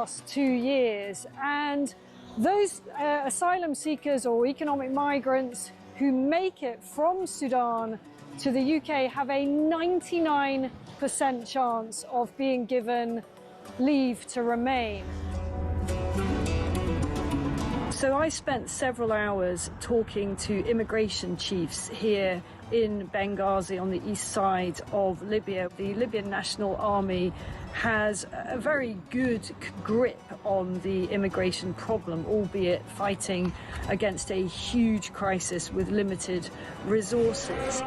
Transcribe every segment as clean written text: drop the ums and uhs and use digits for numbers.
last 2 years. And those asylum seekers or economic migrants who make it from Sudan to the UK have a 99% chance of being given leave to remain. So I spent several hours talking to immigration chiefs here in Benghazi on the east side of Libya. The Libyan National Army has a very good grip on the immigration problem, albeit fighting against a huge crisis with limited resources.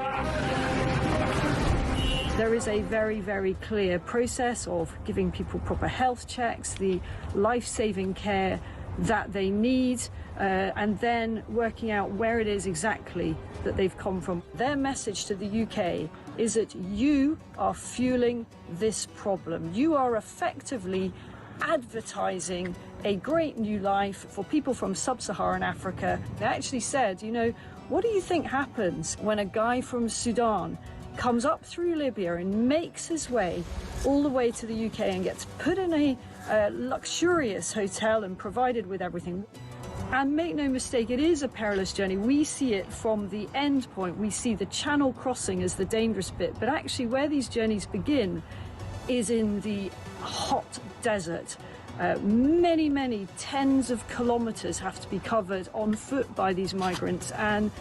There is a very, very clear process of giving people proper health checks, the life-saving care that they need, and then working out where it is exactly that they've come from. Their message to the UK is that you are fueling this problem. You are effectively advertising a great new life for people from sub-Saharan Africa. They actually said, you know, what do you think happens when a guy from Sudan comes up through Libya and makes his way all the way to the UK and gets put in a luxurious hotel and provided with everything? And make no mistake, it is a perilous journey. We see it from the end point. We see the channel crossing as the dangerous bit. But actually where these journeys begin is in the hot desert. Many, many tens of kilometres have to be covered on foot by these migrants. And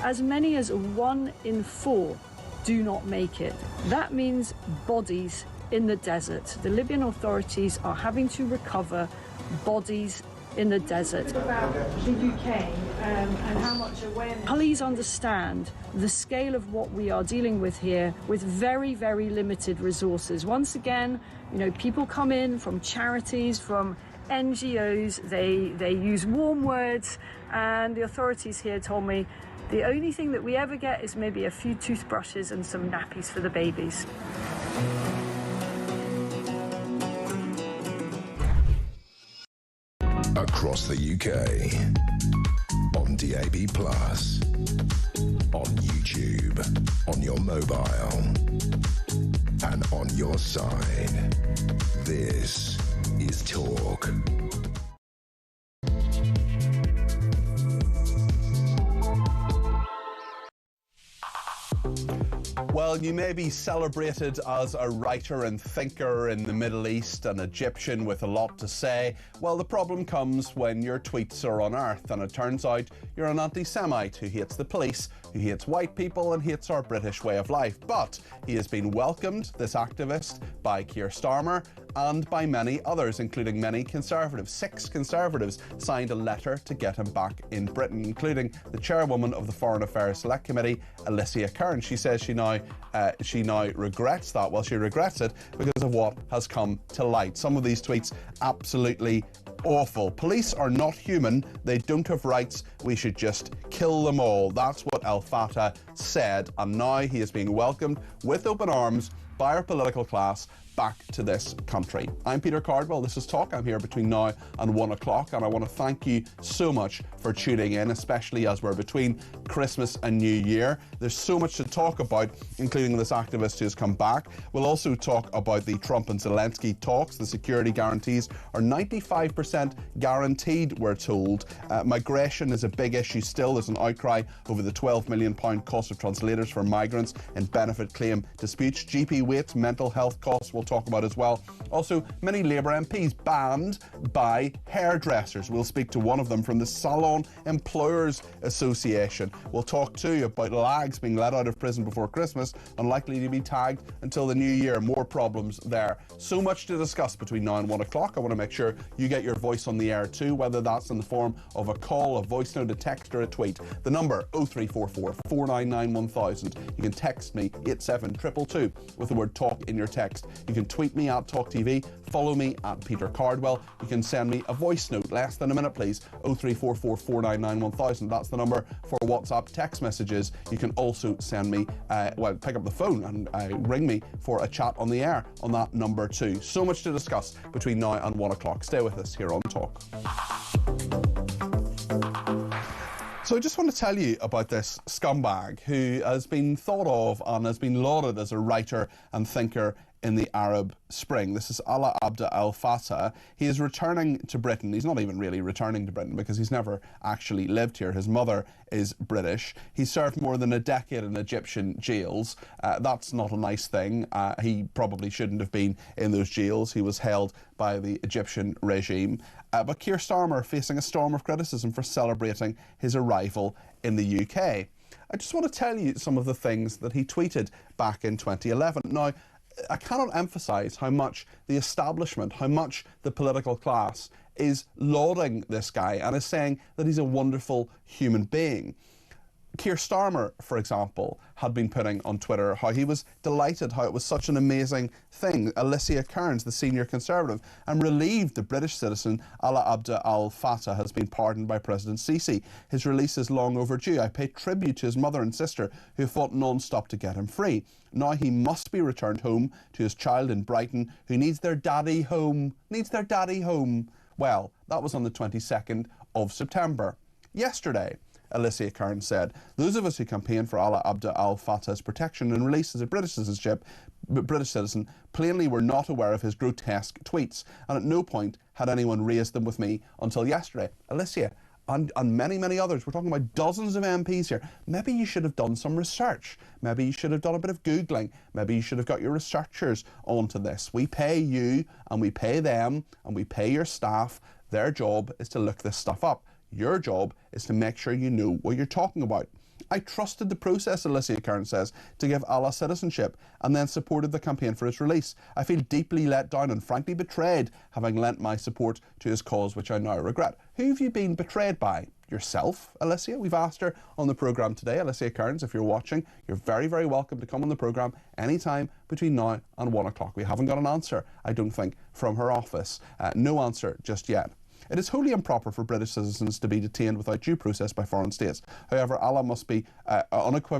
as many as 1 in 4 do not make it. That means bodies in the desert. The Libyan authorities are having to recover bodies in the desert. About the UK and how much awareness. Please understand the scale of what we are dealing with here with very, very limited resources. Once again, you know, people come in from charities, from NGOs, they use warm words, and the authorities here told me the only thing that we ever get is maybe a few toothbrushes and some nappies for the babies. Across the UK, on DAB+, on YouTube, on your mobile, and on your side. This is Talk. Well, you may be celebrated as a writer and thinker in the Middle East, an Egyptian with a lot to say. Well, the problem comes when your tweets are unearthed, and it turns out you're an anti-Semite who hates the police, who hates white people and hates our British way of life. But he has been welcomed, this activist, by Keir Starmer and by many others, including many Conservatives. 6 Conservatives signed a letter to get him back in Britain, including the chairwoman of the Foreign Affairs Select Committee, Alicia Kearns. She says she now regrets that. Well, she regrets it because of what has come to light. Some of these tweets absolutely awful. Police are not human. They don't have rights. We should just kill them all. That's what El Fattah said, and now he is being welcomed with open arms by our political class back to this country. I'm Peter Cardwell. This is Talk. I'm here between now and 1 o'clock, and I want to thank you so much for tuning in, especially as we're between Christmas and New Year. There's so much to talk about, including this activist who's come back. We'll also talk about the Trump and Zelensky talks. The security guarantees are 95% guaranteed, we're told. Migration is a big issue still. There's an outcry over the £12 million cost of translators for migrants in benefit claim disputes. GP waits, mental health costs we'll talk about as well. Also, many Labour MPs banned by hairdressers. We'll speak to one of them from the Salon Employers Association. We'll talk too about lags being let out of prison before Christmas, unlikely to be tagged until the new year. More problems there. So much to discuss between now and 1 o'clock. I want to make sure you get your voice on the air too, whether that's in the form of a call, a voice note, a text or a tweet. The number 0344 499 1000. You can text me 87222 with the word talk in your text. You can tweet me at talkTV, follow me at Peter Cardwell. You can send me a voice note, less than a minute please, 0344 499 1000. That's the number for WhatsApp text messages. You can also send me, pick up the phone and ring me for a chat on the air on that number too. So much to discuss between now and 1 o'clock. Stay with us here on Talk. So I just want to tell you about this scumbag who has been thought of and has been lauded as a writer and thinker in the Arab Spring. This is Alaa Abd al Fattah. He is returning to Britain. He's not even really returning to Britain because he's never actually lived here. His mother is British. He served more than a decade in Egyptian jails. That's not a nice thing. He probably shouldn't have been in those jails. He was held by the Egyptian regime. But Keir Starmer facing a storm of criticism for celebrating his arrival in the UK. I just want to tell you some of the things that he tweeted back in 2011. Now, I cannot emphasise how much the establishment, how much the political class is lauding this guy and is saying that he's a wonderful human being. Keir Starmer, for example, had been putting on Twitter how he was delighted, how it was such an amazing thing. Alicia Kearns, the senior Conservative, and relieved the British citizen Alaa Abd al Fattah has been pardoned by President Sisi. His release is long overdue. I pay tribute to his mother and sister who fought non-stop to get him free. Now he must be returned home to his child in Brighton who needs their daddy home. Needs their daddy home. Well, that was on the 22nd of September. Yesterday, Alicia Kearns said, those of us who campaigned for Alaa Abd al Fattah's protection and release as a British citizen plainly were not aware of his grotesque tweets, and at no point had anyone raised them with me until yesterday. Alicia, and many, many others, we're talking about dozens of MPs here. Maybe you should have done some research. Maybe you should have done a bit of Googling. Maybe you should have got your researchers onto this. We pay you, and we pay them, and we pay your staff. Their job is to look this stuff up. Your job is to make sure you know what you're talking about. I trusted the process, Alicia Kearns says, to give Alaa citizenship and then supported the campaign for his release. I feel deeply let down and frankly betrayed, having lent my support to his cause, which I now regret. Who have you been betrayed by? Yourself, Alicia? We've asked her on the programme today. Alicia Kearns, if you're watching, you're very, very welcome to come on the programme anytime between now and 1 o'clock. We haven't got an answer, I don't think, from her office. No answer just yet. It is wholly improper for British citizens to be detained without due process by foreign states. However, Alaa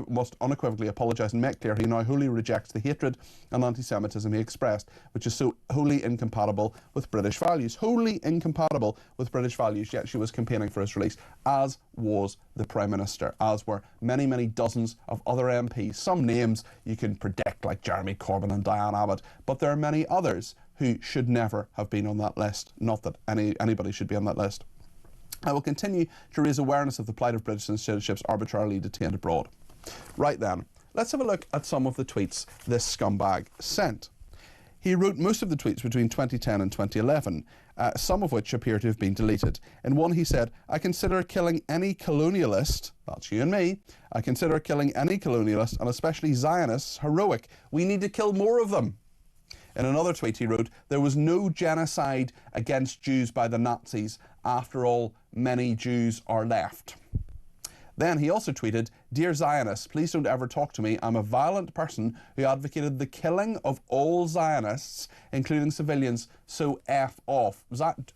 must unequivocally apologise and make clear he now wholly rejects the hatred and anti-Semitism he expressed, which is so wholly incompatible with British values. Wholly incompatible with British values, yet she was campaigning for his release, as was the Prime Minister, as were many, many dozens of other MPs. Some names you can predict, like Jeremy Corbyn and Diane Abbott, but there are many others who should never have been on that list. Not that anybody should be on that list. I will continue to raise awareness of the plight of British citizenships arbitrarily detained abroad. Right then, let's have a look at some of the tweets this scumbag sent. He wrote most of the tweets between 2010 and 2011, some of which appear to have been deleted. In one he said, I consider killing any colonialist, that's you and me, I consider killing any colonialist, and especially Zionists, heroic. We need to kill more of them. In another tweet he wrote, there was no genocide against Jews by the Nazis. After all, many Jews are left. Then he also tweeted, Dear Zionists, please don't ever talk to me. I'm a violent person who advocated the killing of all Zionists, including civilians, so F off.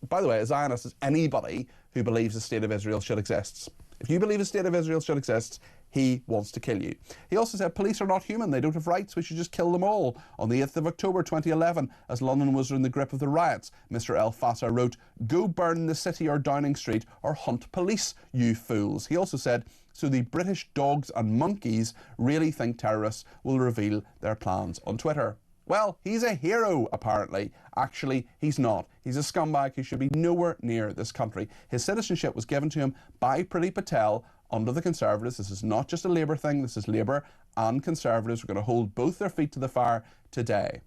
By the way, a Zionist is anybody who believes the State of Israel should exist. If you believe the State of Israel should exist, he wants to kill you. He also said, police are not human, they don't have rights, we should just kill them all. On the 8th of October 2011, as London was in the grip of the riots, Mr El Fattah wrote, go burn the city or Downing Street or hunt police, you fools. He also said, so the British dogs and monkeys really think terrorists will reveal their plans on Twitter. Well, he's a hero, apparently. Actually, he's not. He's a scumbag who should be nowhere near this country. His citizenship was given to him by Priti Patel under the Conservatives. This is not just a Labour thing, this is Labour and Conservatives. We're going to hold both their feet to the fire today.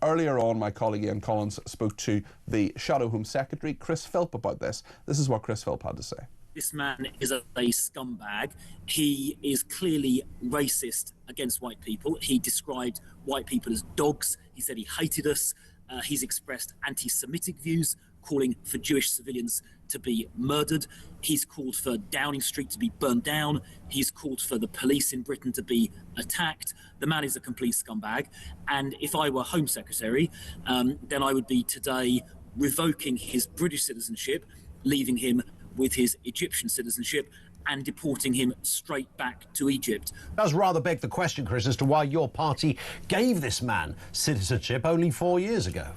Earlier on, my colleague Ian Collins spoke to the Shadow Home Secretary, Chris Philp, about this. This is what Chris Philp had to say. This man is a scumbag. He is clearly racist against white people. He described white people as dogs. He said he hated us. He's expressed anti-Semitic views, calling for Jewish civilians to be murdered. He's called for Downing Street to be burned down. He's called for the police in Britain to be attacked. The man is a complete scumbag. And if I were Home Secretary, then I would be today revoking his British citizenship, leaving him with his Egyptian citizenship and deporting him straight back to Egypt. It does rather beg the question, Chris, as to why your party gave this man citizenship only 4 years ago.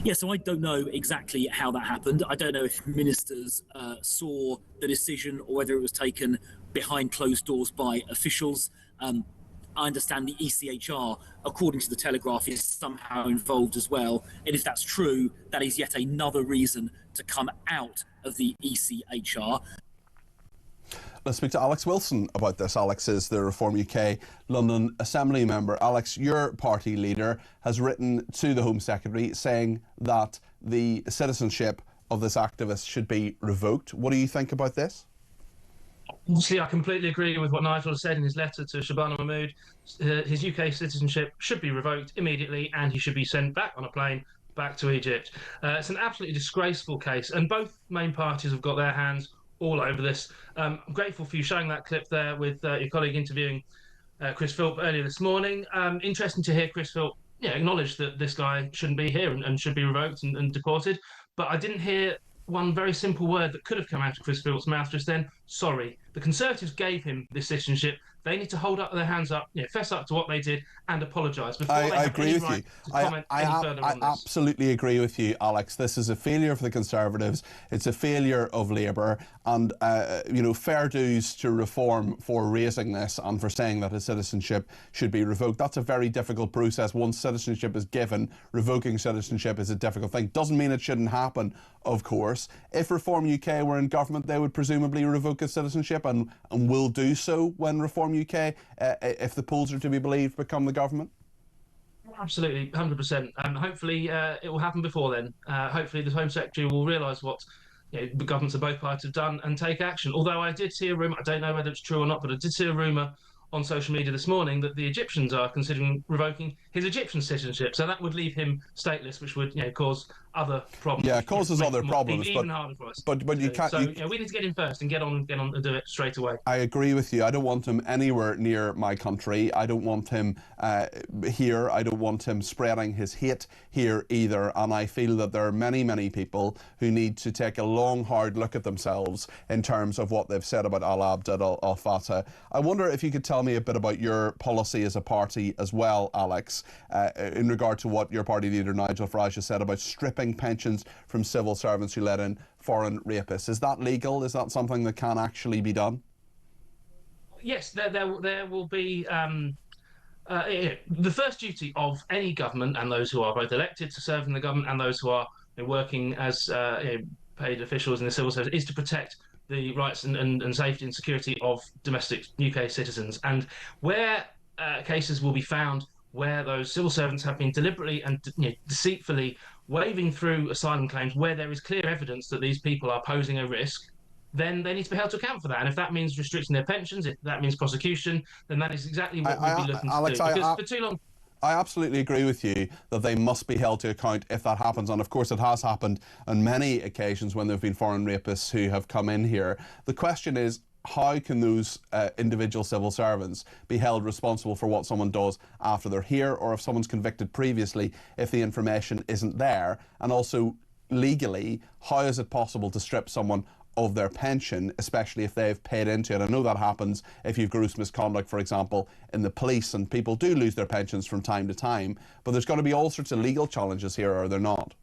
Yeah, so I don't know exactly how that happened. I don't know if ministers saw the decision or whether it was taken behind closed doors by officials. I understand the ECHR, according to the Telegraph, is somehow involved as well. And if that's true, that is yet another reason to come out of the ECHR. Let's speak to Alex Wilson about this. Alex is the Reform UK London Assembly member. Alex, your party leader has written to the Home Secretary saying that the citizenship of this activist should be revoked. What do you think about this? Obviously, I completely agree with what Nigel has said in his letter to Shabana Mahmood. His UK citizenship should be revoked immediately and he should be sent back on a plane back to Egypt. It's an absolutely disgraceful case, and both main parties have got their hands all over this. I'm grateful for you showing that clip there with your colleague interviewing Chris Philp earlier this morning. Interesting to hear Chris Philp acknowledge that this guy shouldn't be here and should be revoked and deported. But I didn't hear one very simple word that could have come out of Chris Philp's mouth just then: sorry. The Conservatives gave him this citizenship. They need to hold up their hands up, fess up to what they did and apologise before they have any right to comment any further on this. I absolutely agree with you, Alex. This is a failure for the Conservatives. It's a failure of Labour, and fair dues to Reform for raising this and for saying that his citizenship should be revoked. That's a very difficult process. Once citizenship is given, revoking citizenship is a difficult thing. Doesn't mean it shouldn't happen, of course. If Reform UK were in government, they would presumably revoke his citizenship and will do so when Reform UK, if the polls are to be believed, become the government? Absolutely, 100%. And hopefully it will happen before then. Hopefully the Home Secretary will realise what the governments of both parties have done and take action. Although I did see a rumour, I don't know whether it's true or not, but I did see a rumour on social media this morning that the Egyptians are considering revoking his Egyptian citizenship. So that would leave him stateless, which would cause other problems. Yeah, it causes other problems, even harder for us. But you can't. So we need to get in first and get on and do it straight away. I agree with you. I don't want him anywhere near my country. I don't want him here. I don't want him spreading his hate here either. And I feel that there are many, many people who need to take a long, hard look at themselves in terms of what they've said about Al Abd Al Fattah. I wonder if you could tell me a bit about your policy as a party as well, Alex, in regard to what your party leader Nigel Farage has said about stripping pensions from civil servants who let in foreign rapists. Is that legal? Is that something that can actually be done? Yes, there will be. The first duty of any government, and those who are both elected to serve in the government and those who are working as paid officials in the civil service, is to protect the rights and safety and security of domestic UK citizens. And where cases will be found where those civil servants have been deliberately and deceitfully waving through asylum claims, where there is clear evidence that these people are posing a risk, then they need to be held to account for that. And if that means restricting their pensions, if that means prosecution, then that is exactly what we'll be looking to do. Because for too long... I absolutely agree with you that they must be held to account if that happens. And of course, it has happened on many occasions when there have been foreign rapists who have come in here. The question is, how can those individual civil servants be held responsible for what someone does after they're here, or if someone's convicted previously, if the information isn't there? And also, legally, how is it possible to strip someone of their pension, especially if they've paid into it? I know that happens if you've gross misconduct, for example, in the police, and people do lose their pensions from time to time. But there's got to be all sorts of legal challenges here, are there not?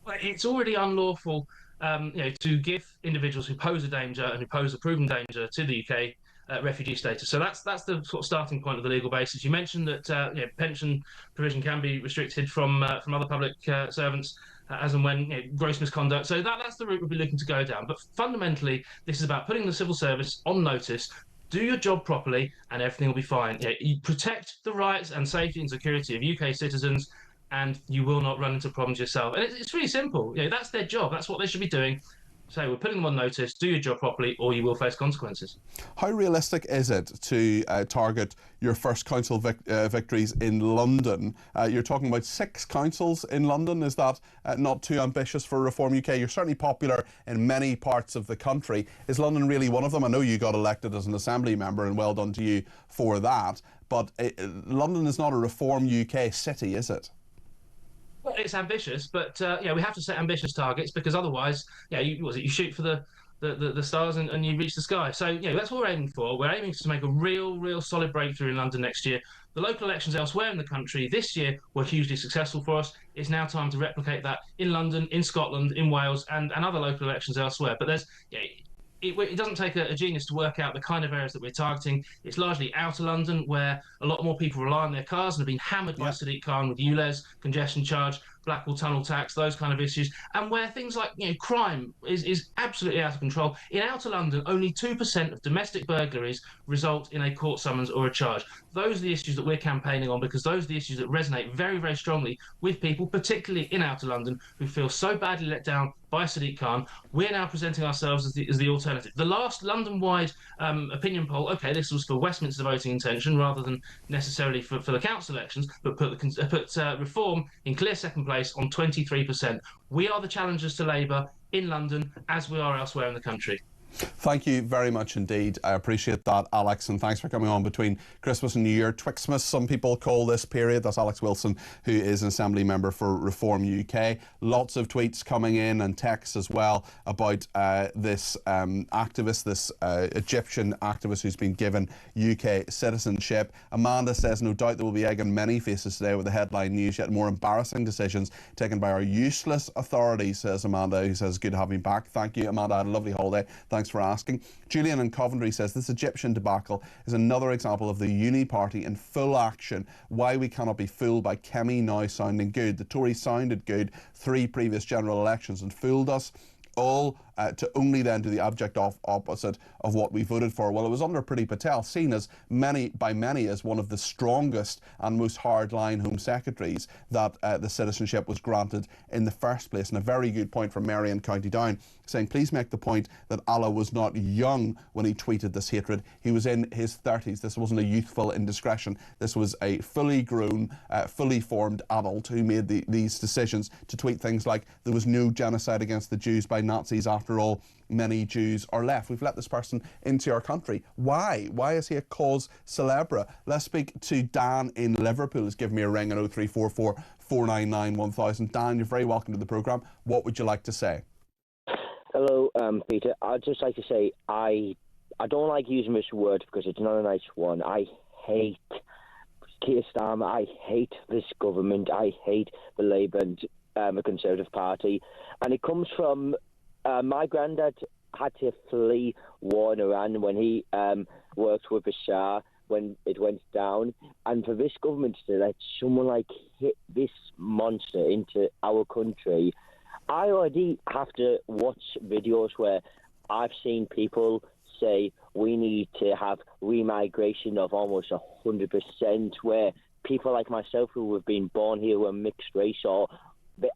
Well, it's already unlawful to give individuals who pose a danger and who pose a proven danger to the UK refugee status. So that's the sort of starting point of the legal basis. You mentioned that pension provision can be restricted from other public servants as and when gross misconduct. So that's the route we'll be looking to go down. But fundamentally, this is about putting the civil service on notice. Do your job properly and everything will be fine. You protect the rights and safety and security of UK citizens, and you will not run into problems yourself. And it's really simple. That's their job. That's what they should be doing. So we're putting them on notice. Do your job properly, or you will face consequences. How realistic is it to target your first council victories in London? You're talking about 6 councils in London. Is that not too ambitious for Reform UK? You're certainly popular in many parts of the country. Is London really one of them? I know you got elected as an Assembly member, and well done to you for that. But London is not a Reform UK city, is it? Well, it's ambitious, but we have to set ambitious targets, because otherwise, you shoot for the stars and you reach the sky. So that's what we're aiming for. We're aiming to make a real solid breakthrough in London next year. The local elections elsewhere in the country this year were hugely successful for us. It's now time to replicate that in London, in Scotland, in Wales, and other local elections elsewhere. But it doesn't take a genius to work out the kind of areas that we're targeting. It's largely outer London, where a lot more people rely on their cars and have been hammered by Sadiq Khan with ULEZ, congestion charge, Blackwall tunnel tax, those kind of issues, and where things like crime is absolutely out of control. In outer London, only 2% of domestic burglaries result in a court summons or a charge. Those are the issues that we're campaigning on, because those are the issues that resonate very, very strongly with people, particularly in outer London, who feel so badly let down by Sadiq Khan. We're now presenting ourselves as the alternative. The last London-wide opinion poll, okay, this was for Westminster voting intention rather than necessarily for the council elections, but put Reform in clear second place on 23%. We are the challengers to Labour in London, as we are elsewhere in the country. Thank you very much indeed. I appreciate that, Alex, and thanks for coming on between Christmas and New Year. Twixmas, some people call this period. That's Alex Wilson, who is an Assembly member for Reform UK. Lots of tweets coming in and texts as well about this activist, this Egyptian activist who's been given UK citizenship. Amanda says, no doubt there will be egg on many faces today with the headline news, yet more embarrassing decisions taken by our useless authorities, says Amanda, who says, good to have you back. Thank you, Amanda. I had a lovely holiday. Thanks for asking. Julian in Coventry says this Egyptian debacle is another example of the Uni Party in full action. Why we cannot be fooled by Kemi now sounding good. The Tories sounded good 3 previous general elections and fooled us all to only then do the abject opposite of what we voted for. Well, it was under Priti Patel, seen as by many as one of the strongest and most hardline Home Secretaries, that the citizenship was granted in the first place. And a very good point from Mary in County Down, saying, please make the point that Allah was not young when he tweeted this hatred. He was in his 30s. This wasn't a youthful indiscretion. This was a fully grown, fully formed adult who made these decisions to tweet things like there was no genocide against the Jews by Nazis. After all, many Jews are left. We've let this person into our country. Why? Why is he a cause célèbre? Let's speak to Dan in Liverpool, who's given me a ring at 0344 499 1000. Dan, you're very welcome to the programme. What would you like to say? Hello, Peter. I'd just like to say I don't like using this word because it's not a nice one. I hate Keir Starmer. I hate this government. I hate the Labour and the Conservative Party. And it comes from my granddad had to flee war in Iran when he worked with the Shah when it went down. And for this government to let someone like hit this monster into our country, I already have to watch videos where I've seen people say we need to have remigration of almost 100%, where people like myself who have been born here who are mixed race, or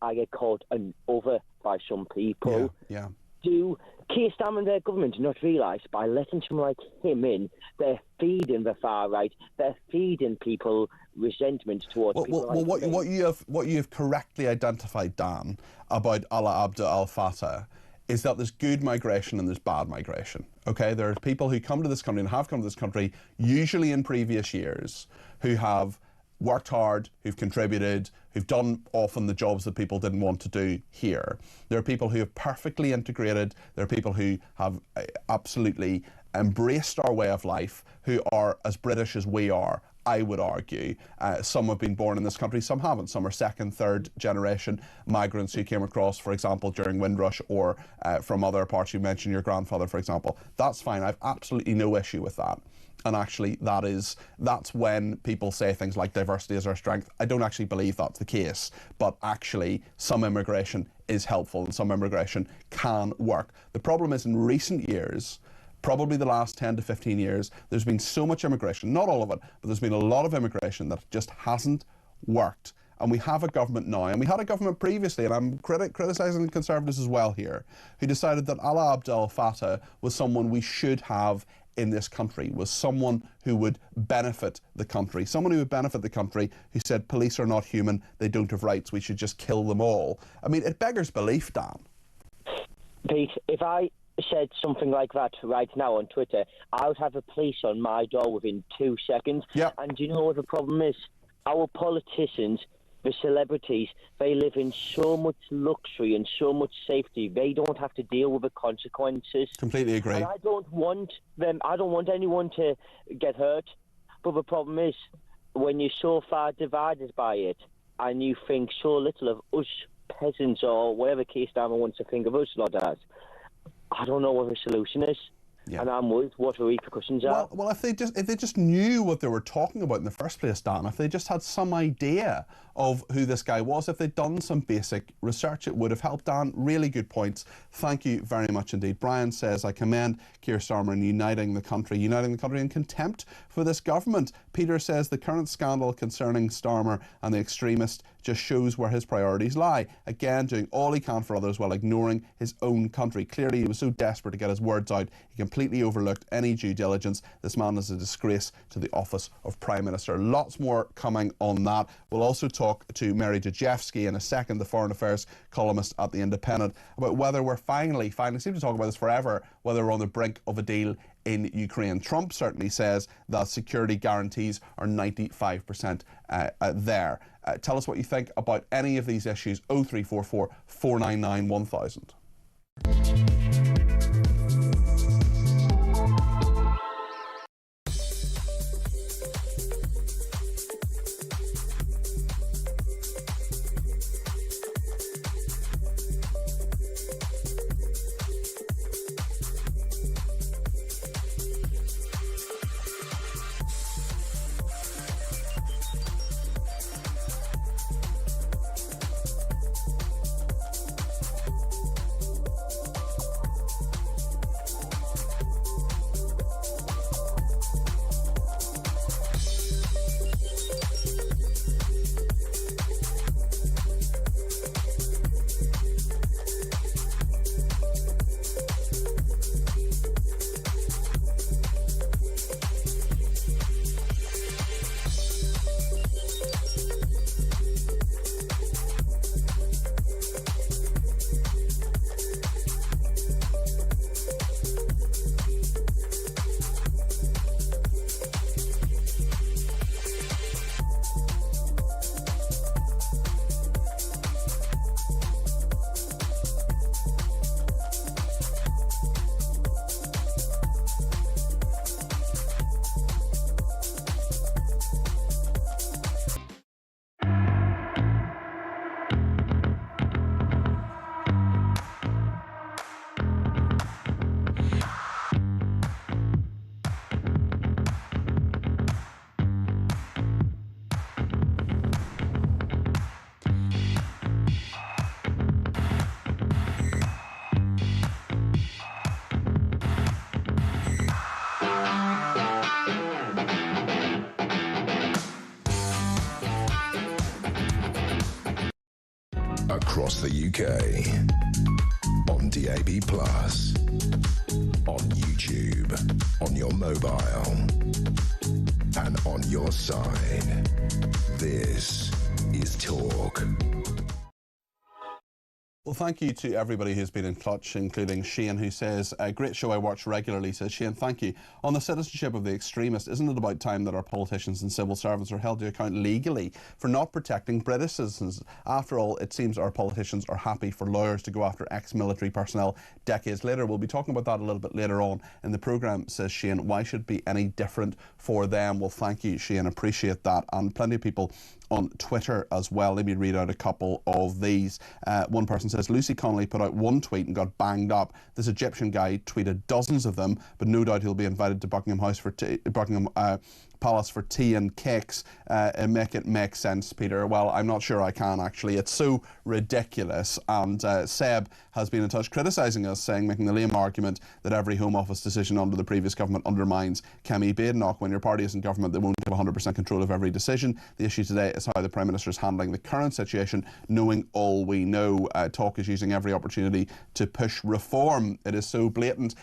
I get called an other by some people. Yeah. Do Keir Starmer and their government not realise by letting someone like him in, they're feeding the far right, they're feeding people resentment towards people like him? What you have correctly identified, Dan, about Allah Abdel Al-Fattah is that there's good migration and there's bad migration. Okay, there are people who come to this country and have come to this country, usually in previous years, who have worked hard, who've contributed, who've done often the jobs that people didn't want to do here. There are people who have perfectly integrated. There are people who have absolutely embraced our way of life, who are as British as we are, I would argue. Some have been born in this country, some haven't. Some are second, third generation migrants who came across, for example, during Windrush, or from other parts. You mentioned your grandfather, for example. That's fine. I've absolutely no issue with that. And actually, that's when people say things like diversity is our strength. I don't actually believe that's the case. But actually, some immigration is helpful and some immigration can work. The problem is, in recent years, probably the last 10 to 15 years, there's been so much immigration, not all of it, but there's been a lot of immigration that just hasn't worked. And we have a government now, and we had a government previously, and I'm criticising the Conservatives as well here, who decided that Allah Abdel Fattah was someone we should have in this country, was someone who would benefit the country, who said police are not human, they don't have rights, we should just kill them all. I mean, it beggars belief, Dan. Pete, if I said something like that right now on Twitter, I would have the police on my door within 2 seconds. Yep. And do you know what the problem is? Our politicians, the celebrities, they live in so much luxury and so much safety, they don't have to deal with the consequences. Completely agree. And I don't want anyone to get hurt. But the problem is, when you're so far divided by it, and you think so little of us peasants, or whatever Keir Starmer wants to think of us lot as, I don't know what the solution is. Yeah. And I'm worried what the repercussions are. Well, if they just knew what they were talking about in the first place, Dan, if they just had some idea of who this guy was, if they'd done some basic research, it would have helped. Dan, really good points. Thank you very much indeed. Brian says, I commend Keir Starmer in uniting the country in contempt for this government. Peter says the current scandal concerning Starmer and the extremist just shows where his priorities lie. Again, doing all he can for others while ignoring his own country. Clearly, he was so desperate to get his words out, he completely overlooked any due diligence. This man is a disgrace to the office of Prime Minister. Lots more coming on that. We'll also talk to Mary Dejevsky in a second, the Foreign Affairs columnist at The Independent, about whether we're finally seem to talk about this forever, whether we're on the brink of a deal in Ukraine. Trump certainly says that security guarantees are 95% there. Tell us what you think about any of these issues. 0344 499 1000. Across the UK, on DAB+, on YouTube, on your mobile, and on your side. This is Talk. Well, thank you to everybody who's been in touch, including Shane, who says, a great show I watch regularly. Says Shane, thank you. On the citizenship of the extremist, isn't it about time that our politicians and civil servants are held to account legally for not protecting British citizens? After all, it seems our politicians are happy for lawyers to go after ex-military personnel decades later. We'll be talking about that a little bit later on in the programme, says Shane. Why should it be any different for them? Well, thank you, Shane. Appreciate that. And plenty of people on Twitter as well. Let me read out a couple of these. One person says, Lucy Connolly put out one tweet and got banged up. This Egyptian guy tweeted dozens of them, but no doubt he'll be invited to Buckingham Palace for tea and cakes. And make it make sense, Peter. Well, I'm not sure I can, actually. It's so ridiculous. And Seb has been in touch criticising us, making the lame argument that every Home Office decision under the previous government undermines Kemi Badenoch. When your party is in government, they won't have 100% control of every decision. The issue today is how the Prime Minister is handling the current situation, knowing all we know. Talk is using every opportunity to push reform. It is so blatant.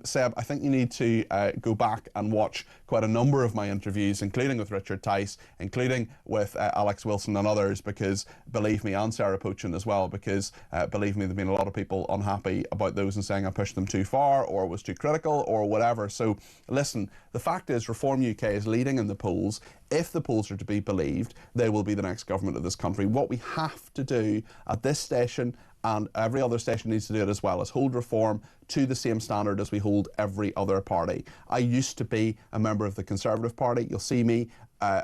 Seb, I think you need to go back and watch quite a number of my interviews, including with Richard Tice, including with Alex Wilson and others, because believe me, and Sarah Pochin as well, because believe me, there have been a lot of people unhappy about those and saying I pushed them too far or was too critical or whatever. So listen, the fact is Reform UK is leading in the polls. If the polls are to be believed, they will be the next government of this country. What we have to do at this station, and every other station needs to do it as well, is hold Reform to the same standard as we hold every other party. I used to be a member of the Conservative Party. You'll see me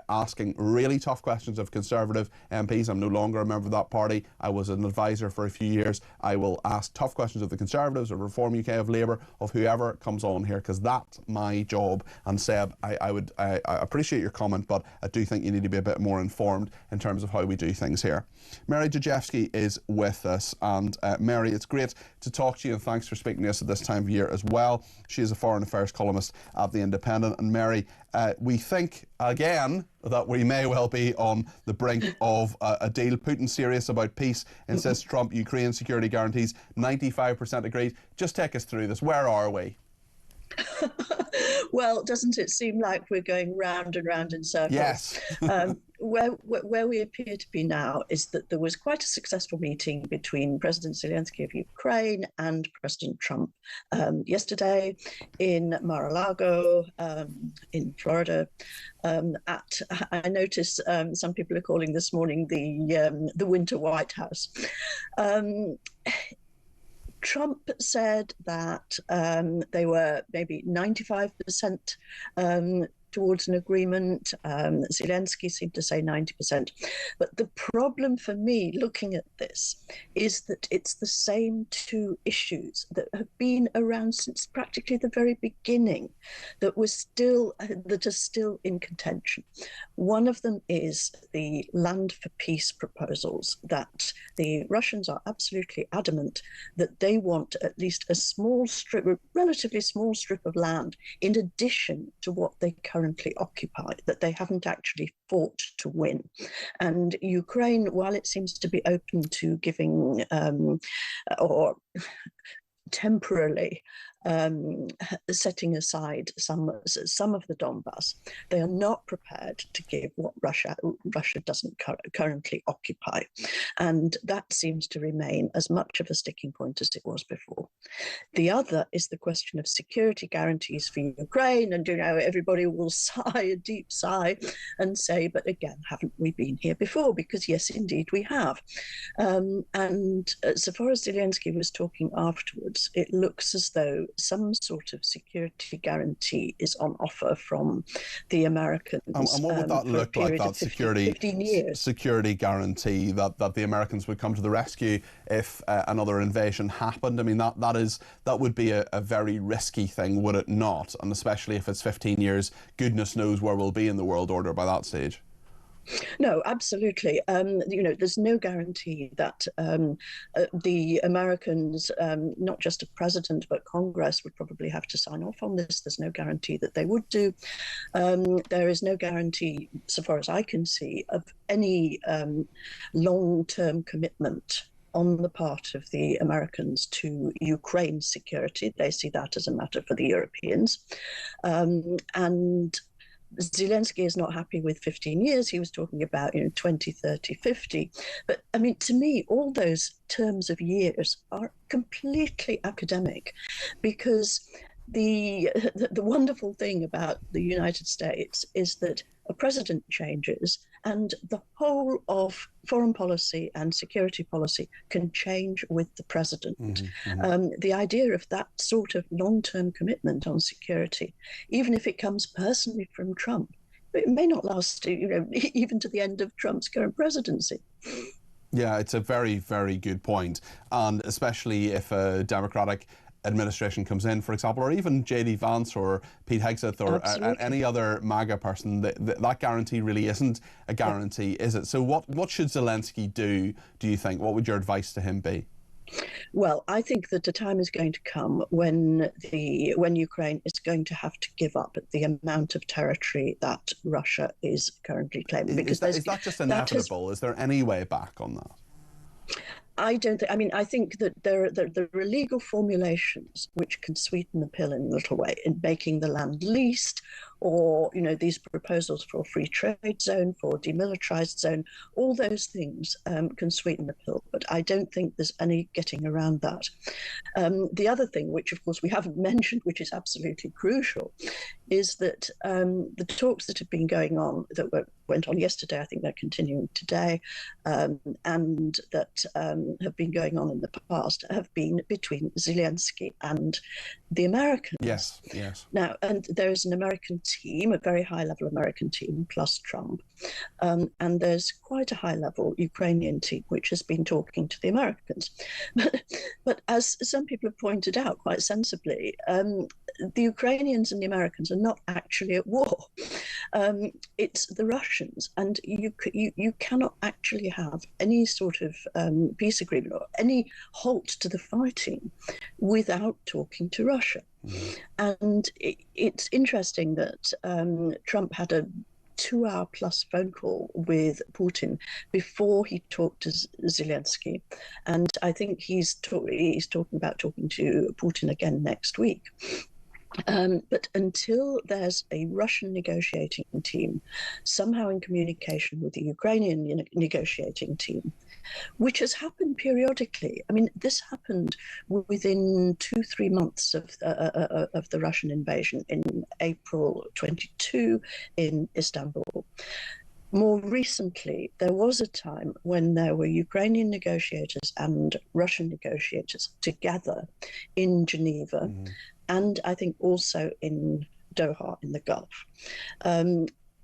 asking really tough questions of Conservative MPs. I'm no longer a member of that party. I was an advisor for a few years. I will ask tough questions of the Conservatives, of Reform UK, of Labour, of whoever comes on here, because that's my job. And Seb, I appreciate your comment, but I do think you need to be a bit more informed in terms of how we do things here. Mary Dejewski is with us, and Mary, it's great to talk to you, and thanks for speaking to us at this time of year as well. She is a foreign affairs columnist at The Independent. And Mary, we think again that we may well be on the brink of a deal. Putin's serious about peace, insists Trump. Ukraine security guarantees, 95% agreed. Just take us through this. Where are we? Well, doesn't it seem like we're going round and round in circles? Yes. Where we appear to be now is that there was quite a successful meeting between President Zelensky of Ukraine and President Trump yesterday in Mar-a-Lago in Florida. I notice some people are calling this morning the Winter White House. Trump said that they were maybe 95% towards an agreement. Zelensky seemed to say 90%. But the problem for me looking at this is that it's the same two issues that have been around since practically the very beginning that are still in contention. One of them is the land for peace proposals that the Russians are absolutely adamant that they want at least a relatively small strip of land in addition to what they currently occupy, that they haven't actually fought to win. And Ukraine, while it seems to be open to giving or temporarily setting aside some of the Donbass, they are not prepared to give what Russia doesn't currently occupy, and that seems to remain as much of a sticking point as it was before. The other is the question of security guarantees for Ukraine, and everybody will sigh a deep sigh and say, but again, haven't we been here before? Because yes, indeed we have. And so far as Zelensky was talking afterwards, it looks as though some sort of security guarantee is on offer from the Americans. And what would that look like, that 15 years. security guarantee, that the Americans would come to the rescue if another invasion happened? I mean, that would be a very risky thing, would it not? And especially if it's 15 years, goodness knows where we'll be in the world order by that stage. No, absolutely. There's no guarantee that the Americans, not just a president, but Congress would probably have to sign off on this. There's no guarantee that they would do. There is no guarantee, so far as I can see, of any long-term commitment on the part of the Americans to Ukraine's security. They see that as a matter for the Europeans. And Zelensky is not happy with 15 years. He was talking about 20, 30, 50. But I mean, to me, all those terms of years are completely academic, because the wonderful thing about the United States is that a president changes and the whole of foreign policy and security policy can change with the president. The idea of that sort of long-term commitment on security, even if it comes personally from Trump, it may not last even to the end of Trump's current presidency. Yeah, it's a very, very good point. And especially if a Democratic administration comes in, for example, or even J.D. Vance or Pete Hegseth or any other MAGA person, that guarantee really isn't a guarantee, is it? So what should Zelensky do you think? What would your advice to him be? Well, I think that the time is going to come when Ukraine is going to have to give up the amount of territory that Russia is currently claiming. Because is that just inevitable? Is there any way back on that? I don't think. I mean, I think that there are legal formulations which can sweeten the pill in a little way, in making the land leased, or these proposals for a free trade zone, for a demilitarized zone. All those things can sweeten the pill, but I don't think there's any getting around that. The other thing, which of course we haven't mentioned, which is absolutely crucial, is that the talks that have been going on, that went on yesterday, I think they're continuing today, and that have been going on in the past, have been between Zelensky and the Americans. Yes, yes. Now, and there is an American team, a very high-level American team, plus Trump, and there's quite a high-level Ukrainian team which has been talking to the Americans. But as some people have pointed out quite sensibly, the Ukrainians and the Americans are not actually at war. It's the Russians, and you cannot actually have any sort of peace agreement or any halt to the fighting without talking to Russia. And it's interesting that Trump had a 2-hour plus phone call with Putin before he talked to Zelensky, and I think he's talking about talking to Putin again next week. But until there's a Russian negotiating team somehow in communication with the Ukrainian negotiating team, which has happened periodically. I mean, this happened within 2-3 months of the Russian invasion in April 22 in Istanbul. More recently, there was a time when there were Ukrainian negotiators and Russian negotiators together in Geneva, and I think also in Doha in the Gulf.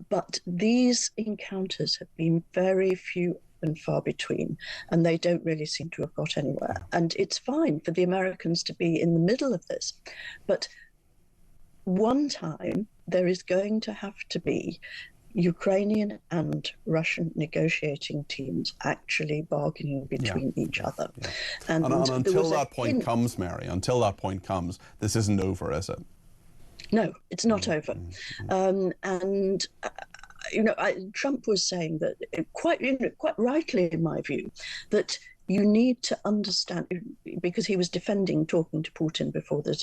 But these encounters have been very few and far between, and they don't really seem to have got anywhere. And it's fine for the Americans to be in the middle of this, but one time there is going to have to be Ukrainian and Russian negotiating teams actually bargaining between each other. And until that point comes, Mary, until that point comes, this isn't over, is it? No, it's not over. Trump was saying that quite rightly, in my view, that you need to understand, because he was defending talking to Putin before the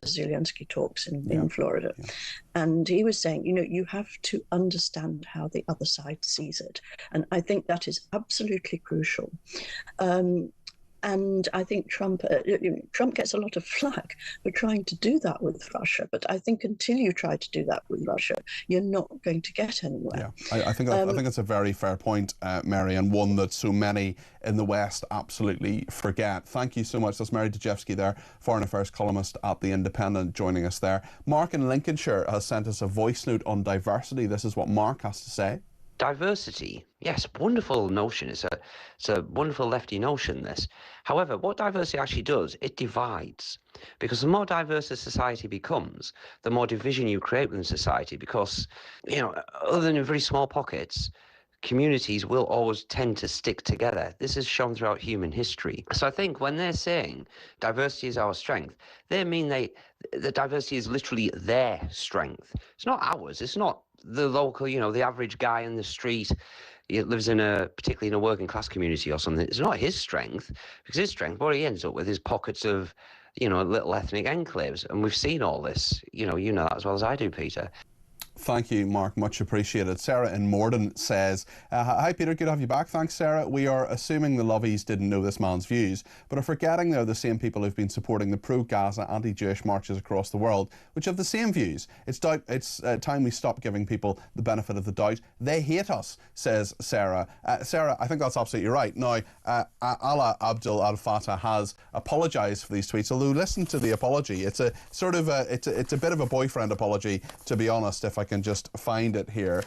Zelensky talks in Florida. And he was saying, you have to understand how the other side sees it. And I think that is absolutely crucial. And I think Trump gets a lot of flack for trying to do that with Russia. But I think until you try to do that with Russia, you're not going to get anywhere. Yeah, I think that's a very fair point, Mary, and one that so many in the West absolutely forget. Thank you so much. That's Mary Dejevsky there, foreign affairs columnist at The Independent, joining us there. Mark in Lincolnshire has sent us a voice note on diversity. This is what Mark has to say. Diversity, yes, wonderful notion. It's a wonderful lefty notion, this. However, what diversity actually does, it divides. Because the more diverse a society becomes, the more division you create within society. Because, other than in very small pockets, communities will always tend to stick together. This is shown throughout human history. So I think when they're saying diversity is our strength, they mean the diversity is literally their strength. It's not ours. It's not the local, the average guy in the street. He lives particularly in a working class community or something. It's not his strength, because his strength, what he ends up with is pockets of, little ethnic enclaves. And we've seen all this. You know that as well as I do, Peter. Thank you, Mark. Much appreciated. Sarah in Morden says, hi, Peter. Good to have you back. Thanks, Sarah. We are assuming the Lovies didn't know this man's views, but are forgetting they're the same people who've been supporting the pro-Gaza, anti-Jewish marches across the world, which have the same views. It's time we stop giving people the benefit of the doubt. They hate us, says Sarah. Sarah, I think that's absolutely right. Now, Alaa Abdel Al-Fattah has apologised for these tweets, although listen to the apology. It's a sort of it's a bit of a boyfriend apology, to be honest, if I can just find it here,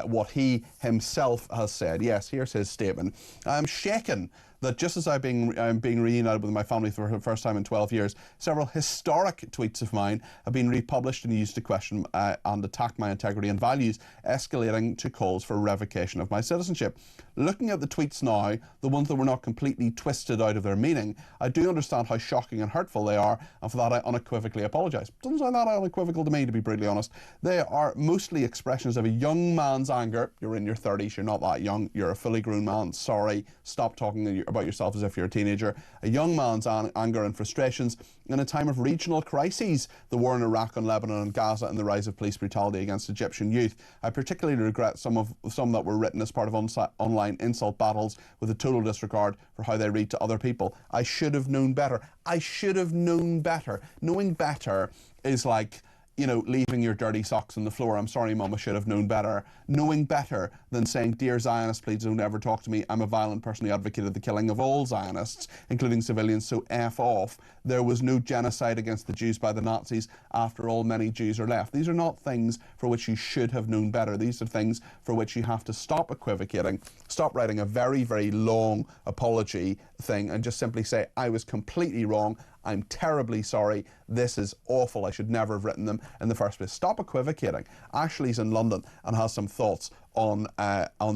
what he himself has said. Yes, here's his statement. I'm shaken that just as I'm being reunited with my family for the first time in 12 years, several historic tweets of mine have been republished and used to question and attack my integrity and values, escalating to calls for revocation of my citizenship. Looking at the tweets now, the ones that were not completely twisted out of their meaning, I do understand how shocking and hurtful they are, and for that I unequivocally apologise. Doesn't sound that unequivocal to me, to be brutally honest. They are mostly expressions of a young man's anger. You're in your 30s, you're not that young, you're a fully grown man, sorry, stop talking about yourself as if you're a teenager. A young man's anger and frustrations in a time of regional crises, the war in Iraq and Lebanon and Gaza, and the rise of police brutality against Egyptian youth. I particularly regret some that were written as part of online insult battles with a total disregard for how they read to other people. I should have known better. I should have known better. Knowing better is like, you know, leaving your dirty socks on the floor. I'm sorry, Mum, I should have known better. Knowing better than saying, dear Zionists, please don't ever talk to me. I'm a violent person who advocated the killing of all Zionists, including civilians, so F off. There was no genocide against the Jews by the Nazis. After all, many Jews are left. These are not things for which you should have known better. These are things for which you have to stop equivocating, stop writing a very, very long apology thing and just simply say, I was completely wrong. I'm terribly sorry. This is awful. I should never have written them in the first place. Stop equivocating. Ashley's in London and has some thoughts on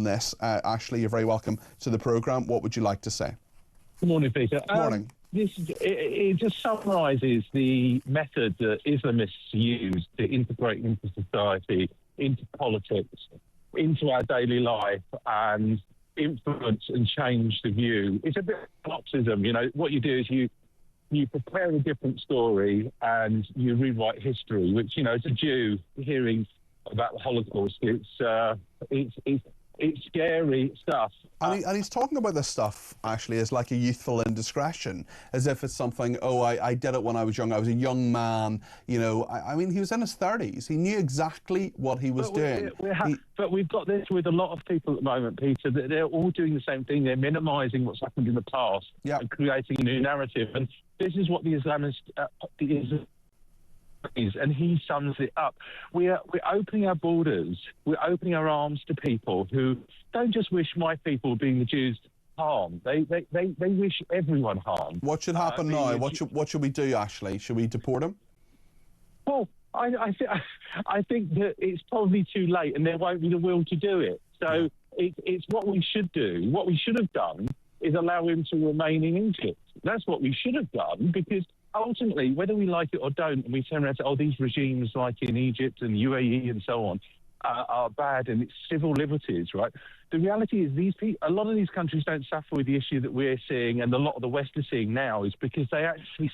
this. Ashley, you're very welcome to the programme. What would you like to say? Good morning, Peter. Morning. It just summarises the method that Islamists use to integrate into society, into politics, into our daily life, and influence and change the view. It's a bit of paroxysm. You know, what you do is you prepare a different story and you rewrite history, which, you know, as a Jew hearing about the Holocaust, it's scary stuff. And he's talking about this stuff, actually, as like a youthful indiscretion, as if it's something, oh, I did it when I was young. I was a young man. You know, I mean, he was in his 30s. He knew exactly what he was doing. But we've got this with a lot of people at the moment, Peter, that they're all doing the same thing. They're minimising what's happened in the past and creating a new narrative. And this is what the Islamist is, and he sums it up. We're opening our borders, we're opening our arms to people who don't just wish my people, being the Jews, harm. They wish everyone harm. What should happen now? What should we do, Ashley? Should we deport him? Well, I think that it's probably too late, and there won't be the will to do it. So it's what we should do. What we should have done is allow him to remain in Egypt. That's what we should have done, because ultimately, whether we like it or don't, and we turn around and say, oh, these regimes like in Egypt and UAE and so on are bad and it's civil liberties, right? The reality is a lot of these countries don't suffer with the issue that we're seeing and a lot of the West is seeing now is because they actually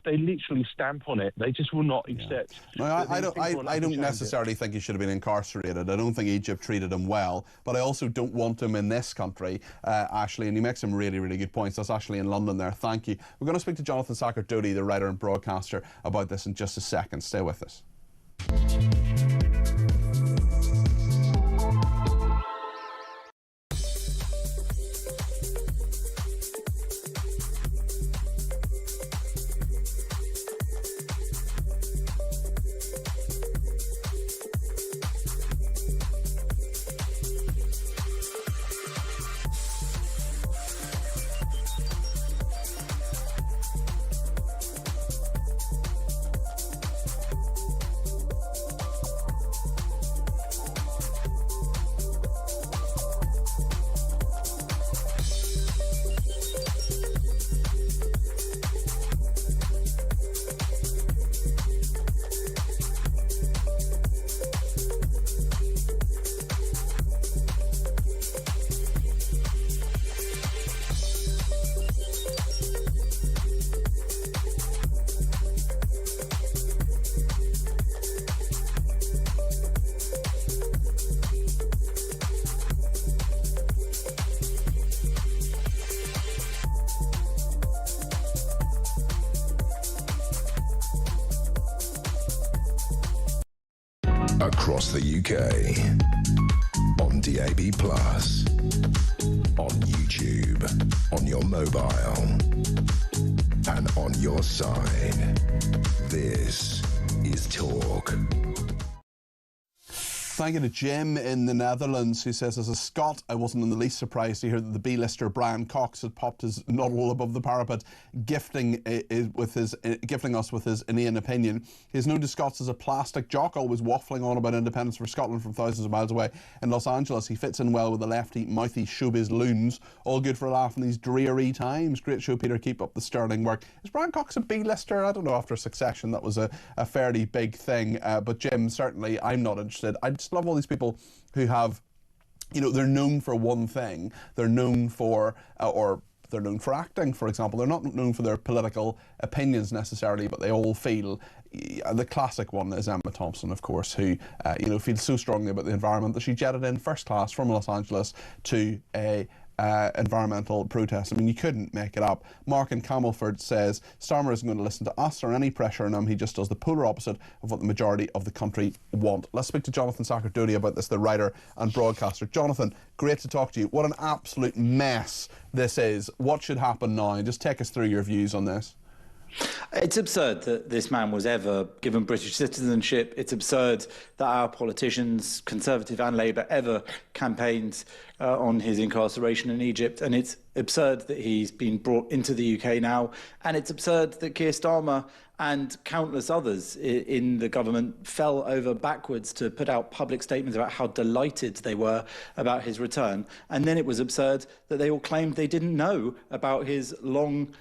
they literally stamp on it. They just will not accept. No, I don't necessarily think he should have been incarcerated. I don't think Egypt treated him well, but I also don't want him in this country, Ashley, and he makes some really, really good points. That's Ashley in London there. Thank you. We're going to speak to Jonathan Sacerdoti, the writer and broadcaster, about this in just a second. Stay with us. Across the UK, on DAB+, on YouTube, on your mobile, and on your side. This is Talk. Thank you to Jim in the Netherlands, who says, as a Scot, I wasn't in the least surprised to hear that the B-lister Brian Cox had popped his noddle above the parapet, gifting us with his inane opinion. He has known the Scots as a plastic jock, always waffling on about independence for Scotland from thousands of miles away. In Los Angeles, he fits in well with the lefty, mouthy showbiz loons. All good for a laugh in these dreary times. Great show, Peter. Keep up the sterling work. Is Brian Cox a B-lister? I don't know. After Succession, that was a fairly big thing. But Jim, certainly, I'm not interested. I just love all these people who have, you know, they're known for one thing. They're known for, or they're known for acting, for example. They're not known for their political opinions necessarily, but they all feel, the classic one is Emma Thompson, of course, who, you know, feels so strongly about the environment that she jetted in first class from Los Angeles to a environmental protests. I mean, you couldn't make it up. Mark in Camelford says Starmer isn't going to listen to us or any pressure on him. He just does the polar opposite of what the majority of the country want. Let's speak to Jonathan Sacardudi about this, the writer and broadcaster. Jonathan, great to talk to you. What an absolute mess this is. What should happen now? Just take us through your views on this. It's absurd that this man was ever given British citizenship. It's absurd that our politicians, Conservative and Labour, ever campaigned on his incarceration in Egypt. And it's absurd that he's been brought into the UK now. And it's absurd that Keir Starmer and countless others in the government fell over backwards to put out public statements about how delighted they were about his return. And then it was absurd that they all claimed they didn't know about his long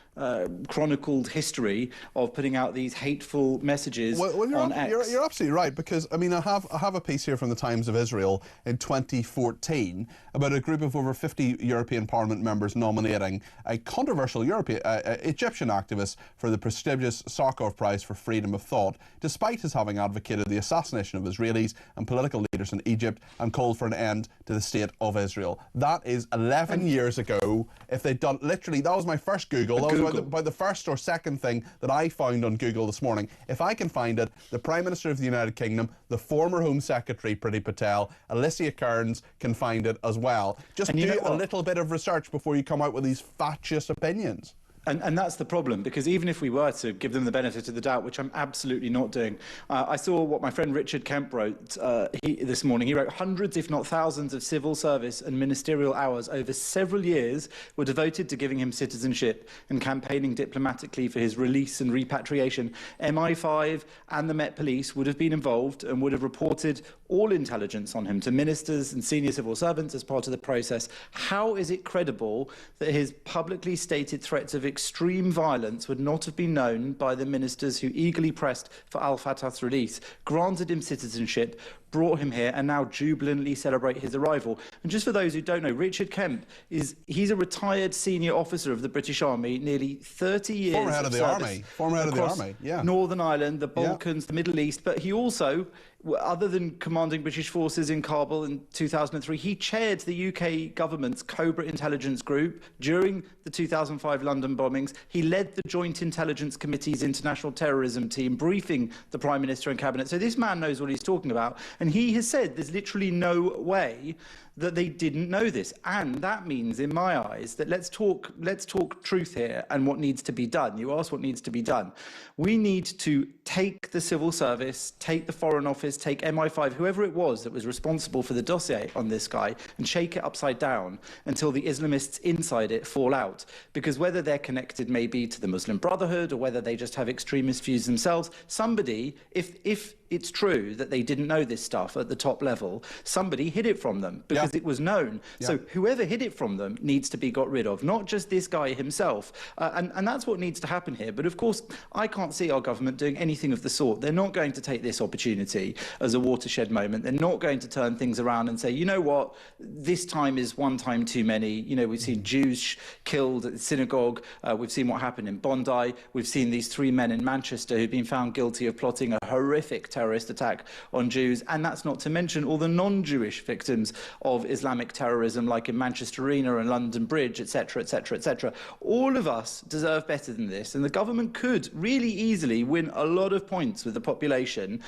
chronicled history of putting out these hateful messages on X. You're absolutely right, because I mean, I have a piece here from the Times of Israel in 2014 about a group of over 50 European Parliament members nominating a controversial Egyptian activist for the prestigious Sakharov Prize for Freedom of Thought, despite his having advocated the assassination of Israelis and political leaders in Egypt and called for an end to the state of Israel. That is 11 years ago. If they'd done, literally, that was my first Google. That was about the first or second thing that I found on Google this morning. If I can find it, the Prime Minister of the United Kingdom, the former Home Secretary, Priti Patel, Alicia Kearns can find it as well. Just do a little bit of research before you come out with these fatuous opinions. And that's the problem, because even if we were to give them the benefit of the doubt, which I'm absolutely not doing, I saw what my friend Richard Kemp wrote this morning. He wrote hundreds, if not thousands, of civil service and ministerial hours over several years were devoted to giving him citizenship and campaigning diplomatically for his release and repatriation. MI5 and the Met Police would have been involved and would have reported all intelligence on him to ministers and senior civil servants as part of the process. How is it credible that his publicly stated threats of extreme violence would not have been known by the ministers who eagerly pressed for al-Fatah's release, granted him citizenship, brought him here, and now jubilantly celebrate his arrival? And just for those who don't know, Richard Kemp he's a retired senior officer of the British Army, nearly 30 years former head of the army, yeah, Northern Ireland, the Balkans, the Middle East. But he also, other than commanding British forces in Kabul in 2003, he chaired the UK government's Cobra intelligence group during the 2005 London bombings. He led the Joint Intelligence Committee's international terrorism team, briefing the Prime Minister and Cabinet. So this man knows what he's talking about. And he has said there's literally no way that they didn't know this. And that means, in my eyes, that let's talk truth here and what needs to be done. You asked what needs to be done. We need to take the civil service, take the Foreign Office, take MI5, whoever it was that was responsible for the dossier on this guy, and shake it upside down until the Islamists inside it fall out. Because whether they're connected maybe to the Muslim Brotherhood or whether they just have extremist views themselves, somebody, if it's true that they didn't know this stuff at the top level, somebody hid it from them because it was known. So whoever hid it from them needs to be got rid of, not just this guy himself. And that's what needs to happen here. But of course, I can't see our government doing anything of the sort. They're not going to take this opportunity as a watershed moment. They're not going to turn things around and say, you know what, this time is one time too many. You know, we've seen Jews killed at the synagogue. We've seen what happened in Bondi. We've seen these 3 men in Manchester who've been found guilty of plotting a horrific terrorist attack on Jews, and that's not to mention all the non-Jewish victims of Islamic terrorism, like in Manchester Arena and London Bridge, etc., etc., etc. All of us deserve better than this, and the government could really easily win a lot of points with the population,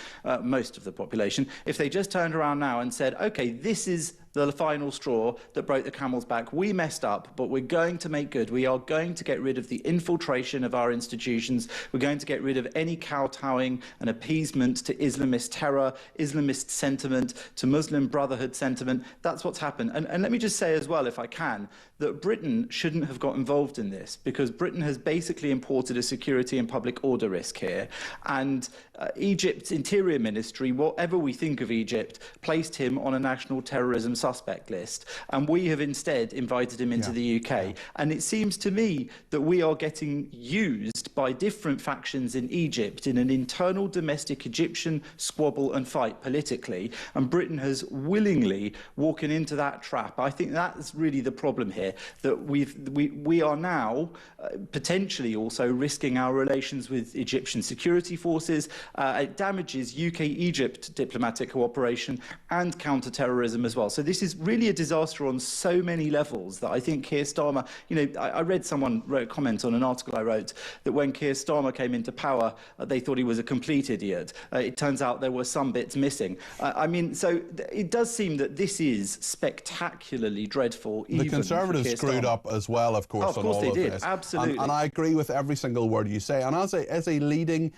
most of the population, if they just turned around now and said, OK, this is the final straw that broke the camel's back. We messed up, but we're going to make good. We are going to get rid of the infiltration of our institutions. We're going to get rid of any kowtowing and appeasement to Islamist terror, Islamist sentiment, to Muslim Brotherhood sentiment. That's what's happened. And let me just say as well, if I can, that Britain shouldn't have got involved in this, because Britain has basically imported a security and public order risk here. And Egypt's Interior Ministry, whatever we think of Egypt, placed him on a national terrorism suspect list. And we have instead invited him into the UK. And it seems to me that we are getting used by different factions in Egypt in an internal domestic Egyptian squabble and fight politically. And Britain has willingly walked into that trap. I think that's really the problem here, that we are now potentially also risking our relations with Egyptian security forces. It damages UK-Egypt diplomatic cooperation and counter-terrorism as well. So This is really a disaster on so many levels that I think Keir Starmer, I read someone wrote a comment on an article I wrote that when Keir Starmer came into power, they thought he was a complete idiot. It turns out there were some bits missing. So it does seem that this is spectacularly dreadful. The Conservatives screwed up as well, of course, on all of this. Absolutely. And I agree with every single word you say. And as a leading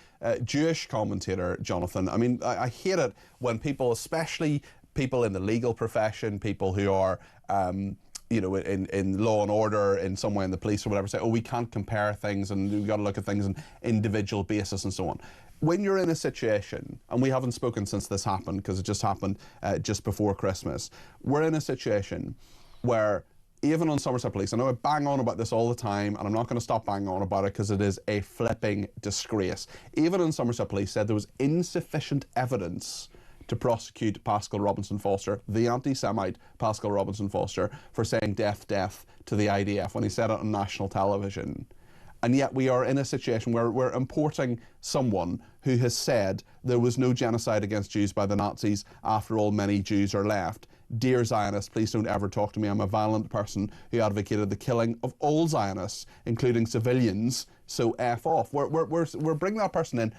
Jewish commentator, Jonathan, I mean, I hate it when people, especially people in the legal profession, people who are in law and order in some way in the police or whatever, say, oh, we can't compare things and we've got to look at things on individual basis and so on. When you're in a situation, and we haven't spoken since this happened because it just happened just before Christmas, we're in a situation where even on Somerset Police, I know I bang on about this all the time and I'm not going to stop banging on about it because it is a flipping disgrace. Even on Somerset Police said there was insufficient evidence to prosecute Pascal Robinson Foster, the anti-Semite Pascal Robinson Foster, for saying death, death to the IDF when he said it on national television. And yet we are in a situation where we're importing someone who has said there was no genocide against Jews by the Nazis. After all, many Jews are left. Dear Zionists, please don't ever talk to me. I'm a violent person who advocated the killing of all Zionists, including civilians. So F off. We're bringing that person in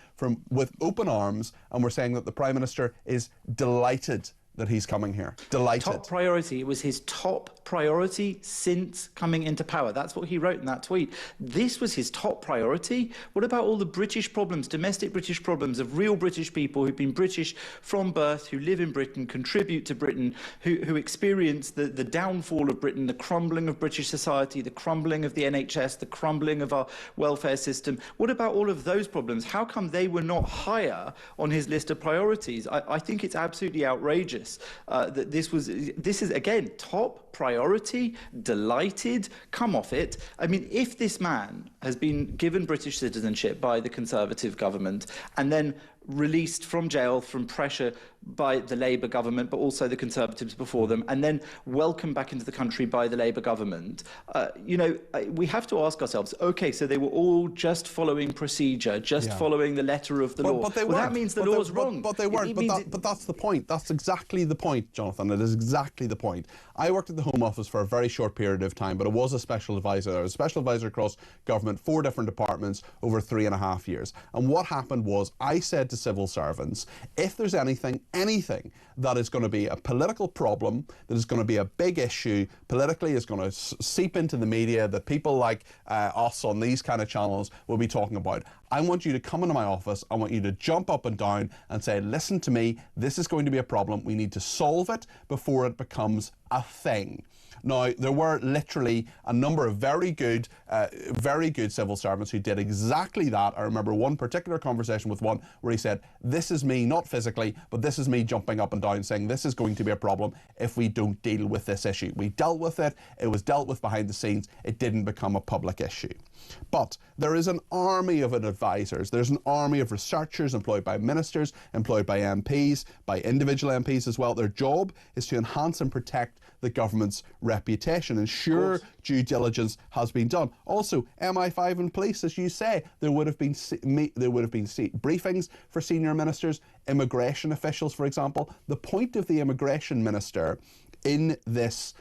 with open arms, and we're saying that the Prime Minister is delighted that he's coming here. Delighted. Top priority. It was his top priority since coming into power. That's what he wrote in that tweet. This was his top priority. What about all the British problems, domestic British problems of real British people who've been British from birth, who live in Britain, contribute to Britain, who experience the downfall of Britain, the crumbling of British society, the crumbling of the NHS, the crumbling of our welfare system? What about all of those problems? How come they were not higher on his list of priorities? I think it's absolutely outrageous. That this is again top priority. Delighted, come off it. I mean, if this man has been given British citizenship by the Conservative government and then released from jail from pressure by the Labour government, but also the Conservatives before them, and then welcomed back into the country by the Labour government, we have to ask ourselves, okay, so they were all just following procedure, following the letter of the law. But they weren't. That means the law's wrong. But they weren't. But that's the point. That's exactly the point, Jonathan. It is exactly the point. I worked at the Home Office for a very short period of time, but I was a special advisor. I was a special advisor across government, 4 different departments over 3.5 years. And what happened was I said to civil servants, if there's anything that is going to be a political problem, that is going to be a big issue politically, is going to seep into the media, that people like us on these kind of channels will be talking about, I want you to come into my office, I want you to jump up and down and say, listen to me, this is going to be a problem, we need to solve it before it becomes a thing. Now, there were literally a number of very good civil servants who did exactly that. I remember one particular conversation with one where he said, this is me, not physically, but this is me jumping up and down saying this is going to be a problem if we don't deal with this issue. We dealt with it, it was dealt with behind the scenes, it didn't become a public issue. But there is an army of advisors, there's an army of researchers employed by ministers, employed by MPs, by individual MPs as well. Their job is to enhance and protect the government's reputation. And sure, due diligence has been done. Also, MI5 and police, as you say, there would have been briefings for senior ministers, immigration officials, for example. The point of the immigration minister in this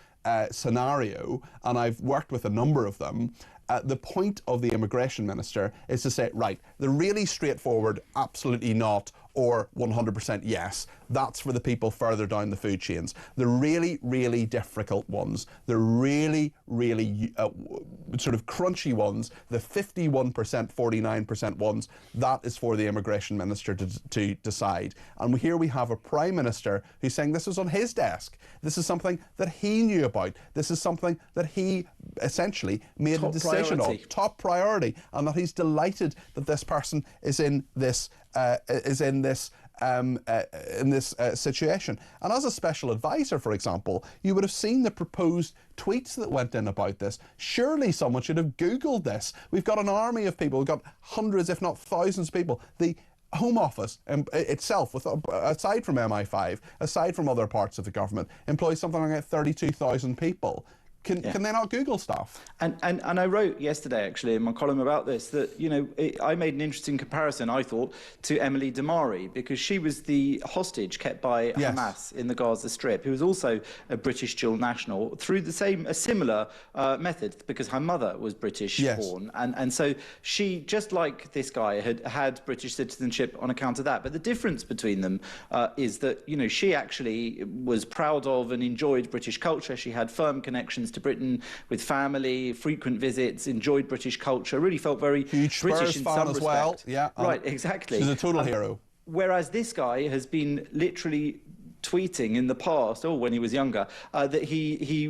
scenario, and I've worked with a number of them, the point of the immigration minister is to say, right, the really straightforward, absolutely not, or 100% yes, that's for the people further down the food chains. The really, really difficult ones, the really, really sort of crunchy ones, the 51%, 49% ones, that is for the immigration minister to decide. And here we have a prime minister who's saying this was on his desk. This is something that he knew about. This is something that he essentially made a decision on. Top priority. And that he's delighted that this person is in this situation. And as a special advisor, for example, you would have seen the proposed tweets that went in about this. Surely someone should have Googled this. We've got an army of people, we've got hundreds, if not thousands of people. The Home Office itself, aside from MI5, aside from other parts of the government, employs something like 32,000 people. Can they not Google stuff? And I wrote yesterday, actually, in my column about this, that, I made an interesting comparison, I thought, to Emily Damari, because she was the hostage kept by Hamas in the Gaza Strip, who was also a British dual national, through a similar method, because her mother was British born. And so she, just like this guy, had British citizenship on account of that. But the difference between them is that, she actually was proud of and enjoyed British culture. She had firm connections to Britain with family, frequent visits, enjoyed British culture, really felt very huge British Spurs in fan some as respect. well. Yeah, right, exactly. She's a total hero. Whereas this guy has been literally tweeting in the past, or when he was younger, that he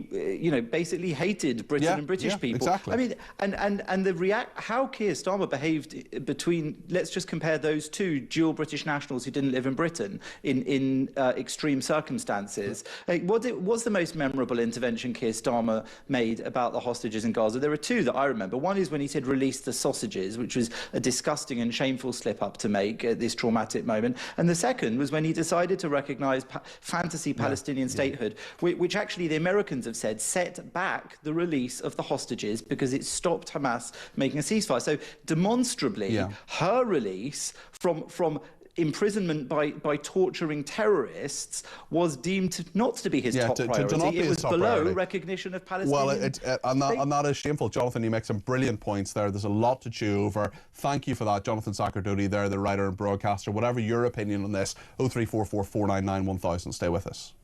basically hated Britain and British people. Exactly. I mean, and how Keir Starmer behaved between, let's just compare those two dual British nationals who didn't live in Britain in extreme circumstances. What's the most memorable intervention Keir Starmer made about the hostages in Gaza? There are two that I remember. One is when he said release the sausages, which was a disgusting and shameful slip up to make at this traumatic moment. And the second was when he decided to recognise fantasy Palestinian statehood, which actually the Americans have said set back the release of the hostages because it stopped Hamas making a ceasefire. So demonstrably, her release from imprisonment by torturing terrorists was deemed not to be his top priority. It was below recognition of Palestinian and that is shameful. Jonathan, you make some brilliant points there. There's a lot to chew over. Thank you for that. Jonathan Sacerdoti there, the writer and broadcaster. Whatever your opinion on this, 0344 499 1000. Stay with us.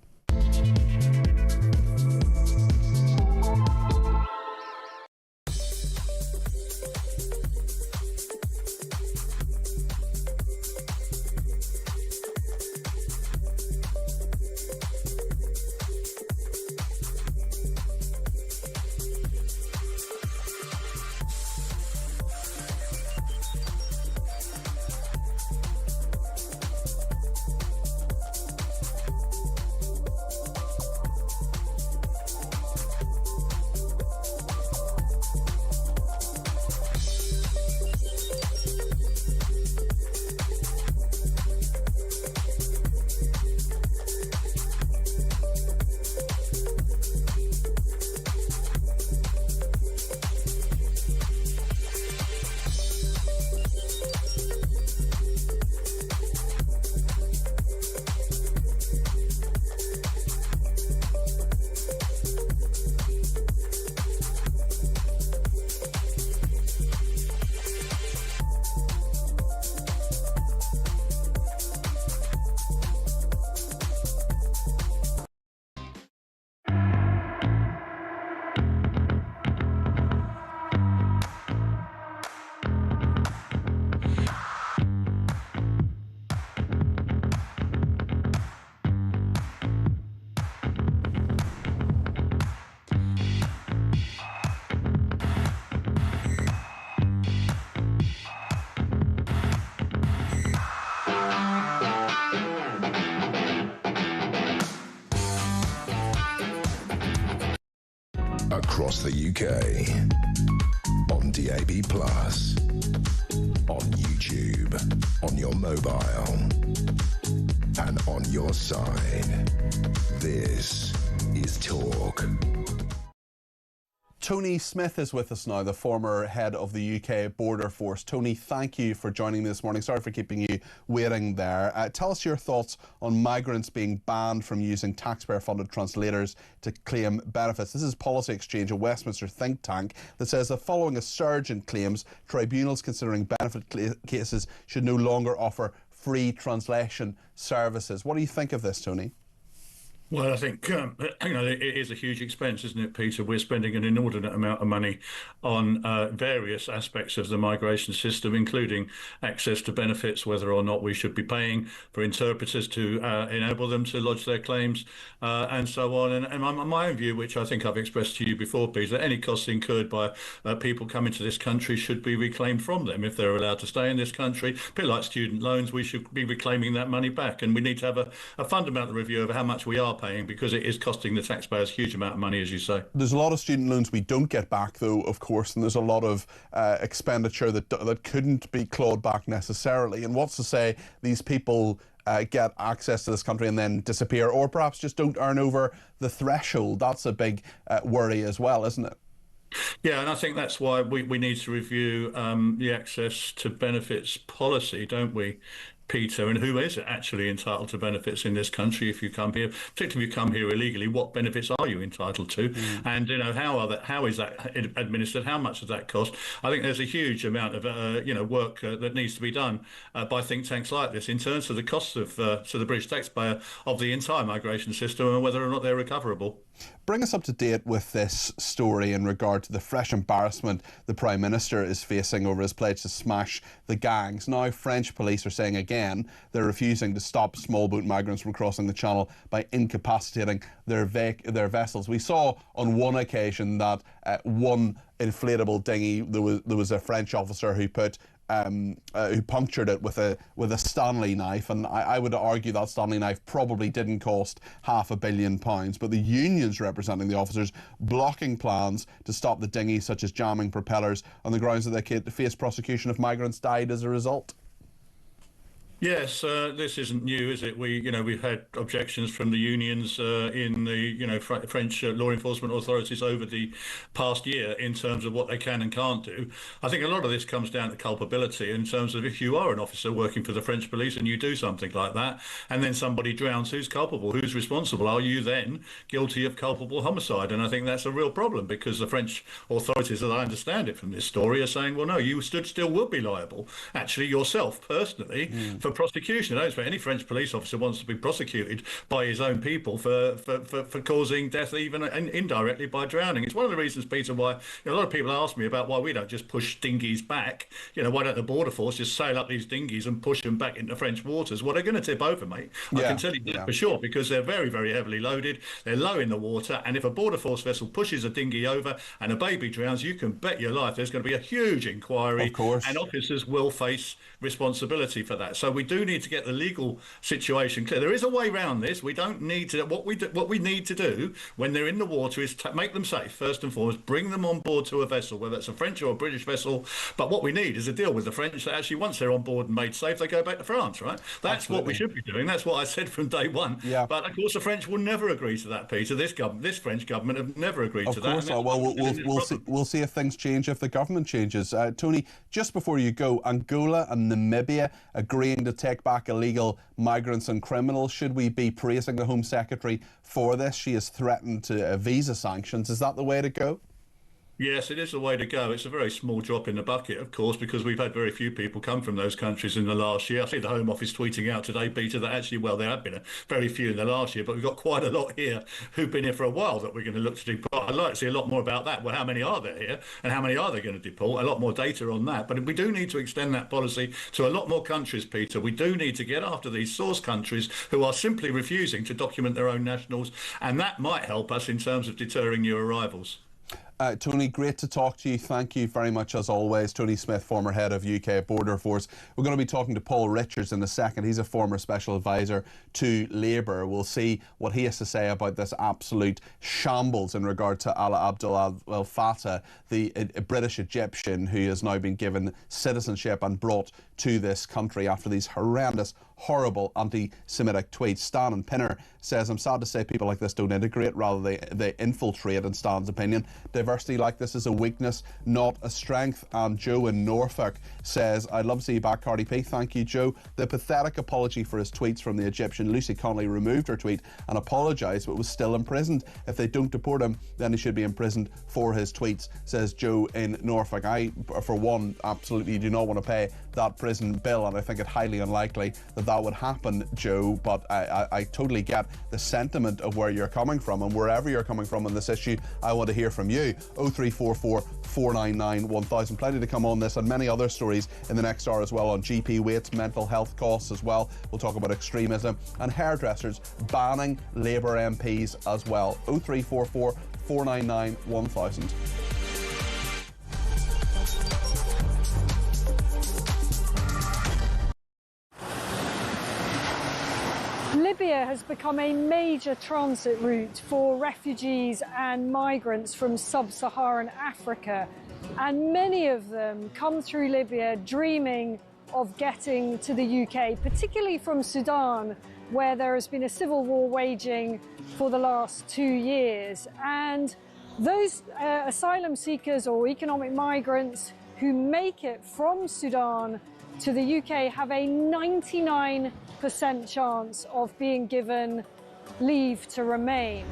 Across the UK, on DAB+, on YouTube, on your mobile, and on your side. This is Talk. Tony Smith is with us now, the former head of the UK Border Force. Tony, thank you for joining me this morning. Sorry for keeping you waiting there. Tell us your thoughts on migrants being banned from using taxpayer-funded translators to claim benefits. This is Policy Exchange, a Westminster think tank, that says that following a surge in claims, tribunals considering benefit cases should no longer offer free translation services. What do you think of this, Tony? Well, I think it is a huge expense, isn't it, Peter? We're spending an inordinate amount of money on various aspects of the migration system, including access to benefits, whether or not we should be paying for interpreters to enable them to lodge their claims, and so on. And my own view, which I think I've expressed to you before, Peter, that any costs incurred by people coming to this country should be reclaimed from them if they're allowed to stay in this country. A bit like student loans, we should be reclaiming that money back, and we need to have a fundamental review of how much we are paying, because it is costing the taxpayers a huge amount of money, as you say. There's a lot of student loans we don't get back, though, of course, and there's a lot of expenditure that couldn't be clawed back necessarily. And what's to say these people get access to this country and then disappear, or perhaps just don't earn over the threshold. That's a big worry as well, isn't it? Yeah, and I think that's why we need to review the access to benefits policy, don't we, Peter? And who is actually entitled to benefits in this country if you come here, particularly if you come here illegally? What benefits are you entitled to? And how is that administered? How much does that cost? I think there's a huge amount of work that needs to be done by think tanks like this in terms of the costs of to the British taxpayer of the entire migration system and whether or not they're recoverable. Bring us up to date with this story in regard to the fresh embarrassment the Prime Minister is facing over his pledge to smash the gangs. Now, French police are saying again they're refusing to stop small boat migrants from crossing the Channel by incapacitating their vessels. We saw on one occasion that one inflatable dinghy, there was a French officer who punctured it with a Stanley knife, and I would argue that Stanley knife probably didn't cost £500 million, but the unions representing the officers blocking plans to stop the dinghy, such as jamming propellers, on the grounds that they could face prosecution if migrants died as a result. Yes, this isn't new, is it? We've had objections from the unions in the French law enforcement authorities over the past year in terms of what they can and can't do. I think a lot of this comes down to culpability in terms of if you are an officer working for the French police and you do something like that, and then somebody drowns, who's culpable? Who's responsible? Are you then guilty of culpable homicide? And I think that's a real problem because the French authorities, as I understand it from this story, are saying, well, no, you still would be liable, actually yourself personally, for prosecution. I don't expect any French police officer wants to be prosecuted by his own people for causing death, even indirectly by drowning. It's one of the reasons, Peter, why a lot of people ask me about why we don't just push dinghies back. Why don't the Border Force just sail up these dinghies and push them back into French waters? Well, they're going to tip over, mate. I can tell you that for sure, because they're very, very heavily loaded. They're low in the water, and if a Border Force vessel pushes a dinghy over and a baby drowns, you can bet your life there's going to be a huge inquiry, and officers will face responsibility for that. So we do need to get the legal situation clear. There is a way around this. We don't need to. What we need to do when they're in the water is make them safe first and foremost. Bring them on board to a vessel, whether it's a French or a British vessel. But what we need is a deal with the French that actually, once they're on board and made safe, they go back to France. Right? That's what we should be doing. That's what I said from day one. Yeah. But of course, the French will never agree to that, Peter. This French government have never agreed to that. Of course not. Well, we'll see if things change, if the government changes. Tony, just before you go, Angola and Namibia agreeing to take back illegal migrants and criminals. Should we be praising the Home Secretary for this? She has threatened visa sanctions. Is that the way to go? Yes, it is the way to go. It's a very small drop in the bucket, of course, because we've had very few people come from those countries in the last year. I see the Home Office tweeting out today, Peter, that actually, well, there have been very few in the last year, but we've got quite a lot here who've been here for a while that we're going to look to deport. I'd like to see a lot more about that. Well, how many are there here and how many are they going to deport? A lot more data on that. But we do need to extend that policy to a lot more countries, Peter. We do need to get after these source countries who are simply refusing to document their own nationals, and that might help us in terms of deterring new arrivals. Tony, great to talk to you. Thank you very much as always. Tony Smith, former head of UK Border Force. We're going to be talking to Paul Richards in a second. He's a former special advisor to Labour. We'll see what he has to say about this absolute shambles in regard to Alaa Abdel El Fattah, the British Egyptian who has now been given citizenship and brought to this country after these horrendous, horrible anti-Semitic tweets. Stan and Pinner says, I'm sad to say people like this don't integrate, rather they infiltrate, in Stan's opinion. Diversity like this is a weakness, not a strength. And Joe in Norfolk says, I'd love to see you back, Cardi P. Thank you, Joe. The pathetic apology for his tweets from the Egyptian. Lucy Connolly removed her tweet and apologised, but was still imprisoned. If they don't deport him, then he should be imprisoned for his tweets, says Joe in Norfolk. I, for one, absolutely do not want to pay that prison bill, and I think it highly unlikely that would happen, Joe, but I totally get the sentiment of where you're coming from, and wherever you're coming from on this issue, I want to hear from you. 0344 499 1000. Plenty to come on this and many other stories in the next hour as well, on GP waits, mental health costs as well. We'll talk about extremism and hairdressers banning Labour MPs as well. 0344 499 1000. Libya has become a major transit route for refugees and migrants from sub-Saharan Africa, and many of them come through Libya dreaming of getting to the UK, particularly from Sudan, where there has been a civil war waging for the last 2 years. And those asylum seekers or economic migrants who make it from Sudan to the UK have a 99% chance of being given leave to remain.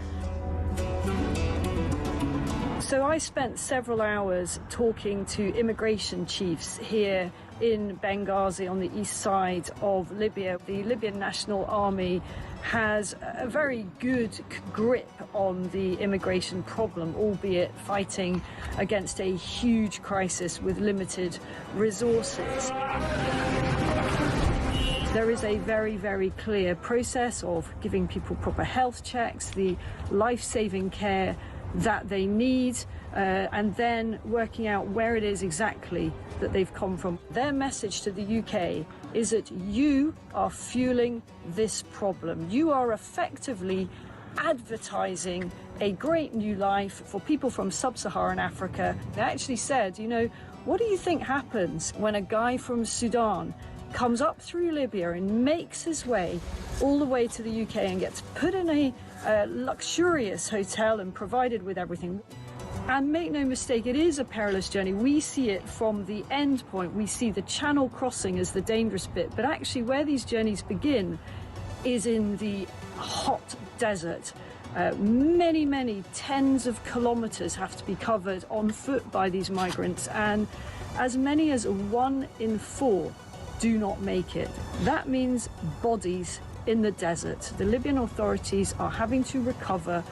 So I spent several hours talking to immigration chiefs here in Benghazi on the east side of Libya. The Libyan National Army has a very good grip on the immigration problem, albeit fighting against a huge crisis with limited resources. There is a very, very clear process of giving people proper health checks, the life-saving care that they need, and then working out where it is exactly that they've come from. Their message to the UK is that you are fueling this problem. You are effectively advertising a great new life for people from sub-Saharan Africa. They actually said, you know, what do you think happens when a guy from Sudan comes up through Libya and makes his way all the way to the UK and gets put in a luxurious hotel and provided with everything? And make no mistake, it is a perilous journey. We see it from the end point. We see the Channel crossing as the dangerous bit, but actually where these journeys begin is in the hot desert. Many tens of kilometers have to be covered on foot by these migrants, and as many as 1 in 4 do not make it. That means bodies in the desert. The Libyan authorities are having to recover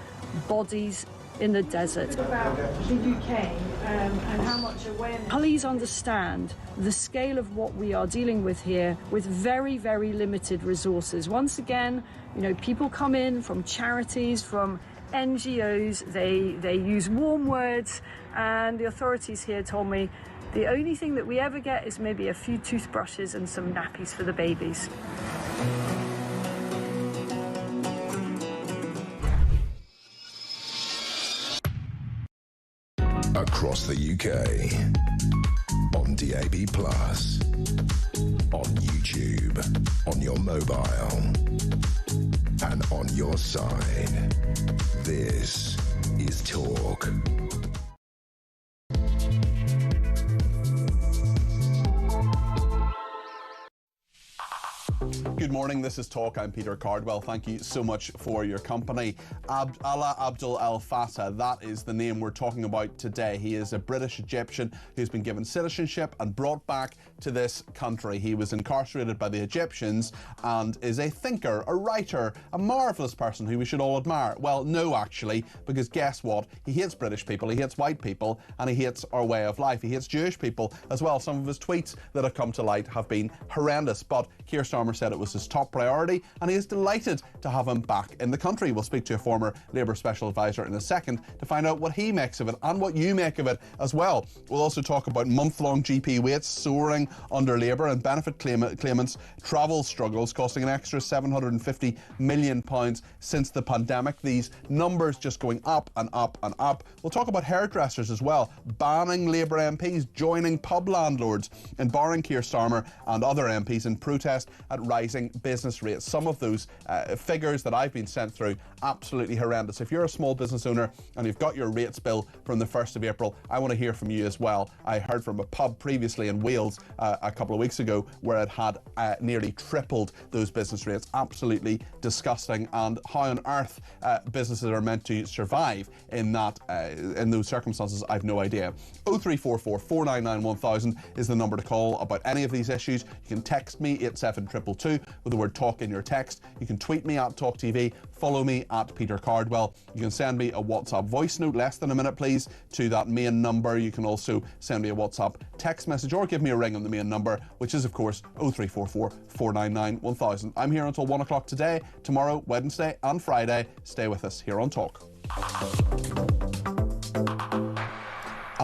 bodies in the desert. About the UK and how much awareness. Please understand the scale of what we are dealing with here with very, very limited resources. Once again, you know, people come in from charities, from NGOs, they use warm words, and the authorities here told me the only thing that we ever get is maybe a few toothbrushes and some nappies for the babies. Across the UK, on DAB+, on YouTube, on your mobile, and on your side. This is Talk. Good morning, this is Talk. I'm Peter Cardwell. Thank you so much for your company. Alaa Abdel El Fattah, that is the name we're talking about today. He is a British Egyptian who's been given citizenship and brought back to this country. He was incarcerated by the Egyptians and is a thinker, a writer, a marvellous person who we should all admire. Well, no, actually, because guess what? He hates British people, he hates white people, and he hates our way of life. He hates Jewish people as well. Some of his tweets that have come to light have been horrendous, but Keir Starmer said it was his top priority, and he is delighted to have him back in the country. We'll speak to a former Labour Special Advisor in a second to find out what he makes of it and what you make of it as well. We'll also talk about month-long GP waits soaring under Labour and benefit claimants' travel struggles costing an extra £750 million since the pandemic. These numbers just going up and up and up. We'll talk about hairdressers as well, banning Labour MPs joining pub landlords and barring Keir Starmer and other MPs in protest at rising business rates. Some of those figures that I've been sent through, absolutely horrendous. If you're a small business owner and you've got your rates bill from the 1st of April, I want to hear from you as well. I heard from a pub previously in Wales a couple of weeks ago where it had nearly tripled those business rates. Absolutely disgusting, and how on earth businesses are meant to survive in those circumstances, I've no idea. 0344 499 1000 is the number to call about any of these issues. You can text me 87222 with the word talk in your text. You can tweet me at talkTV, follow me at Peter Cardwell. You can send me a WhatsApp voice note, less than a minute please, to that main number. You can also send me a WhatsApp text message or give me a ring on the main number, which is of course 0344 499 1000. I'm here until 1 o'clock today, tomorrow, Wednesday and Friday. Stay with us here on Talk.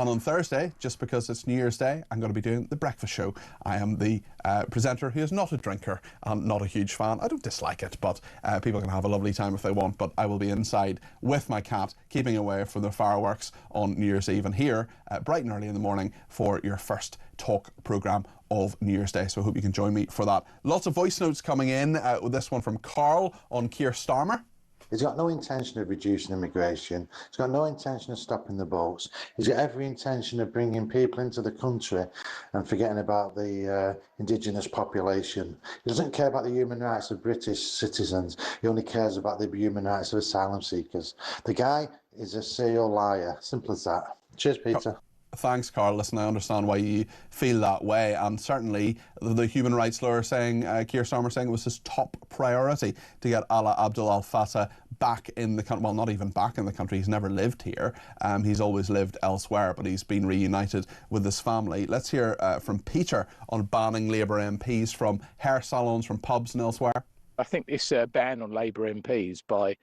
And on Thursday, just because it's New Year's Day, I'm going to be doing the breakfast show. I am the presenter who is not a drinker and not a huge fan. I don't dislike it, but people can have a lovely time if they want. But I will be inside with my cat, keeping away from the fireworks on New Year's Eve, and here bright and early in the morning for your first talk programme of New Year's Day. So I hope you can join me for that. Lots of voice notes coming in, with this one from Carl on Keir Starmer. He's got no intention of reducing immigration. He's got no intention of stopping the boats. He's got every intention of bringing people into the country and forgetting about the indigenous population. He doesn't care about the human rights of British citizens. He only cares about the human rights of asylum seekers. The guy is a serial liar. Simple as that. Cheers, Peter. Thanks, Carl. Listen, I understand why you feel that way, and certainly the human rights lawyer saying, Keir Starmer saying it was his top priority to get Alaa Abdul Al Fattah back in the country. Well, not even back in the country. He's never lived here. He's always lived elsewhere, but he's been reunited with his family. Let's hear from Peter on banning Labour MPs from hair salons, from pubs and elsewhere. I think this ban on Labour MPs by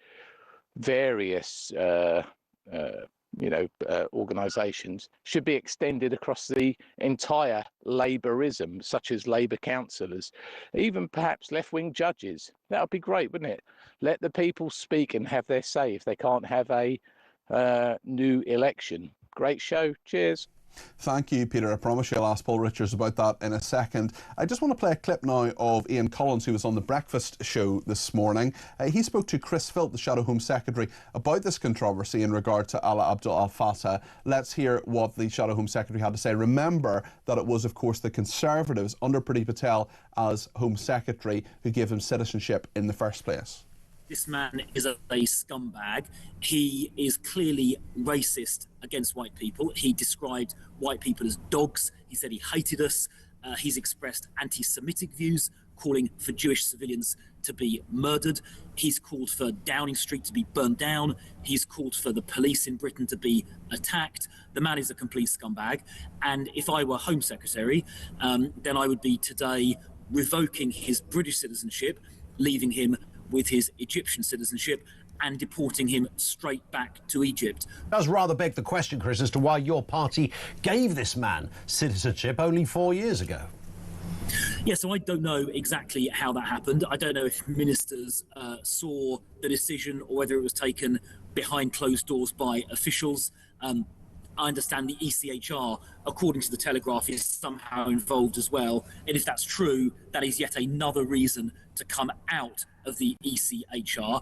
various organisations should be extended across the entire Labourism, such as Labour councillors, even perhaps left-wing judges. That would be great, wouldn't it? Let the people speak and have their say if they can't have a new election. Great show. Cheers. Thank you, Peter. I promise you I'll ask Paul Richards about that in a second. I just want to play a clip now of Ian Collins, who was on the breakfast show this morning. He spoke to Chris Philp, the Shadow Home Secretary, about this controversy in regard to Alaa Abdul Al Fattah. Let's hear what the Shadow Home Secretary had to say. Remember that it was, of course, the Conservatives under Priti Patel as Home Secretary who gave him citizenship in the first place. This man is a scumbag. He is clearly racist against white people. He described white people as dogs. He said he hated us. He's expressed anti-Semitic views, calling for Jewish civilians to be murdered. He's called for Downing Street to be burned down. He's called for the police in Britain to be attacked. The man is a complete scumbag. And if I were Home Secretary, then I would be today revoking his British citizenship, leaving him with his Egyptian citizenship and deporting him straight back to Egypt. It does rather beg the question, Chris, as to why your party gave this man citizenship only 4 years ago. Yeah, so I don't know exactly how that happened. I don't know if ministers saw the decision or whether it was taken behind closed doors by officials. I understand the ECHR, according to the Telegraph, is somehow involved as well. And if that's true, that is yet another reason to come out of the ECHR.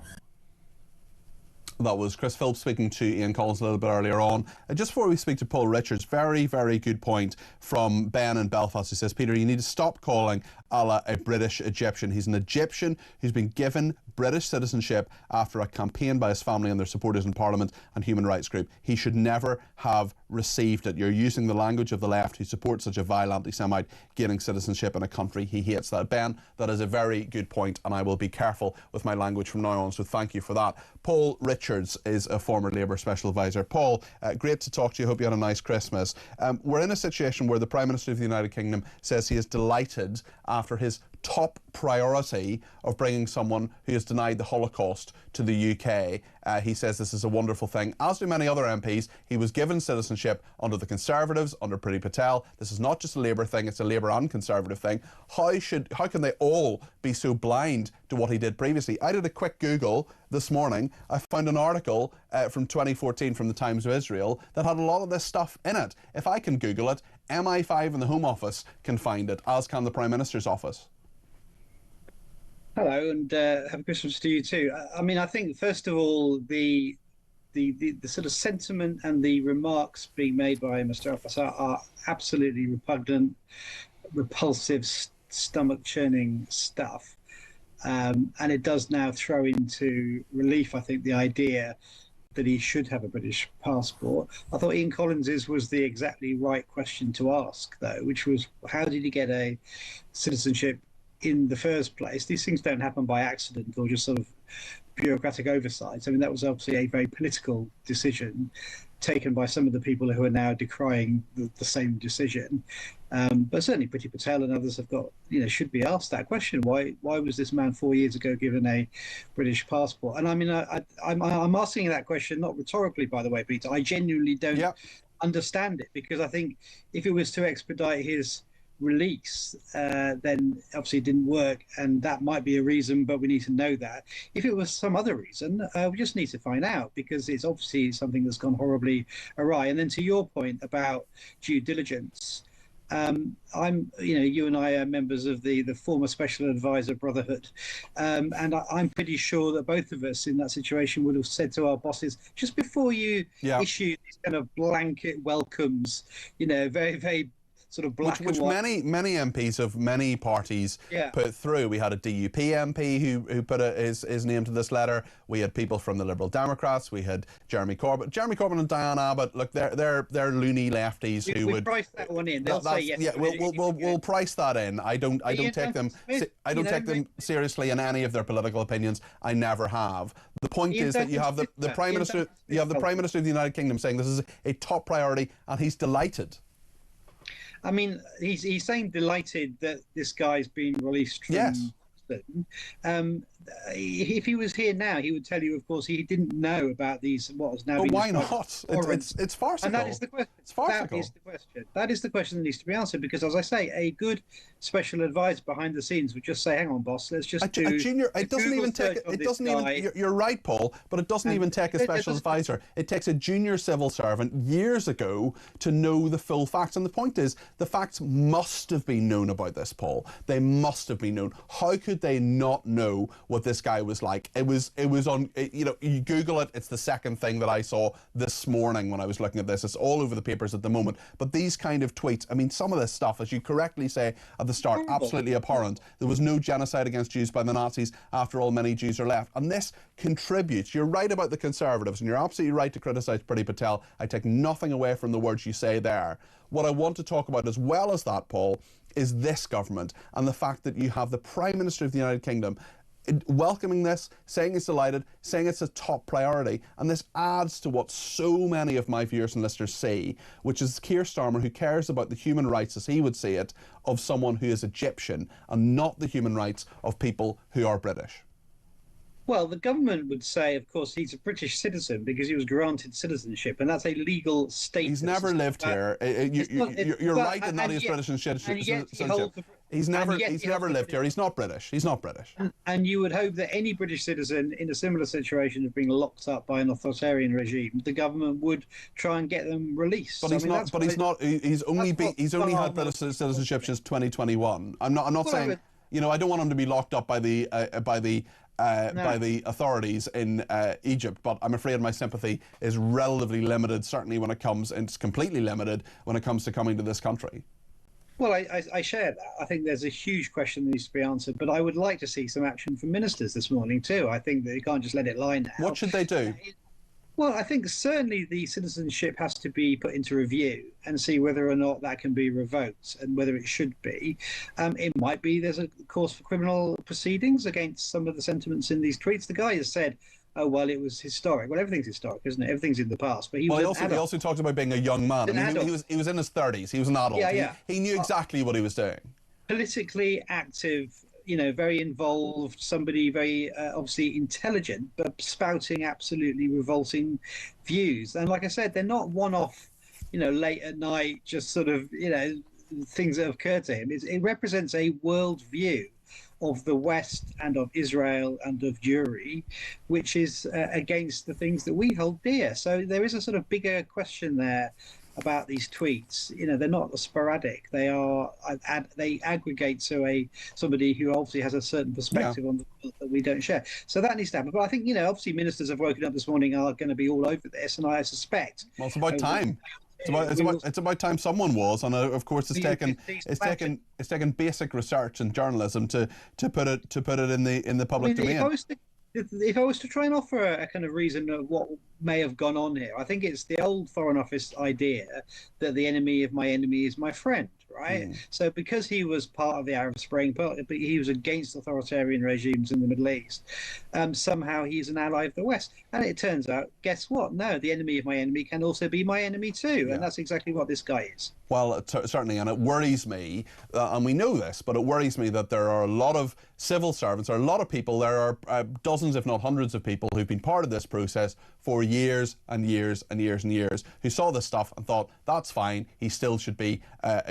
That was Chris Philp speaking to Ian Collins a little bit earlier on. Just before we speak to Paul Richards, very, very good point from Ben in Belfast, who says, Peter, you need to stop calling Alaa a British Egyptian. He's an Egyptian who's been given British citizenship after a campaign by his family and their supporters in Parliament and human rights group. He should never have received it. You're using the language of the left who supports such a vile anti-Semite gaining citizenship in a country he hates. That, Ben, that is a very good point, and I will be careful with my language from now on, so thank you for that. Paul Richards is a former Labour Special Advisor. Paul, great to talk to you. Hope you had a nice Christmas. We're in a situation where the Prime Minister of the United Kingdom says he is delighted after his top priority of bringing someone who has denied the Holocaust to the UK. He says this is a wonderful thing, as do many other MPs. He was given citizenship under the Conservatives, under Priti Patel. This is not just a Labour thing, it's a Labour and Conservative thing. How can they all be so blind to what he did previously? I did a quick Google this morning. I found an article from 2014 from the Times of Israel that had a lot of this stuff in it. If I can Google it, MI5 in the Home Office can find it, as can the Prime Minister's office. Hello, and happy Christmas to you too. I mean, I think first of all, the sort of sentiment and the remarks being made by Mr. Al-Fattah are absolutely repugnant, repulsive, stomach-churning stuff, and it does now throw into relief, I think, the idea that he should have a British passport. I thought Ian Collins's was the exactly right question to ask, though, which was, how did he get a citizenship in the first place? These things don't happen by accident or just sort of bureaucratic oversight. I mean, that was obviously a very political decision taken by some of the people who are now decrying the same decision. But certainly Priti Patel and others have got, should be asked that question. Why was this man 4 years ago given a British passport? And I mean, I'm asking that question not rhetorically, by the way, Peter. I genuinely don't understand it, because I think if it was to expedite his release, then obviously it didn't work, and that might be a reason, but we need to know that. If it was some other reason, we just need to find out, because it's obviously something that's gone horribly awry. And then to your point about due diligence, you and I are members of the former Special Advisor Brotherhood, and I'm pretty sure that both of us in that situation would have said to our bosses, just before you issue these kind of blanket welcomes, very, very sort of black which and white. many MPs of many parties put through. We had a DUP MP who put his name to this letter. We had people from the Liberal Democrats. We had Jeremy Corbyn and Diane Abbott. Look, they're loony lefties who would price that one in. They'll say yes. Yeah, we'll price that in. I don't take them seriously in any of their political opinions. I never have. The point is that you have the Prime Minister of the United Kingdom saying this is a top priority, and he's delighted. I mean, he's saying delighted that this guy's been released from prison. If he was here now, he would tell you, of course, he didn't know about these. What has now been? Why not? It's farcical. And that is the question. It's farcical. That is the question. That is the question that needs to be answered. Because, as I say, a good special advisor behind the scenes would just say, "Hang on, boss, let's just do a junior." It doesn't even take. It doesn't even. You're right, Paul. But it doesn't even take a special advisor. It takes a junior civil servant years ago to know the full facts. And the point is, the facts must have been known about this, Paul. They must have been known. How could they not know what this guy was like? It was on. You Google it. It's the second thing that I saw this morning when I was looking at this. It's all over the papers at the moment. But these kind of tweets. I mean, some of this stuff, as you correctly say at the start, absolutely abhorrent. There was no genocide against Jews by the Nazis. After all, many Jews are left. And this contributes. You're right about the Conservatives, and you're absolutely right to criticise Priti Patel. I take nothing away from the words you say there. What I want to talk about as well as that, Paul, is this government and the fact that you have the Prime Minister of the United Kingdom welcoming this, saying he's delighted, saying it's a top priority. And this adds to what so many of my viewers and listeners see, which is Keir Starmer, who cares about the human rights, as he would see it, of someone who is Egyptian and not the human rights of people who are British. Well, the government would say, of course, he's a British citizen because he was granted citizenship, and that's a legal status. He's never lived here. You're right in that he's British citizenship. He's never lived here. He's not British. He's not British. And you would hope that any British citizen in a similar situation of being locked up by an authoritarian regime, the government would try and get them released. But he's not. But he's not. He's only had British citizenship since 2021. I'm not saying. I don't want him to be locked up by the authorities in Egypt, but I'm afraid my sympathy is relatively limited, certainly when it comes, and it's completely limited when it comes to coming to this country. Well, I share that. I think there's a huge question that needs to be answered, but I would like to see some action from ministers this morning too. I think that you can't just let it lie now. What should they do? Well, I think certainly the citizenship has to be put into review and see whether or not that can be revoked and whether it should be. It might be there's a cause for criminal proceedings against some of the sentiments in these tweets. The guy has said, oh, well, it was historic. Well, everything's historic, isn't it? Everything's in the past. But he also talked about being a young man. He was in his 30s. He was an adult. He knew exactly what he was doing. Politically active, very involved, somebody very obviously intelligent, but spouting absolutely revolting views. And like I said, they're not one-off, late at night, just sort of, things that have occurred to him. It represents a world view of the West and of Israel and of Jewry, which is against the things that we hold dear. So there is a sort of bigger question there about these tweets. They're not sporadic. They aggregate to somebody who obviously has a certain perspective on the world that we don't share. So that needs to happen. But I think, obviously ministers have woken up this morning are going to be all over this, and I suspect. Well, it's about time. It's about time someone was, and of course it's taken basic research and journalism to put it in the public domain. If I was to try and offer a kind of reason of what may have gone on here, I think it's the old Foreign Office idea that the enemy of my enemy is my friend, right? So because he was part of the Arab Spring, but he was against authoritarian regimes in the Middle East, somehow he's an ally of the West. And it turns out, guess what? No, the enemy of my enemy can also be my enemy too. And that's exactly what this guy is. Well, certainly, and it worries me, and we know this, but it worries me that there are a lot of civil servants, there are a lot of people, there are dozens, if not hundreds of people who've been part of this process for years and years and years and years, who saw this stuff and thought, that's fine, he still should be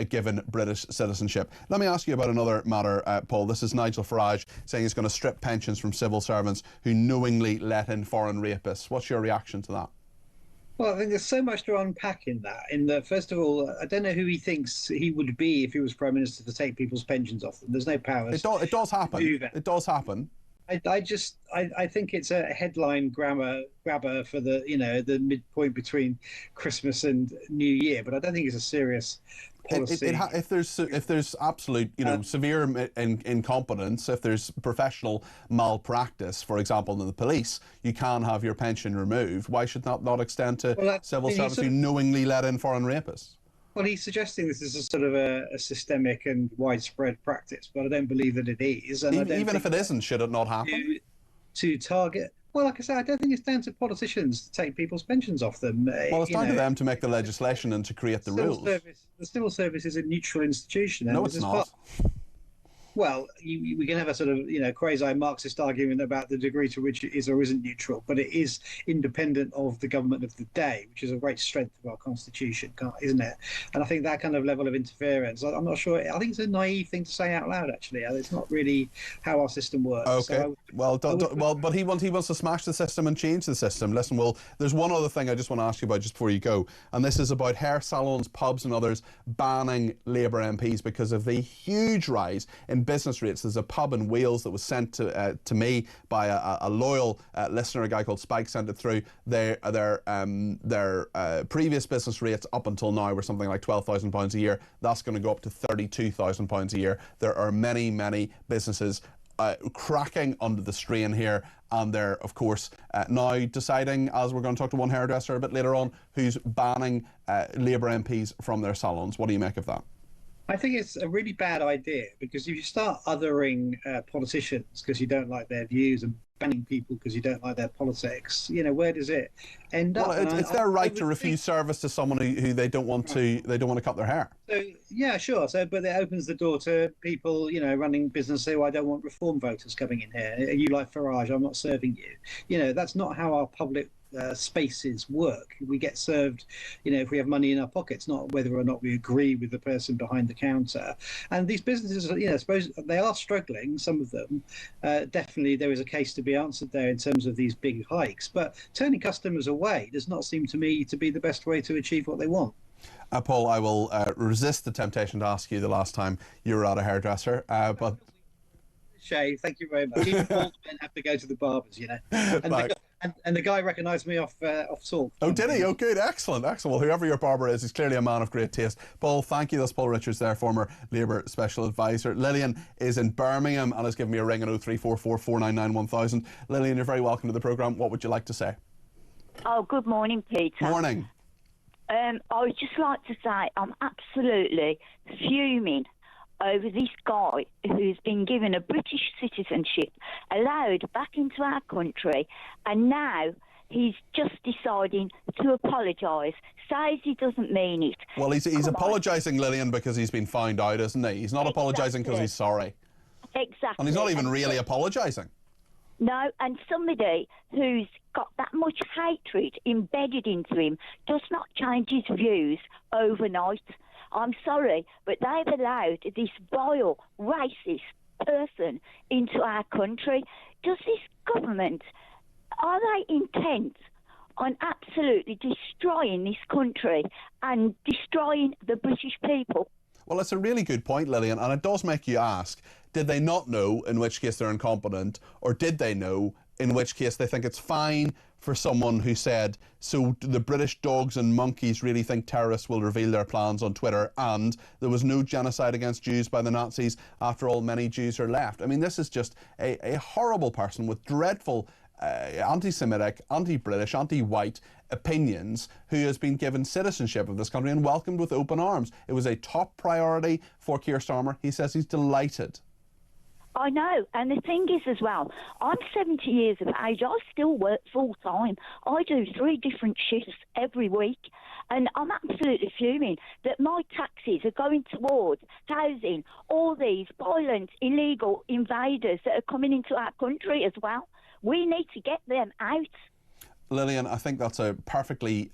given British citizenship. Let me ask you about another matter, Paul. This is Nigel Farage saying he's going to strip pensions from civil servants who knowingly let in foreign rapists. What's your reaction to that? Well, I think there's so much to unpack in that. First of all, I don't know who he thinks he would be if he was Prime Minister to take people's pensions off them. There's no powers. It does happen. It does happen. I think it's a headline grabber for the midpoint between Christmas and New Year, but I don't think it's a serious policy. If there's absolute severe incompetence, if there's professional malpractice, for example, in the police, you can have your pension removed. Why should that not extend to civil servants who knowingly let in foreign rapists? Well, he's suggesting this is a sort of a systemic and widespread practice, but I don't believe that it is. And even if it isn't, should it not happen? To target. Well, like I said, I don't think it's down to politicians to take people's pensions off them. Well, it's down to them to make the legislation and to create the rules. The civil service is a neutral institution. No, it's not. Well, we can have a sort of, quasi-Marxist argument about the degree to which it is or isn't neutral, but it is independent of the government of the day, which is a great strength of our constitution, isn't it? And I think that kind of level of interference, I'm not sure, I think it's a naive thing to say out loud, actually. It's not really how our system works. Okay, so but he wants to smash the system and change the system. Listen, there's one other thing I just want to ask you about just before you go, and this is about hair salons, pubs and others banning Labour MPs because of the huge rise in business rates. There's a pub in Wales that was sent to me by a loyal listener, a guy called Spike sent it through. Their previous business rates up until now were something like £12,000 a year. That's going to go up to £32,000 a year. There are many, many businesses cracking under the strain here, and they're of course now deciding, as we're going to talk to one hairdresser a bit later on, who's banning Labour MPs from their salons. What do you make of that? I think it's a really bad idea, because if you start othering politicians because you don't like their views and banning people because you don't like their politics, where does it end up? Well, it's their right to refuse service to someone who they don't want to cut their hair. So yeah, sure. But it opens the door to people, running business say, "Well, I don't want reform voters coming in here. Are you like Farage? I'm not serving you." That's not how our public spaces work. We get served, if we have money in our pockets, not whether or not we agree with the person behind the counter. And these businesses, I suppose they are struggling, some of them. Definitely there is a case to be answered there in terms of these big hikes. But turning customers away does not seem to me to be the best way to achieve what they want. Paul, I will resist the temptation to ask you the last time you were at a hairdresser, but... Shay, thank you very much. Even bald men have to go to the barbers, And the guy recognised me off talk. Oh, did he? Oh, good. Excellent. Well, whoever your barber is, he's clearly a man of great taste. Paul, thank you. That's Paul Richards there, former Labour Special Advisor. Lillian is in Birmingham and has given me a ring at 0344 499 1000. Lillian, you're very welcome to the programme. What would you like to say? Oh, good morning, Peter. Morning. I would just like to say I'm absolutely fuming over this guy who's been given a British citizenship, allowed back into our country, and now he's just deciding to apologise, says he doesn't mean it. Well, he's apologising, Lillian, because he's been found out, isn't he? He's not apologising because he's sorry. Exactly. And he's not even really apologising. No, and somebody who's got that much hatred embedded into him does not change his views overnight. I'm sorry, but they've allowed this vile, racist person into our country. Does this government, are they intent on absolutely destroying this country and destroying the British people? Well, it's a really good point, Lillian, and it does make you ask, did they not know, in which case they're incompetent, or did they know, in which case they think it's fine for someone who said, so the British dogs and monkeys really think terrorists will reveal their plans on Twitter, and there was no genocide against Jews by the Nazis. After all, many Jews are left. I mean, this is just a horrible person with dreadful anti-Semitic, anti-British, anti-white opinions, who has been given citizenship of this country and welcomed with open arms. It was a top priority for Keir Starmer. He says he's delighted. I know, and the thing is as well, I'm 70 years of age. I still work full time. I do 3 different shifts every week. And I'm absolutely fuming that my taxes are going towards housing all these violent, illegal invaders that are coming into our country as well. We need to get them out. Lillian, I think that's a perfectly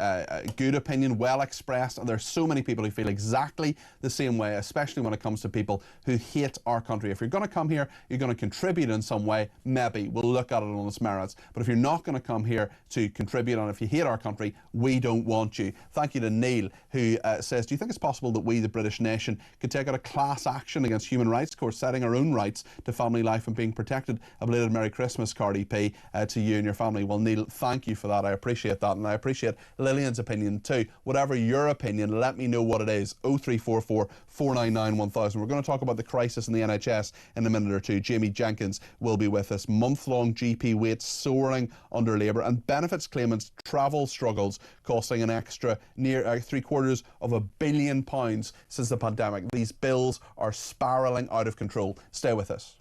good opinion, well expressed, and there's so many people who feel exactly the same way, especially when it comes to people who hate our country. If you're going to come here, you're going to contribute in some way, maybe we'll look at it on its merits. But if you're not going to come here to contribute, and if you hate our country, we don't want you. Thank you to Neil, who says, do you think it's possible that we, the British nation, could take out a class action against human rights court, setting our own rights to family life and being protected? A belated Merry Christmas, Cardi P, to you and your family. Well, Neil, thank you for that. I appreciate that, and I appreciate Lillian's opinion too. Whatever your opinion, let me know what it is. 0344 499 1000. We're going to talk about the crisis in the NHS in a minute or two. Jamie Jenkins will be with us. Month-long GP waits soaring under Labour, and benefits claimants' travel struggles costing an extra near £750 million since the pandemic. These bills are spiralling out of control. Stay with us.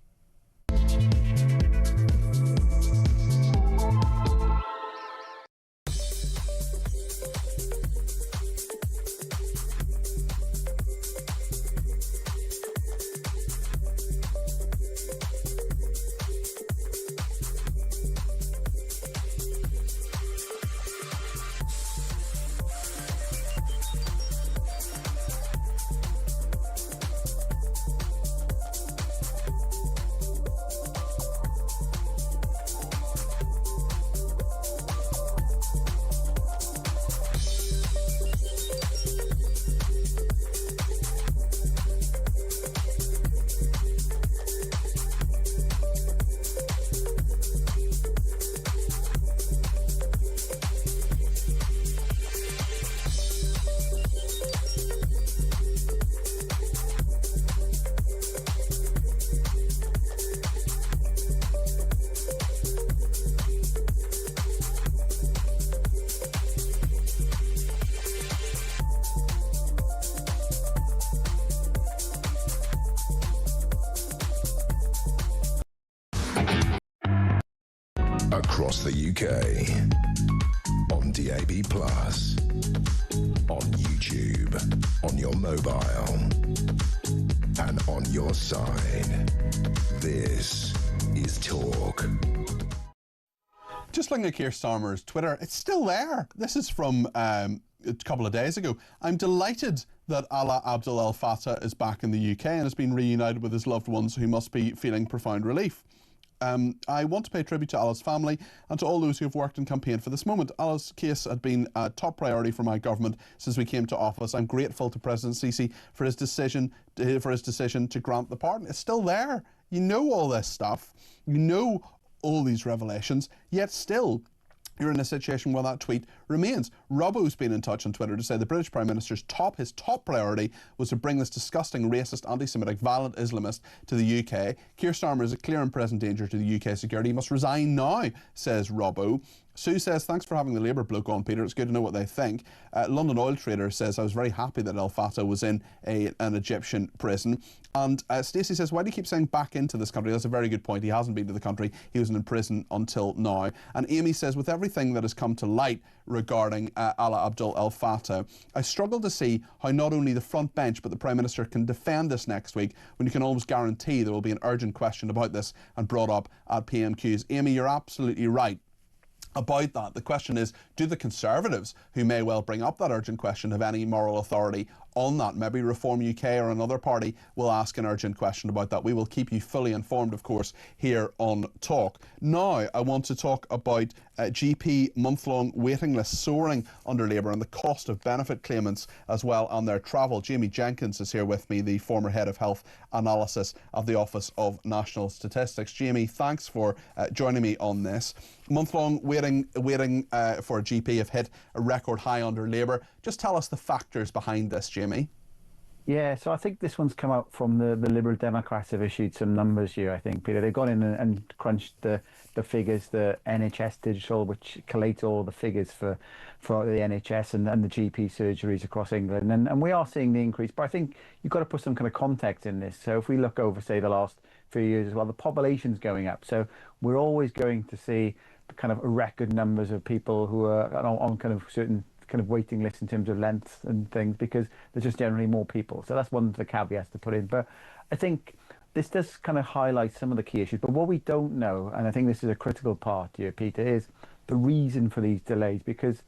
Across the UK, on DAB+, on YouTube, on your mobile, and on your side. This is Talk. Just looking at Keir Starmer's Twitter, it's still there. This is from a couple of days ago. I'm delighted that Alaa Abdul El Fattah is back in the UK and has been reunited with his loved ones who must be feeling profound relief. I want to pay tribute to Alaa's family and to all those who have worked and campaigned for this moment. Alaa's case had been a top priority for my government since we came to office. I'm grateful to President Sisi for his decision to grant the pardon. It's still there. You know all this stuff. You know all these revelations, yet still you're in a situation where that tweet remains. Robbo's been in touch on Twitter to say the British Prime Minister's his top priority was to bring this disgusting, racist, anti-Semitic, violent Islamist to the UK. Keir Starmer is a clear and present danger to the UK security. He must resign now, says Robbo. Sue says, thanks for having the Labour bloke on, Peter. It's good to know what they think. London Oil Trader says, I was very happy that El Fattah was in an Egyptian prison. And Stacey says, why do you keep saying back into this country? That's a very good point. He hasn't been to the country. He was in prison until now. And Amy says, with everything that has come to light regarding Alaa Abdul El Fattah, I struggle to see how not only the front bench but the Prime Minister can defend this next week when you can almost guarantee there will be an urgent question about this and brought up at PMQs. Amy, you're absolutely right about that. The question is, do the Conservatives, who may well bring up that urgent question, have any moral authority on that? Maybe Reform UK or another party will ask an urgent question about that. We will keep you fully informed, of course, here on Talk. Now, I want to talk about GP month-long waiting lists soaring under Labour and the cost of benefit claimants as well on their travel. Jamie Jenkins is here with me, the former Head of Health Analysis of the Office of National Statistics. Jamie, thanks for joining me on this. Month-long waiting for a GP have hit a record high under Labour. Just tell us the factors behind this, Jamie. Yeah, so I think this one's come out from the Liberal Democrats have issued some numbers here, I think, Peter. They've gone in and crunched the figures, the NHS Digital, which collates all the figures for the NHS and the GP surgeries across England. And we are seeing the increase, but I think you've got to put some kind of context in this. So if we look over, say, the last few years as well. The population's going up, so we're always going to see kind of record numbers of people who are on kind of certain kind of waiting lists in terms of length and things, because there's just generally more people. So that's one of the caveats to put in. But I think this does kind of highlight some of the key issues. But what we don't know, and I think this is a critical part here, Peter, is the reason for these delays, because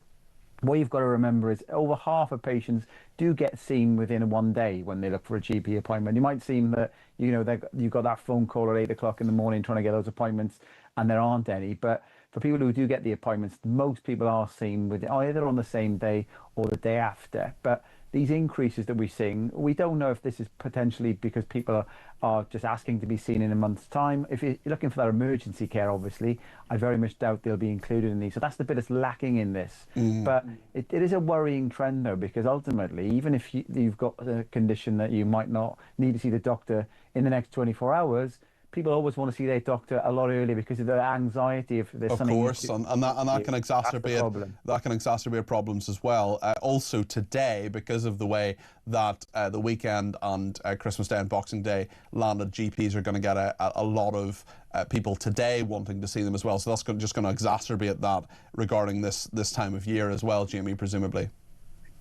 what you've got to remember is over half of patients do get seen within 1 day when they look for a GP appointment. You might seem that, you know, you've got that phone call at 8 o'clock in the morning trying to get those appointments and there aren't any. But for people who do get the appointments, most people are seen with either on the same day or the day after. But these increases that we're seeing, we don't know if this is potentially because people are just asking to be seen in a month's time. If you're looking for that emergency care, obviously, I very much doubt they'll be included in these. So that's the bit that's lacking in this. But it is a worrying trend, though, because ultimately, even if you've got a condition that you might not need to see the doctor in the next 24 hours, people always want to see their doctor a lot earlier because of the anxiety if there's something. Of course, and that can exacerbate problems as well. Also today, because of the way that the weekend and Christmas Day and Boxing Day landed, GPs are going to get a lot of people today wanting to see them as well. So that's just going to exacerbate that regarding this time of year as well, Jamie, presumably.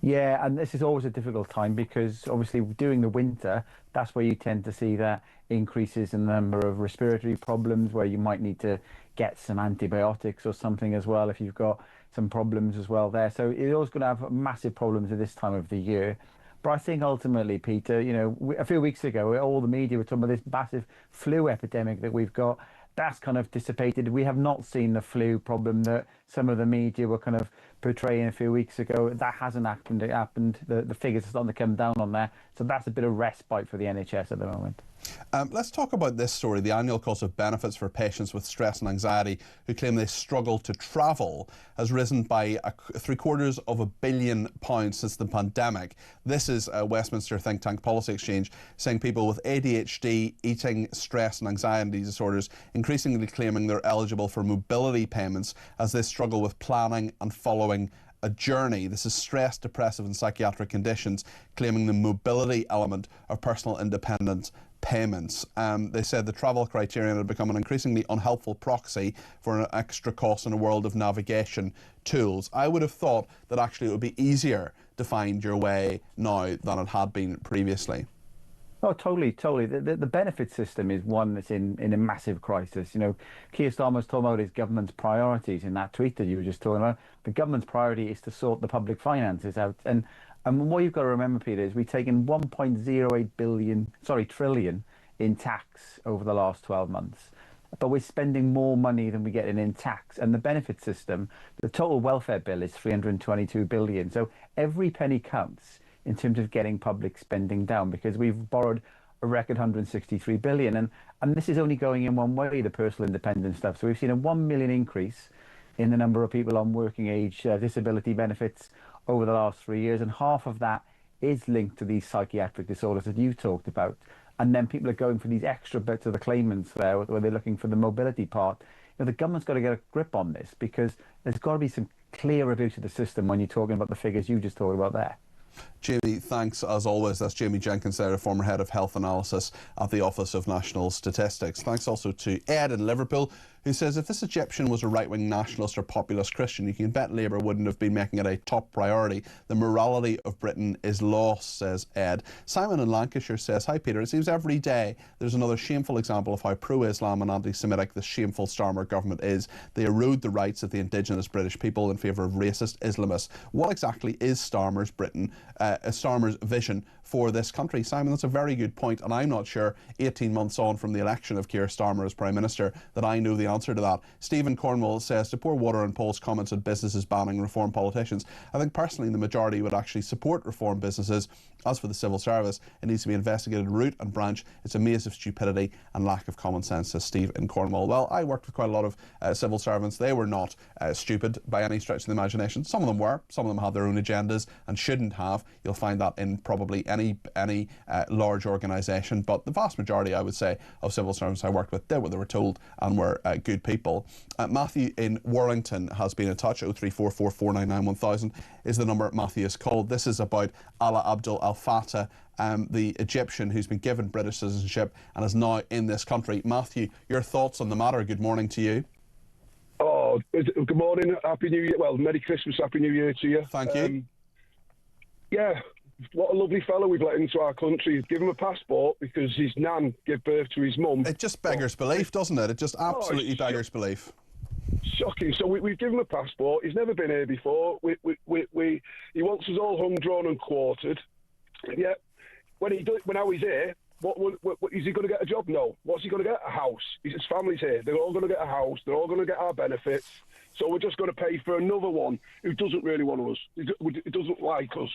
Yeah, and this is always a difficult time because obviously during the winter, that's where you tend to see that increases in the number of respiratory problems, where you might need to get some antibiotics or something as well if you've got some problems as well there. So you're always going to have massive problems at this time of the year. But I think ultimately, Peter, you know, a few weeks ago, all the media were talking about this massive flu epidemic that we've got. That's kind of dissipated. We have not seen the flu problem that some of the media were kind of portraying a few weeks ago. That hasn't happened. It happened. The figures are starting to come down on that. So that's a bit of respite for the NHS at the moment. Let's talk about this story. The annual cost of benefits for patients with stress and anxiety who claim they struggle to travel has risen by £750 million since the pandemic. This is a Westminster think tank Policy Exchange saying people with ADHD, eating, stress and anxiety disorders increasingly claiming they're eligible for mobility payments as they struggle with planning and following a journey. This is stress, depressive and psychiatric conditions claiming the mobility element of personal independence payments. They said the travel criterion had become an increasingly unhelpful proxy for an extra cost in a world of navigation tools. I would have thought that actually it would be easier to find your way now than it had been previously. Oh, totally. The benefit system is one that's in a massive crisis. You know, Keir Starmer's talking about his government's priorities in that tweet that you were just talking about. The government's priority is to sort the public finances out. And what you've got to remember, Peter, is we've taken 1.08 trillion in tax over the last 12 months. But we're spending more money than we get in tax. And the benefit system, the total welfare bill is 322 billion. So every penny counts in terms of getting public spending down, because we've borrowed a record 163 billion. And this is only going in one way, the personal independence stuff. So we've seen a 1 million increase in the number of people on working age disability benefits over the last 3 years. And half of that is linked to these psychiatric disorders that you talked about. And then people are going for these extra bits of the claimants there where they're looking for the mobility part. You know, the government's got to get a grip on this, because there's got to be some clear abuse of the system when you're talking about the figures you just talked about there. Jamie, thanks as always. That's Jamie Jenkins there, a former head of health analysis at the Office of National Statistics. Thanks also to Ed in Liverpool, who says if this Egyptian was a right-wing nationalist or populist Christian, you can bet Labour wouldn't have been making it a top priority. The morality of Britain is lost, says Ed. Simon in Lancashire says, hi Peter, it seems every day there's another shameful example of how pro-Islam and anti-Semitic the shameful Starmer government is. They erode the rights of the indigenous British people in favour of racist Islamists. What exactly is Starmer's Britain, Starmer's vision for this country? Simon, that's a very good point, and I'm not sure 18 months on from the election of Keir Starmer as Prime Minister that I know the answer to that. Stephen Cornwall says, to pour water on Paul's comments on businesses banning reform politicians, I think personally the majority would actually support reform businesses. As for the civil service, it needs to be investigated root and branch. It's a maze of stupidity and lack of common sense, says Steve in Cornwall. Well, I worked with quite a lot of civil servants. They were not stupid by any stretch of the imagination. Some of them were. Some of them had their own agendas and shouldn't have. You'll find that in probably any large organisation. But the vast majority, I would say, of civil servants I worked with did what they were told and were good people. Matthew in Warrington has been in touch. 0344 499 1000 is the number Matthew has called. This is about Alaa Abdel Al Fattah, the Egyptian who's been given British citizenship and is now in this country. Matthew, your thoughts on the matter? Good morning to you. Oh, good morning, Happy New Year. Well, Merry Christmas, Happy New Year to you. Thank you. Yeah, what a lovely fellow we've let into our country. Give him a passport because his nan gave birth to his mum. It just beggars belief, doesn't it? It just absolutely beggars belief. Shocking. So we've given him a passport. He's never been here before. He wants us all hung, drawn and quartered. Yeah, now he's here, what is he going to get a job? No. What's he going to get? A house. His family's here. They're all going to get a house. They're all going to get our benefits. So we're just going to pay for another one who doesn't really want us. He doesn't like us.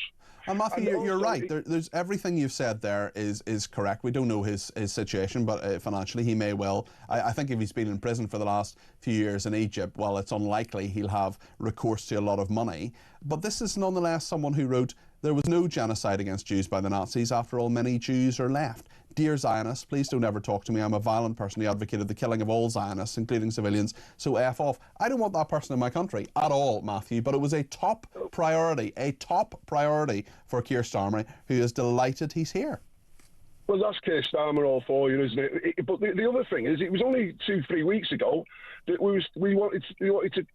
And Matthew, you're right. There's everything you've said there is correct. We don't know his situation, but financially he may well. I think if he's been in prison for the last few years in Egypt, well, it's unlikely he'll have recourse to a lot of money. But this is nonetheless someone who wrote, "There was no genocide against Jews by the Nazis. After all, many Jews are left. Dear Zionists, please don't ever talk to me. I'm a violent person who advocated the killing of all Zionists, including civilians, so F off." I don't want that person in my country at all, Matthew, but it was a top priority for Keir Starmer, who is delighted he's here. Well, that's Keir Starmer all for you, isn't it? But the other thing is, it was only 2-3 weeks ago that we wanted to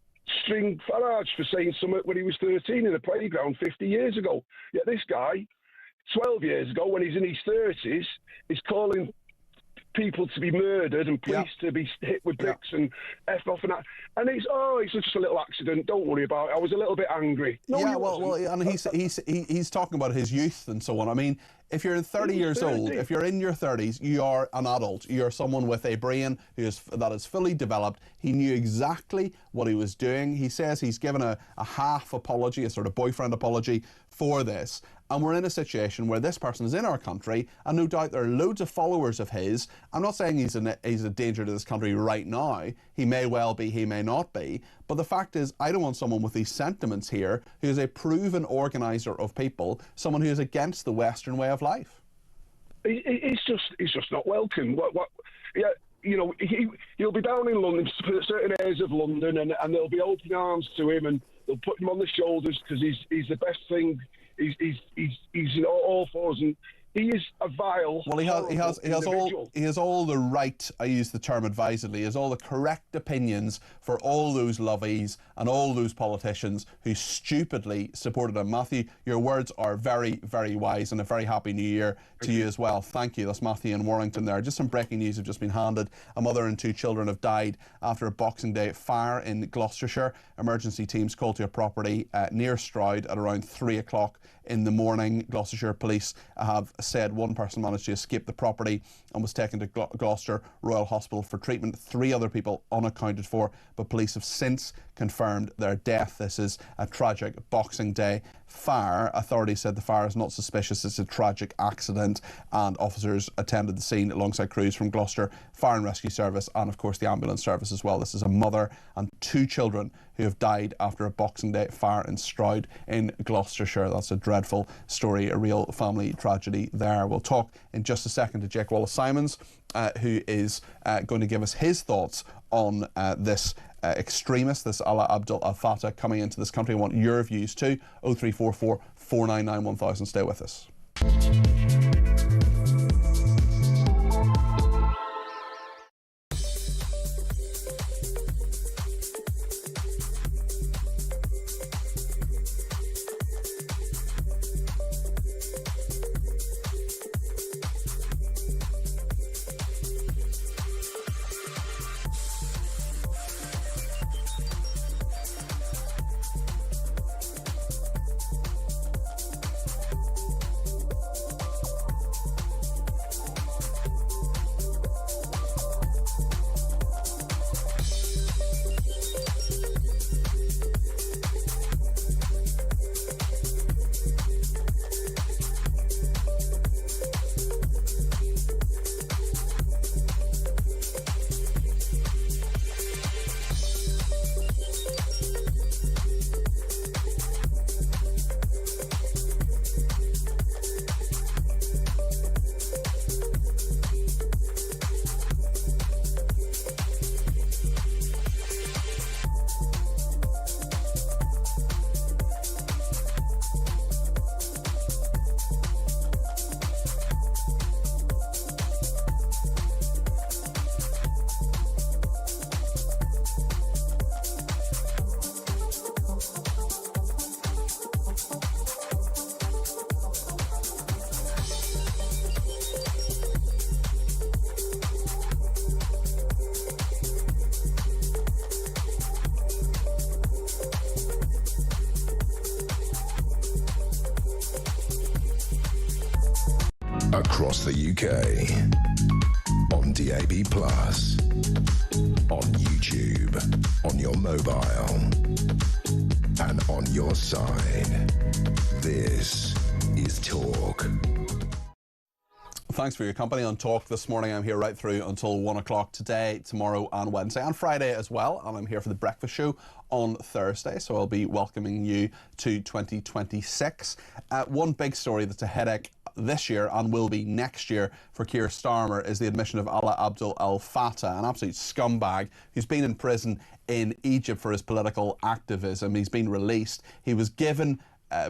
string Farage for saying something when he was 13 in a playground 50 years ago. Yet this guy, 12 years ago, when he's in his 30s, is calling people to be murdered and police to be hit with bricks and F off and that. And it's just a little accident. Don't worry about it. I was a little bit angry. And he's talking about his youth and so on. I mean, if you're 30 years old, if you're in your 30s, you are an adult. You're someone with a brain that is fully developed. He knew exactly what he was doing. He says he's given a half apology, a sort of boyfriend apology for this. And we're in a situation where this person is in our country, and no doubt there are loads of followers of his. I'm not saying he's a danger to this country right now. He may well be, he may not be. But the fact is, I don't want someone with these sentiments here who is a proven organiser of people, someone who is against the Western way of life. It's just not welcome. Yeah, you know, he'll be down in London, certain areas of London, and they'll be open arms to him, and they'll put him on the shoulders because he's the best thing. He's all for us, and he is a vile. Well, he has all the right. I use the term advisedly. He has all the correct opinions for all those lovies and all those politicians who stupidly supported him. Matthew, your words are very, very wise, and a very happy New Year to you as well. Thank you. That's Matthew in Warrington there. Just some breaking news have just been handed. A mother and 2 children have died after a Boxing Day fire in Gloucestershire. Emergency teams called to a property near Stroud at around 3 o'clock in the morning. Gloucestershire police have said one person managed to escape the property and was taken to Gloucester Royal Hospital for treatment. 3 other people unaccounted for, but police have since confirmed their death. This is a tragic Boxing Day fire. Authorities said the fire is not suspicious. It's a tragic accident, and officers attended the scene alongside crews from Gloucester Fire and Rescue Service and of course the ambulance service as well. This is a mother and 2 children who have died after a Boxing Day fire in Stroud in Gloucestershire. That's a dreadful story, a real family tragedy there. We'll talk in just a second to Jake Wallace-Simons, who is going to give us his thoughts on this extremist, this Alaa Abdel Al Fattah coming into this country. I want your views too. 0344 499 1000. Stay with us. across the UK. On DAB+, on YouTube, on your mobile, and on your side. This is Talk. Thanks for your company on Talk this morning. I'm here right through until 1 o'clock today, tomorrow and Wednesday and Friday as well. And I'm here for the breakfast show on Thursday. So I'll be welcoming you to 2026. One big story that's a headache this year and will be next year for Keir Starmer is the admission of Alaa Abdel El Fattah, an absolute scumbag who's been in prison in Egypt for his political activism. He's been released. He was given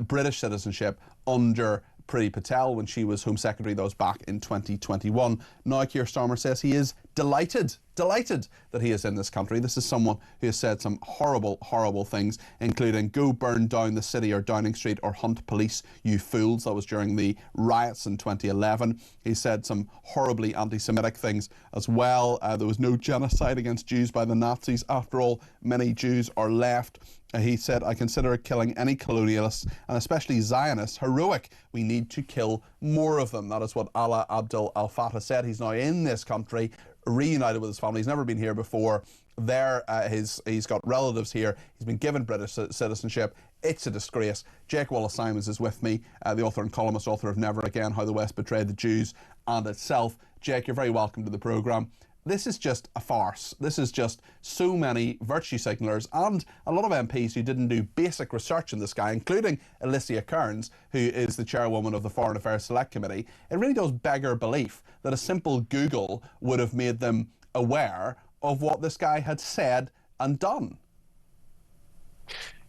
British citizenship under Priti Patel when she was Home Secretary. That was back in 2021. Now Keir Starmer says he is delighted that he is in this country. This is someone who has said some horrible things, including "go burn down the city or Downing Street or hunt police, you fools." That was during the riots in 2011. He said some horribly anti-Semitic things as well. There was no genocide against Jews by the Nazis. After all, many Jews are left. He said, "I consider killing any colonialists, and especially Zionists, heroic. We need to kill more of them." That is what Alaa Abdel El Fattah said. He's now in this country, reunited with his family. He's never been here before. He's got relatives here. He's been given British citizenship. It's a disgrace. Jake Wallace-Simons is with me, the author and columnist, author of Never Again, How the West Betrayed the Jews and Itself. Jake, you're very welcome to the programme. This is just a farce. This is just so many virtue signallers and a lot of MPs who didn't do basic research in this guy, including Alicia Kearns, who is the chairwoman of the Foreign Affairs Select Committee. It really does beggar belief that a simple Google would have made them aware of what this guy had said and done.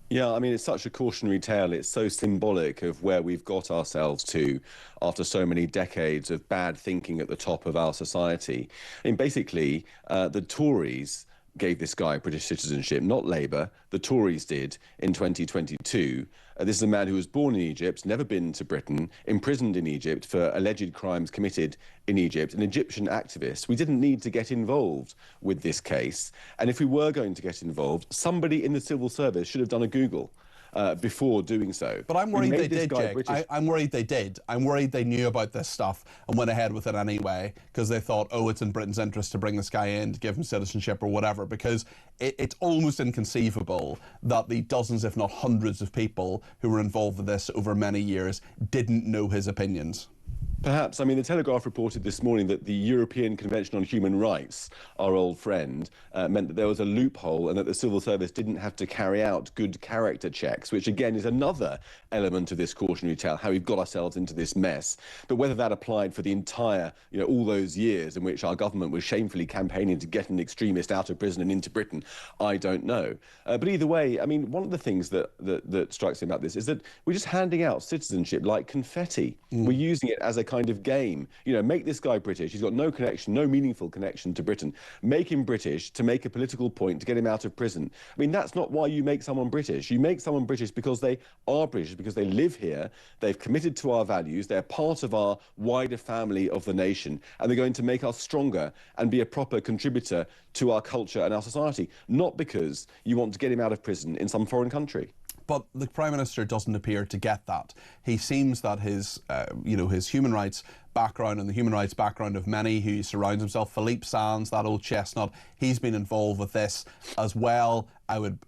Yeah, I mean, it's such a cautionary tale. It's so symbolic of where we've got ourselves to after so many decades of bad thinking at the top of our society. And basically, the Tories gave this guy British citizenship, not Labour. The Tories did in 2022. This is a man who was born in Egypt, never been to Britain, imprisoned in Egypt for alleged crimes committed in Egypt, an Egyptian activist. We didn't need to get involved with this case. And if we were going to get involved, somebody in the civil service should have done a Google before doing so. But I'm worried they did, Jake. I'm worried they did. I'm worried they knew about this stuff and went ahead with it anyway because they thought, oh, it's in Britain's interest to bring this guy in, to give him citizenship or whatever, because it's almost inconceivable that the dozens, if not hundreds of people who were involved with this over many years didn't know his opinions. Perhaps. I mean, the Telegraph reported this morning that the European Convention on Human Rights, our old friend, meant that there was a loophole and that the civil service didn't have to carry out good character checks, which again is another element of this cautionary tale, how we've got ourselves into this mess. But whether that applied for the entire, all those years in which our government was shamefully campaigning to get an extremist out of prison and into Britain, I don't know. But either way, I mean, one of the things that strikes me about this is that we're just handing out citizenship like confetti. We're using it as a kind of game. Make this guy British. He's got no connection, no meaningful connection to Britain. Make him British to make a political point, to get him out of prison. I mean, that's not why you make someone British. You make someone British because they are British, because they live here, they've committed to our values, they're part of our wider family of the nation, and they're going to make us stronger and be a proper contributor to our culture and our society, not because you want to get him out of prison in some foreign country. But the Prime Minister doesn't appear to get that. He seems that his human rights background and the human rights background of many who he surrounds himself, Philippe Sands, that old chestnut, he's been involved with this as well. I would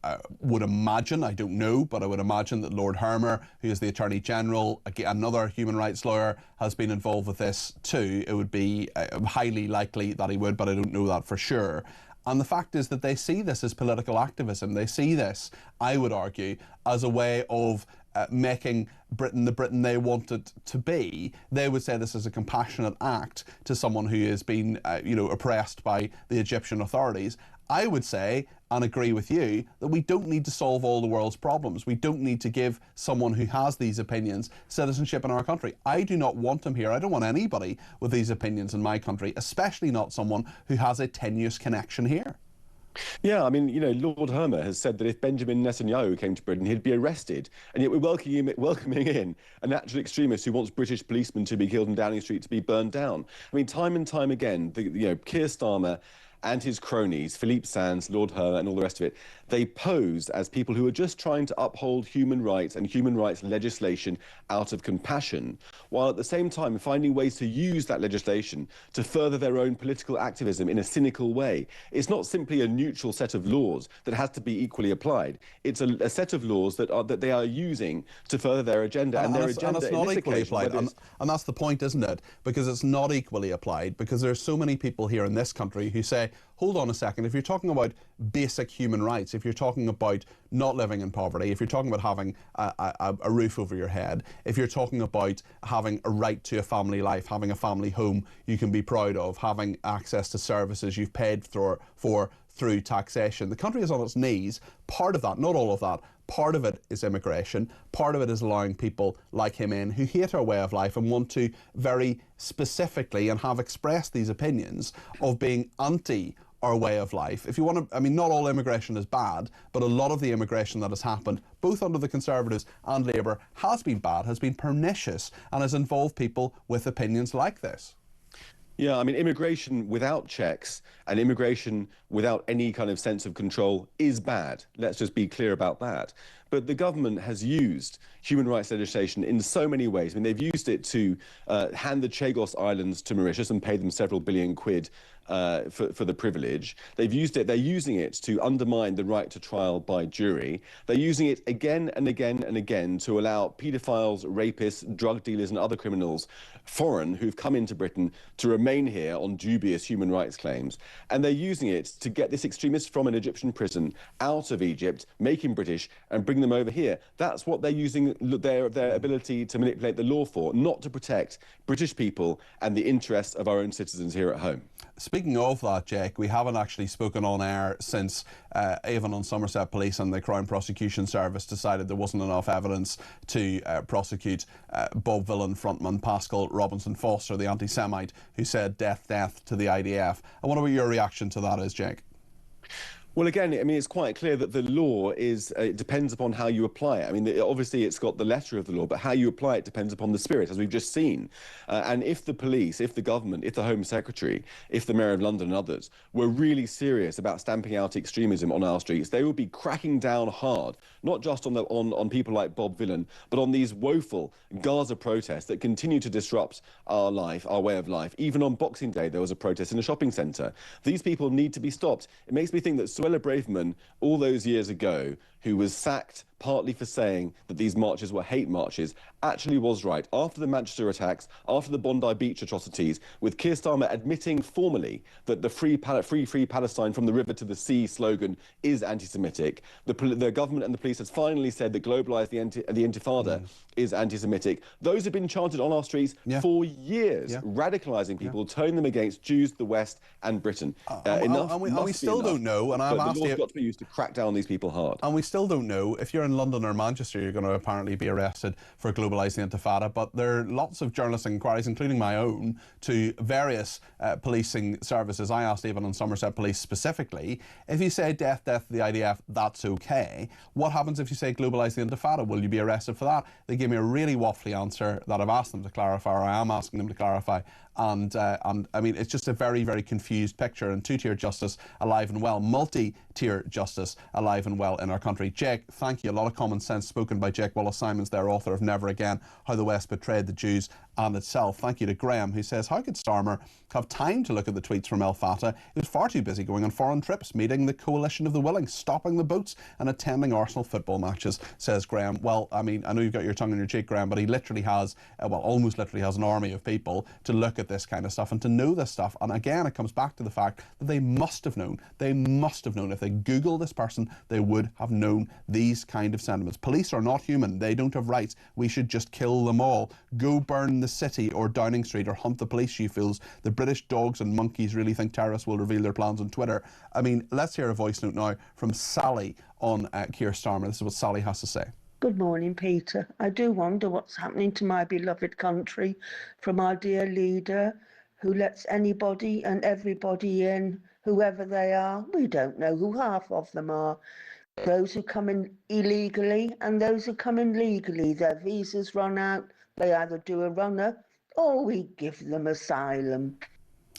imagine, I don't know, but I would imagine that Lord Hermer, who is the Attorney General, another human rights lawyer, has been involved with this too. It would be highly likely that he would, but I don't know that for sure. And the fact is that they see this as political activism. They see this, I would argue, as a way of making Britain the Britain they want it to be. They would say this is a compassionate act to someone who has been, oppressed by the Egyptian authorities. I would say, and agree with you, that we don't need to solve all the world's problems. We don't need to give someone who has these opinions citizenship in our country. I do not want them here. I don't want anybody with these opinions in my country, especially not someone who has a tenuous connection here. Yeah, I mean, Lord Hermer has said that if Benjamin Netanyahu came to Britain, he'd be arrested. And yet we're welcoming in a natural extremist who wants British policemen to be killed in Downing Street to be burned down. I mean, time and time again, Keir Starmer and his cronies, Philippe Sands, Lord Her, and all the rest of it, they posed as people who are just trying to uphold human rights and human rights legislation out of compassion, while at the same time finding ways to use that legislation to further their own political activism in a cynical way. It's not simply a neutral set of laws that has to be equally applied. It's a set of laws that they are using to further their agenda, and their agenda and it's not equally applied. And that's the point, isn't it? Because it's not equally applied, because there's so many people here in this country who say, hold on a second, if you're talking about basic human rights, if you're talking about not living in poverty, if you're talking about having a roof over your head, if you're talking about having a right to a family life, having a family home you can be proud of, having access to services you've paid for through taxation, the country is on its knees. Part of that, not all of that, part of it is immigration. Part of it is allowing people like him in who hate our way of life and want to very specifically, and have expressed these opinions of being anti our way of life. If you want to, I mean, not all immigration is bad, but a lot of the immigration that has happened, both under the Conservatives and Labour, has been bad, has been pernicious, and has involved people with opinions like this. Yeah, I mean, immigration without checks and immigration without any kind of sense of control is bad. Let's just be clear about that. But the government has used human rights legislation in so many ways. I mean, they've used it to hand the Chagos Islands to Mauritius and pay them several billion quid for the privilege. They're using it to undermine the right to trial by jury. They're using it again and again and again to allow paedophiles, rapists, drug dealers and other criminals, foreign, who've come into Britain, to remain here on dubious human rights claims. And they're using it to get this extremist from an Egyptian prison out of Egypt, make him British, and bring them over here. That's what they're using their ability to manipulate the law for, not to protect British people and the interests of our own citizens here at home. Speaking of that, Jake, we haven't actually spoken on air since Avon and Somerset Police and the Crown Prosecution Service decided there wasn't enough evidence to prosecute Bob Villain frontman Pascal Robinson Foster, the anti-Semite, who said death, death to the IDF. I wonder what your reaction to that is, Jake. Well, again, I mean, it's quite clear that the law it depends upon how you apply it. I mean, obviously it's got the letter of the law, but how you apply it depends upon the spirit, as we've just seen. And if the police, if the government, if the Home Secretary, if the Mayor of London and others were really serious about stamping out extremism on our streets, they would be cracking down hard, not just on people like Bob Villain, but on these woeful Gaza protests that continue to disrupt our life, our way of life. Even on Boxing Day, there was a protest in a shopping centre. These people need to be stopped. It makes me think that Suella Braverman, all those years ago, who was sacked partly for saying that these marches were hate marches, actually was right. After the Manchester attacks, after the Bondi Beach atrocities, with Keir Starmer admitting formally that the free Palestine from the river to the sea slogan is anti-Semitic, the government and the police has finally said that Globalise the Intifada is anti-Semitic. Those have been chanted on our streets for years, radicalising people, turning them against Jews, the West and Britain. And we still don't know, and I've asked you... the law's got to be used to crack down on these people hard. And we still don't know. If you're in London or Manchester, you're going to apparently be arrested for globalising the Intifada, but there are lots of journalist inquiries, including my own, to various policing services. I asked Avon and Somerset Police specifically, if you say death, death to the IDF, that's okay. What happens if you say globalise the Intifada? Will you be arrested for that? They gave me a really waffly answer that I've asked them to clarify, or I am asking them to clarify. And I mean, it's just a very, very confused picture, and two-tier justice alive and well, multi-tier justice alive and well in our country. Jake, thank you. A lot of common sense spoken by Jake Wallace-Simons, their author of Never Again, How the West Betrayed the Jews and Itself. Thank you to Graham, who says, how could Starmer have time to look at the tweets from El Fatah? He was far too busy going on foreign trips, meeting the coalition of the willing, stopping the boats and attending Arsenal football matches, says Graham. Well, I mean, I know you've got your tongue in your cheek, Graham, but he literally has, well, almost literally has an army of people to look at this kind of stuff and to know this stuff. And again, it comes back to the fact that they must have known. They must have known. If they Google this person, they would have known these kind of sentiments. Police are not human. They don't have rights. We should just kill them all. Go burn the city or Downing Street or hunt the police, you fools. The British dogs and monkeys really think terrorists will reveal their plans on Twitter. I mean, let's hear a voice note now from Sally on Keir Starmer. This is what Sally has to say. Good morning, Peter. I do wonder what's happening to my beloved country from our dear leader who lets anybody and everybody in, whoever they are. We don't know who half of them are. Those who come in illegally and those who come in legally. Their visas run out. They either do a runner or we give them asylum.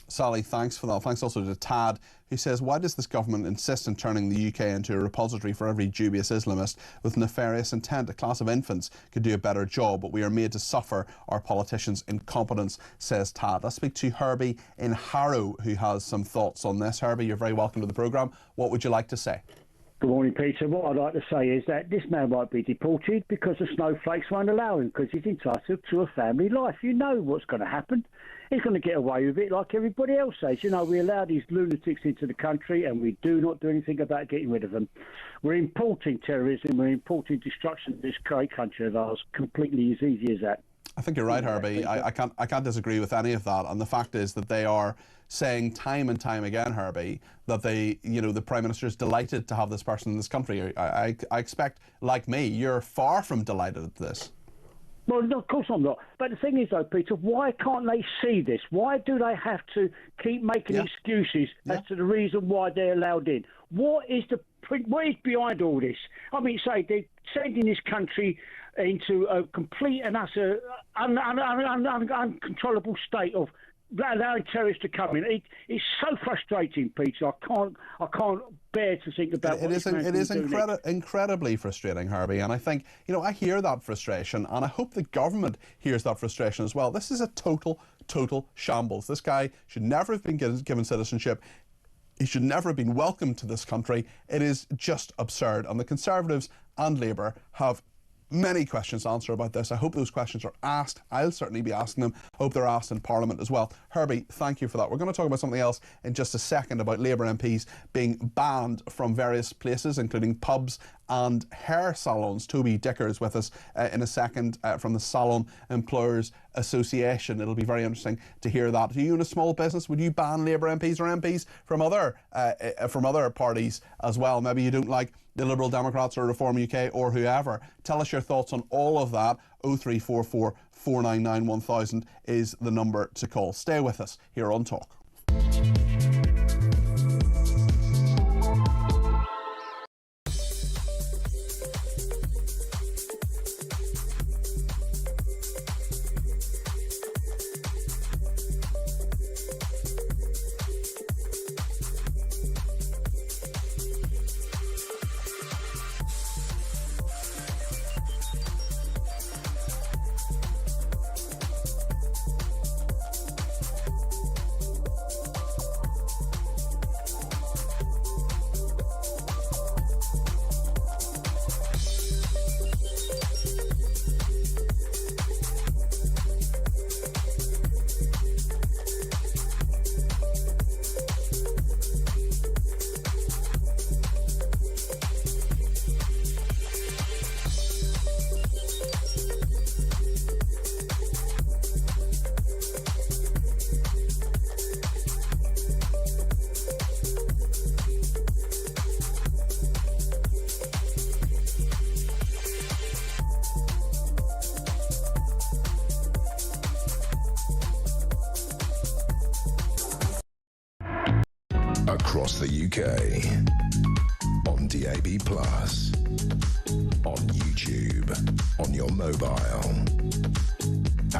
Sally, thanks for that. Thanks also to Tad, who who says, why does this government insist on turning the UK into a repository for every dubious Islamist with nefarious intent? A class of infants could do a better job, but we are made to suffer our politicians' incompetence, says Tad. Let's speak to Herbie in Harrow, who has some thoughts on this. Herbie, you're very welcome to the programme. What would you like to say? Good morning, Peter. What I'd like to say is that this man might be deported because the snowflakes won't allow him, because he's entitled to a family life. You know what's going to happen. He's going to get away with it like everybody else says. You know, we allow these lunatics into the country and we do not do anything about getting rid of them. We're importing terrorism, we're importing destruction of this great country of ours, completely as easy as that. I think you're right, Herbie. I can't disagree with any of that. And the fact is that they are saying time and time again, Herbie, that the Prime Minister is delighted to have this person in this country. I expect, like me, you're far from delighted at this. Well, no, of course I'm not. But the thing is, though, Peter, why can't they see this? Why do they have to keep making excuses as to the reason why they're allowed in? What is behind all this? I mean, say they're sending this country into a complete and utter uncontrollable state of allowing terrorists to come in. It's so frustrating, Peter. I can't bear to think about it. It is incredibly frustrating, Herbie, and I think, I hear that frustration, and I hope the government hears that frustration as well. This is a total shambles. This guy should never have been given citizenship. He should never have been welcomed to this country. It is just absurd, and the Conservatives and Labour have many questions to answer about this. I hope those questions are asked. I'll certainly be asking them. I hope they're asked in Parliament as well. Herbie, thank you for that. We're going to talk about something else in just a second, about Labour MPs being banned from various places, including pubs and hair salons. Toby Dicker is with us in a second from the Salon Employers Association. It'll be very interesting to hear that. Do you own a small business? Would you ban Labour MPs or MPs from other parties as well? Maybe you don't like the Liberal Democrats or Reform UK or whoever. Tell us your thoughts on all of that. 0344 499 1000 is the number to call. Stay with us here on Talk. Across the UK, on DAB+, on YouTube, on your mobile,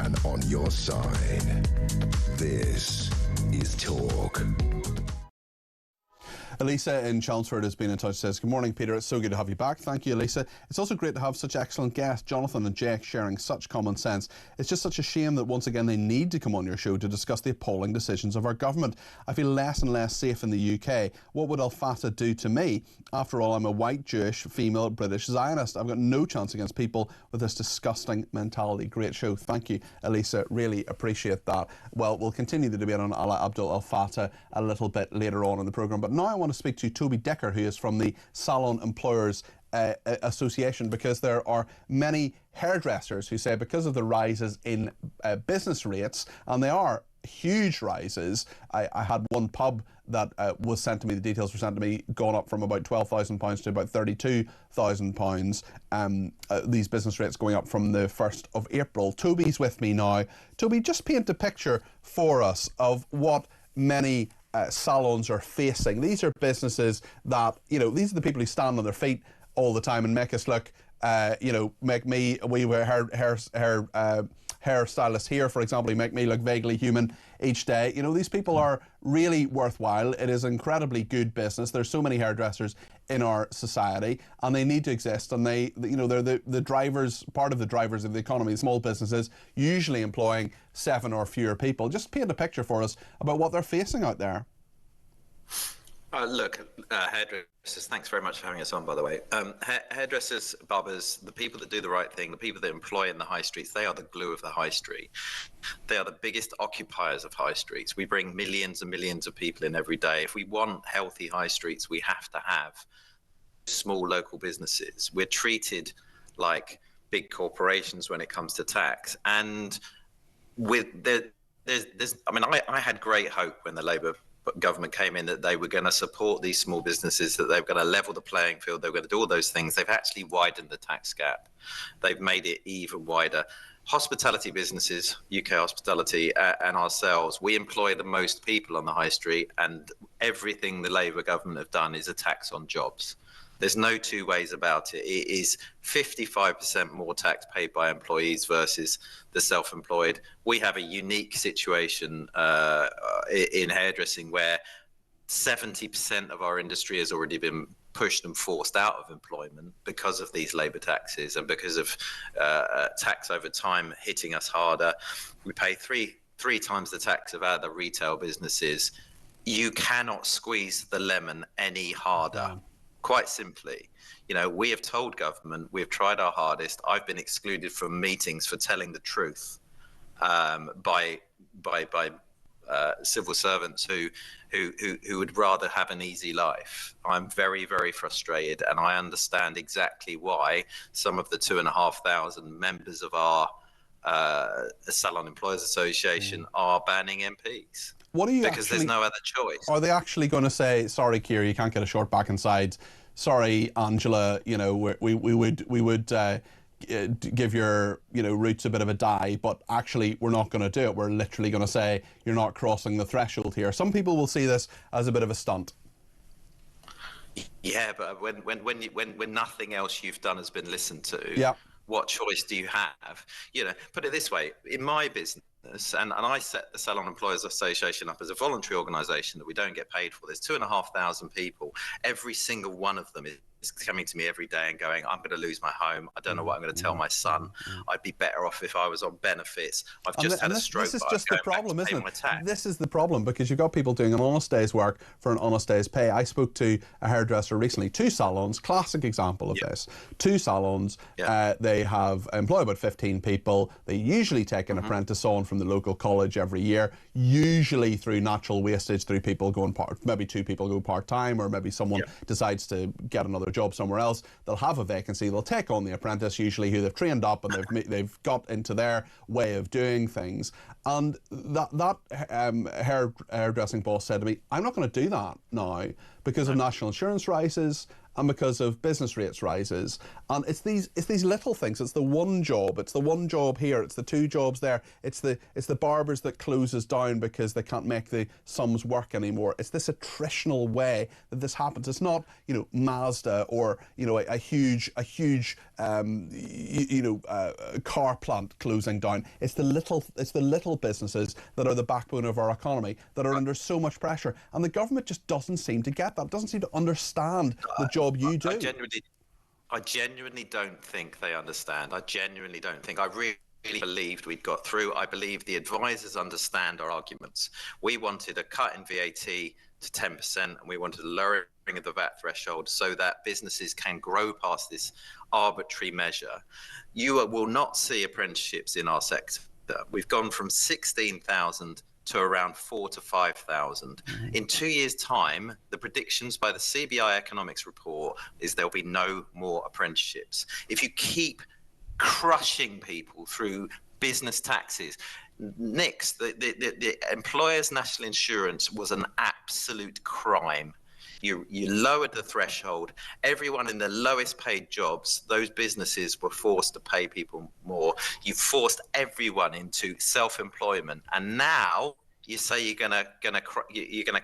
and on your side. This is Talk. Elisa in Chelmsford has been in touch, says, good morning, Peter. It's so good to have you back. Thank you, Elisa. It's also great to have such excellent guests, Jonathan and Jake, sharing such common sense. It's just such a shame that once again they need to come on your show to discuss the appalling decisions of our government. I feel less and less safe in the UK. What would Al Fatah do to me? After all, I'm a white, Jewish, female, British Zionist. I've got no chance against people with this disgusting mentality. Great show. Thank you, Elisa. Really appreciate that. Well, we'll continue the debate on Alaa Abdel Al Fatah a little bit later on in the programme. But now I want to speak to Toby Dicker, who is from the Salon Employers Association, because there are many hairdressers who say because of the rises in business rates, and they are huge rises. I had one pub that was sent to me, the details were sent to me, gone up from about £12,000 to about £32,000. These business rates going up from the 1st of April. Toby's with me now. Toby, just paint a picture for us of what many salons are facing. These are businesses that, these are the people who stand on their feet all the time and make us look, make me, we wear hairstylists here, for example, who make me look vaguely human each day. You know, these people are really worthwhile. It is incredibly good business. There's so many hairdressers in our society, and they need to exist. And they, you know, they're the drivers, part of the drivers of the economy. Small businesses usually employing 7 or fewer people. Just paint a picture for us about what they're facing out there. Look, hairdressers, thanks very much for having us on, by the way. Hairdressers, barbers, the people that do the right thing, the people that employ in the high streets, they are the glue of the high street. They are the biggest occupiers of high streets. We bring millions and millions of people in every day. If we want healthy high streets, we have to have small local businesses. We're treated like big corporations when it comes to tax. And with I had great hope when the Labour government came in that they were going to support these small businesses, that they were going to level the playing field, they were going to do all those things. They've actually widened the tax gap. They've made it even wider. Hospitality businesses, UK hospitality, and ourselves, we employ the most people on the high street, and everything the Labour government have done is a tax on jobs. There's no two ways about it. It is 55% more tax paid by employees versus the self-employed. We have a unique situation in hairdressing where 70% of our industry has already been pushed and forced out of employment because of these labour taxes and because of tax over time hitting us harder. We pay three times the tax of other retail businesses. You cannot squeeze the lemon any harder. Quite simply, you know, we have told government, we've tried our hardest. I've been excluded from meetings for telling the truth by civil servants who would rather have an easy life. I'm very, very frustrated, and I understand exactly why some of the 2,500 members of our Salon Employers Association are banning MPs. What are you because there's no other choice. Are they actually going to say, sorry, Keir, you can't get a short back and sides? Sorry, Angela, you know, we would give your, you know, roots a bit of a dye, but actually we're not going to do it. We're literally going to say you're not crossing the threshold here. Some people will see this as a bit of a stunt. Yeah, but when nothing else you've done has been listened to, what choice do you have? You know, put it this way: in my business. And I set the Salon Employers Association up as a voluntary organisation that we don't get paid for. There's 2,500 people. Every single one of them is coming to me every day and going, I'm going to lose my home. I don't know what I'm going to tell my son. I'd be better off if I was on benefits. I've just had a stroke. This is just the problem, isn't it? This is the problem, because you've got people doing an honest day's work for an honest day's pay. I spoke to a hairdresser recently, 2 salons, classic example of this. 2 salons, they have employ about 15 people. They usually take an apprentice on from the local college every year, usually through natural wastage, through people going maybe 2 people go part-time, or maybe someone decides to get another job somewhere else. They'll have a vacancy, they'll take on the apprentice, usually who they've trained up and they've got into their way of doing things. And that hairdressing boss said to me, I'm not going to do that now because of national insurance rises and because of business rates rises. And it's these little things. It's the one job. It's the one job here. It's the 2 jobs there. It's the barbers that closes down because they can't make the sums work anymore. It's this attritional way that this happens. It's not, you know, Mazda or, you know, a huge car plant closing down. It's the little businesses that are the backbone of our economy that are under so much pressure. And the government just doesn't seem to get that. Doesn't seem to understand the job you do. I genuinely don't think they understand. I genuinely don't think. I really believed we'd got through. I believe the advisors understand our arguments. We wanted a cut in VAT to 10%, and we wanted a lowering of the VAT threshold so that businesses can grow past this arbitrary measure. You will not see apprenticeships in our sector. We've gone from 16,000 to around 4,000 to 5,000. In 2 years' time, the predictions by the CBI economics report is there'll be no more apprenticeships. If you keep crushing people through business taxes, Nix, the employer's national insurance was an absolute crime. You lowered the threshold. Everyone in the lowest paid jobs, those businesses were forced to pay people more. You forced everyone into self-employment, and now you say you're gonna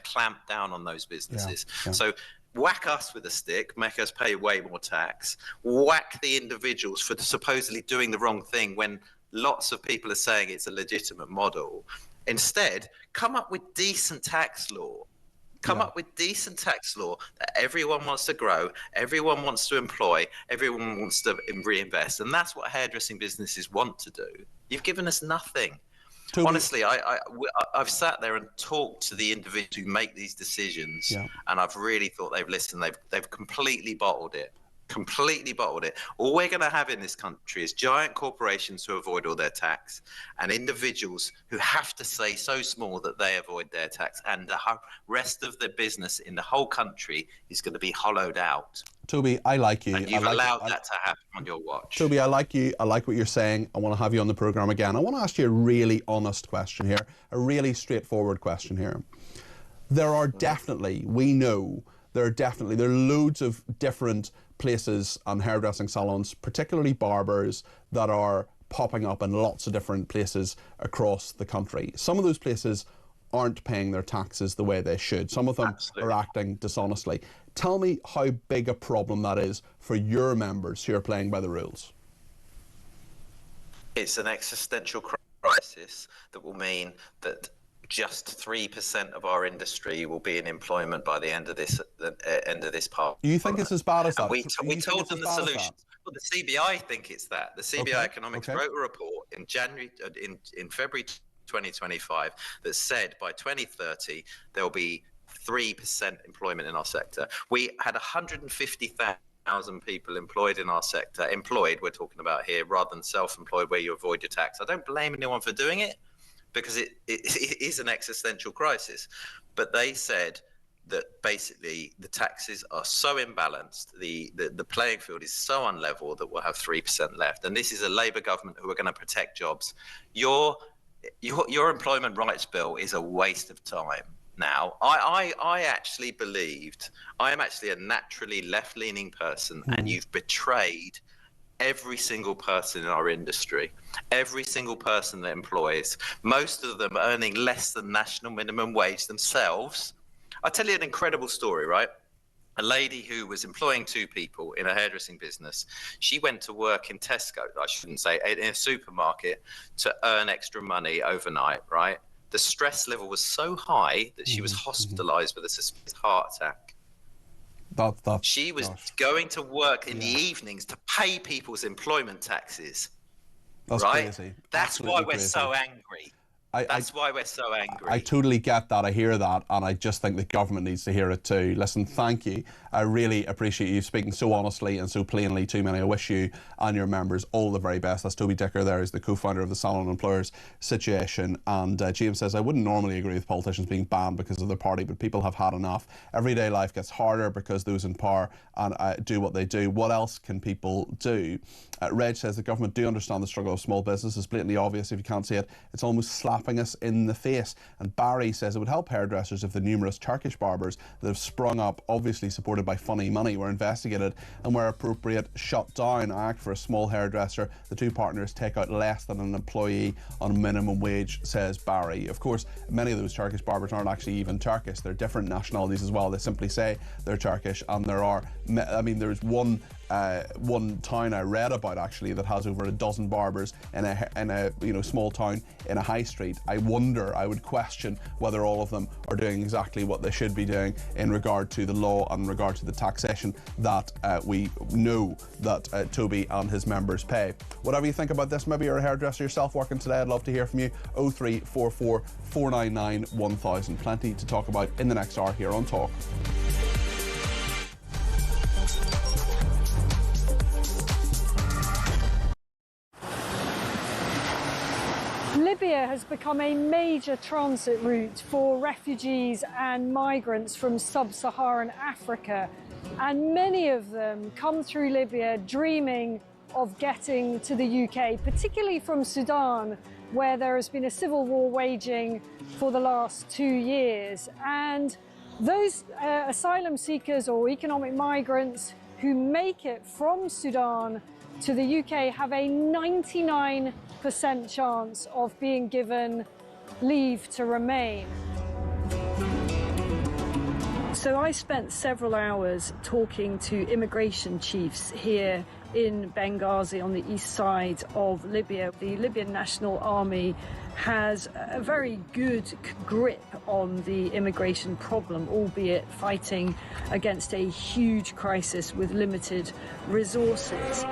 clamp down on those businesses. So whack us with a stick, make us pay way more tax. Whack the individuals for supposedly doing the wrong thing when lots of people are saying it's a legitimate model. Instead, come up with decent tax law. Come up with decent tax law that everyone wants to grow, everyone wants to employ, everyone wants to reinvest. And that's what hairdressing businesses want to do. You've given us nothing. Toby. Honestly, I've sat there and talked to the individuals who make these decisions, and I've really thought they've listened. They've completely bottled it. Completely bottled it. All we're going to have in this country is giant corporations who avoid all their tax, and individuals who have to stay so small that they avoid their tax, and the rest of the business in the whole country is going to be hollowed out. Toby, I like you. And you've allowed that to happen on your watch. Toby, I like you. I like what you're saying. I want to have you on the programme again. I want to ask you a really honest question here, a really straightforward question here. There are definitely, we know, there are loads of different places and hairdressing salons, particularly barbers, that are popping up in lots of different places across the country. Some of those places aren't paying their taxes the way they should. Some of them are acting dishonestly. Tell me how big a problem that is for your members who are playing by the rules. It's an existential crisis that will mean that just 3% of our industry will be in employment by the end of this part. You think it's as bad as that? We told them the solution. Well, the CBI think it's that. The CBI Economics wrote a report in February 2025 that said by 2030 there will be 3% employment in our sector. We had 150,000 people employed in our sector. Employed, we're talking about here, rather than self-employed where you avoid your tax. I don't blame anyone for doing it, because it is an existential crisis. But they said that basically the taxes are so imbalanced, the playing field is so unlevel that we'll have 3% left. And this is a Labour government who are going to protect jobs. Your employment rights bill is a waste of time. Now, I actually believed, I am actually a naturally left-leaning person, and you've betrayed every single person in our industry, every single person that employs, most of them earning less than national minimum wage themselves. I'll tell you an incredible story, right? A lady who was employing 2 people in a hairdressing business, she went to work in Tesco, I shouldn't say, in a supermarket to earn extra money overnight, right? The stress level was so high that she was hospitalized with a suspicious heart attack. She was going to work in the evenings to pay people's employment taxes. That's right? crazy. That's Absolutely why we're crazy. so angry. That's why we're so angry. I totally get that. I hear that, and I just think the government needs to hear it too. Listen, thank you. I really appreciate you speaking so honestly and so plainly to me. I wish you and your members all the very best. That's Toby Dicker there. He's the co-founder of the Salon Employers Situation. And James says, I wouldn't normally agree with politicians being banned because of their party, but people have had enough. Everyday life gets harder because those in power and do what they do. What else can people do? Reg says the government do understand the struggle of small business. It's blatantly obvious if you can't see it. It's almost slapping us in the face. And Barry says it would help hairdressers if the numerous Turkish barbers that have sprung up, obviously supported by funny money, were investigated and where appropriate shut down. I act for a small hairdresser. The 2 partners take out less than an employee on minimum wage, says Barry. Of course, many of those Turkish barbers aren't actually even Turkish. They're different nationalities as well. They simply say they're Turkish, and there are, I mean, there's one town I read about actually that has over a dozen barbers in a small town in a high street. I would question whether all of them are doing exactly what they should be doing in regard to the law and in regard to the taxation that we know that Toby and his members pay. Whatever you think about this, maybe you're a hairdresser yourself working today, I'd love to hear from you. 0344 499 1000. Plenty to talk about in the next hour here on Talk. Libya has become a major transit route for refugees and migrants from sub-Saharan Africa, and many of them come through Libya dreaming of getting to the UK, particularly from Sudan, where there has been a civil war waging for the last 2 years. And those asylum seekers or economic migrants who make it from Sudan to the UK have a 99% chance of being given leave to remain. So I spent several hours talking to immigration chiefs here in Benghazi on the east side of Libya. The Libyan National Army has a very good grip on the immigration problem, albeit fighting against a huge crisis with limited resources.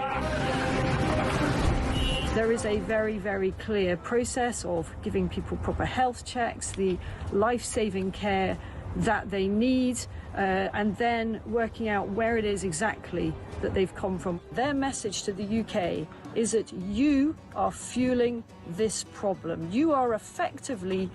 There is a very, very clear process of giving people proper health checks, the life-saving care that they need, and then working out where it is exactly that they've come from. Their message to the UK is that you are fueling this problem. You are effectively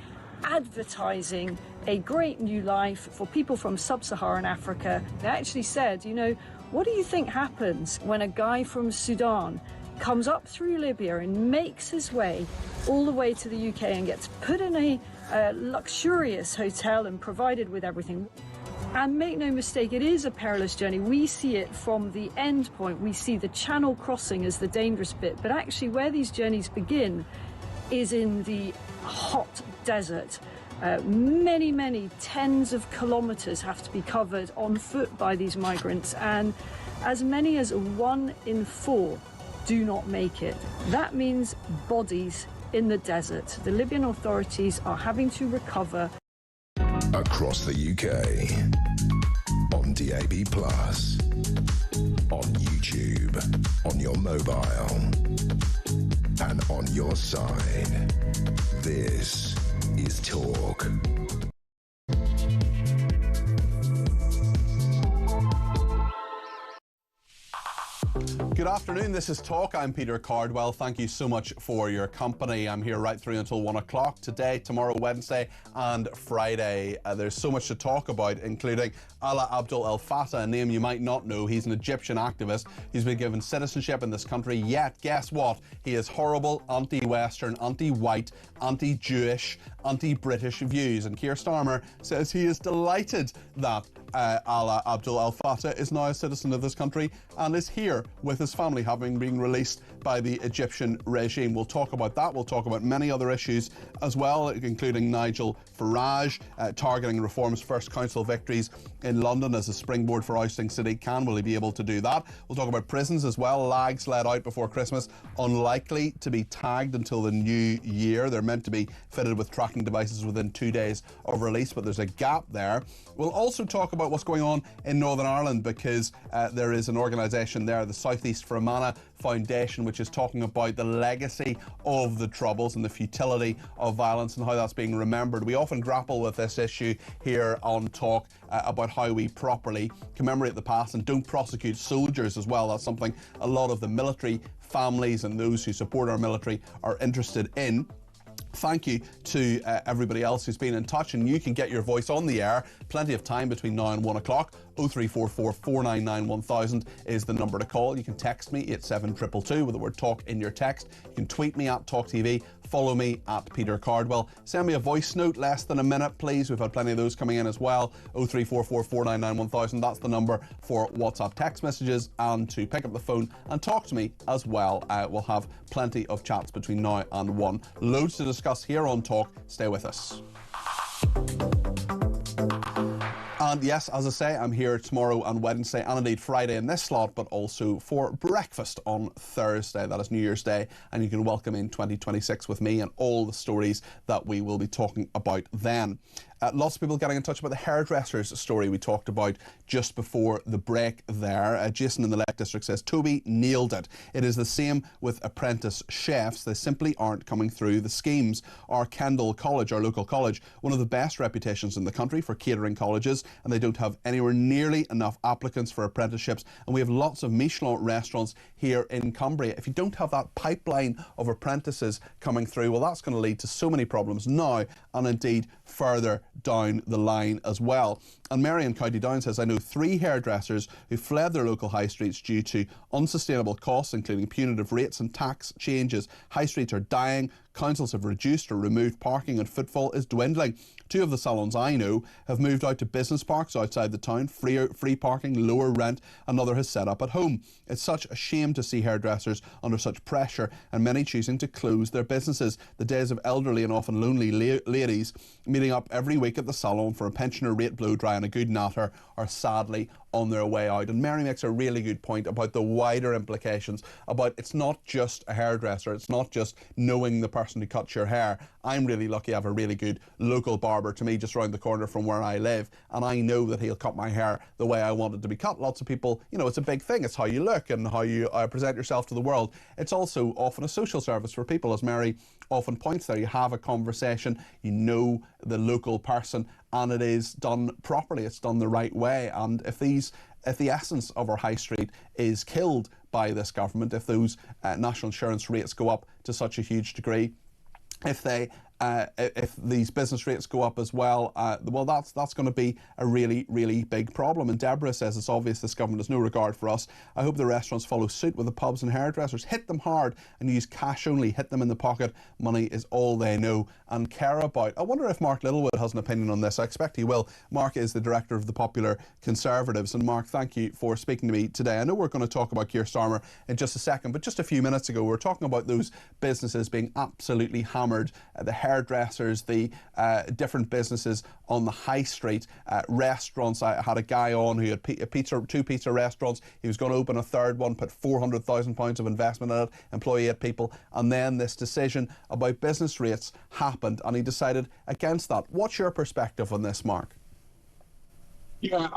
advertising a great new life for people from sub-Saharan Africa. They actually said, you know, what do you think happens when a guy from Sudan comes up through Libya and makes his way all the way to the UK and gets put in a luxurious hotel and provided with everything? And make no mistake, it is a perilous journey. We see it from the end point. We see the Channel crossing as the dangerous bit, but actually where these journeys begin is in the hot desert. Many tens of kilometers have to be covered on foot by these migrants, and as many as 1 in 4 do not make it. That means bodies in the desert. The Libyan authorities are having to recover. Across the UK, on DAB+, on YouTube, on your mobile, and on your side. This is Talk. Good afternoon, this is Talk. I'm Peter Cardwell. Thank you so much for your company. I'm here right through until 1 o'clock today, tomorrow, Wednesday and Friday. There's so much to talk about, including Alaa Abdel El Fattah, a name you might not know. He's an Egyptian activist. He's been given citizenship in this country, yet guess what? He has horrible anti-Western, anti-white, anti-Jewish, anti-British views. And Keir Starmer says he is delighted that Alaa Abdel El Fattah is now a citizen of this country and is here with his family, having been released by the Egyptian regime. We'll talk about that. We'll talk about many other issues as well, including Nigel Farage targeting Reform's first council victories in London as a springboard for ousting Sadiq Khan. Will he be able to do that? We'll talk about prisons as well. Lags let out before Christmas, unlikely to be tagged until the new year. They're meant to be fitted with tracking devices within 2 days of release, but there's a gap there. We'll also talk about what's going on in Northern Ireland, because there is an organisation there, the Southeast Fermanagh Foundation, which is talking about the legacy of the Troubles and the futility of violence and how that's being remembered. We often grapple with this issue here on Talk about how we properly commemorate the past and don't prosecute soldiers as well. That's something a lot of the military families and those who support our military are interested in. Thank you to everybody else who's been in touch, and you can get your voice on the air. Plenty of time between now and 1 o'clock. 0344 499 1000 is the number to call. You can text me at 72222 with the word talk in your text. You can tweet me at talkTV. Follow me at Peter Cardwell. Send me a voice note, less than a minute, please. We've had plenty of those coming in as well. 0344 499 1000. That's the number for WhatsApp text messages, and to pick up the phone and talk to me as well. We'll have plenty of chats between now and 1. Loads to discuss here on Talk. Stay with us. And yes, as I say, I'm here tomorrow and Wednesday and indeed Friday in this slot, but also for breakfast on Thursday. That is New Year's Day, and you can welcome in 2026 with me and all the stories that we will be talking about then. Lots of people getting in touch about the hairdresser's story we talked about just before the break there. Jason in the Lake District says, Toby nailed it. It is the same with apprentice chefs. They simply aren't coming through the schemes. Our Kendall College, our local college, one of the best reputations in the country for catering colleges, and they don't have anywhere nearly enough applicants for apprenticeships. And we have lots of Michelin restaurants here in Cumbria. If you don't have that pipeline of apprentices coming through, well, that's going to lead to so many problems now and indeed further down the line as well. And Mary in County Down says, I know 3 hairdressers who fled their local high streets due to unsustainable costs, including punitive rates and tax changes. High streets are dying. councils have reduced or removed parking and footfall is dwindling. 2 of the salons I know have moved out to business parks outside the town, free parking, lower rent. Another has set up at home. It's such a shame to see hairdressers under such pressure and many choosing to close their businesses. The days of elderly and often lonely ladies meeting up every week at the salon for a pensioner rate blow dry and a good natter are sadly on their way out. And Mary makes a really good point about the wider implications about it's not just a hairdresser, it's not just knowing the person who cuts your hair. I'm really lucky I have a really good local barber to me just around the corner from where I live, and I know that he'll cut my hair the way I want it to be cut. Lots of people, you know, it's a big thing. It's how you look and how you present yourself to the world. It's also often a social service for people, as Mary often points there. You have a conversation, you know the local person, and it is done properly, it's done the right way. And if the essence of our high street is killed by this government, if those national insurance rates go up to such a huge degree, if these business rates go up as well, well, that's going to be a really, really big problem. And Deborah says it's obvious this government has no regard for us. I hope the restaurants follow suit with the pubs and hairdressers. Hit them hard and use cash only. Hit them in the pocket. Money is all they know and care about. I wonder if Mark Littlewood has an opinion on this. I expect he will. Mark is the director of the Popular Conservatives. And Mark, thank you for speaking to me today. I know we're going to talk about Keir Starmer in just a second, but just a few minutes ago we were talking about those businesses being absolutely hammered. The hairdressers, the different businesses on the high street, restaurants. I had a guy on who had two pizza restaurants. He was going to open a third one, put £400,000 of investment in it, employ 8 people, and then this decision about business rates happened and he decided against that. What's your perspective on this, Mark? Yeah,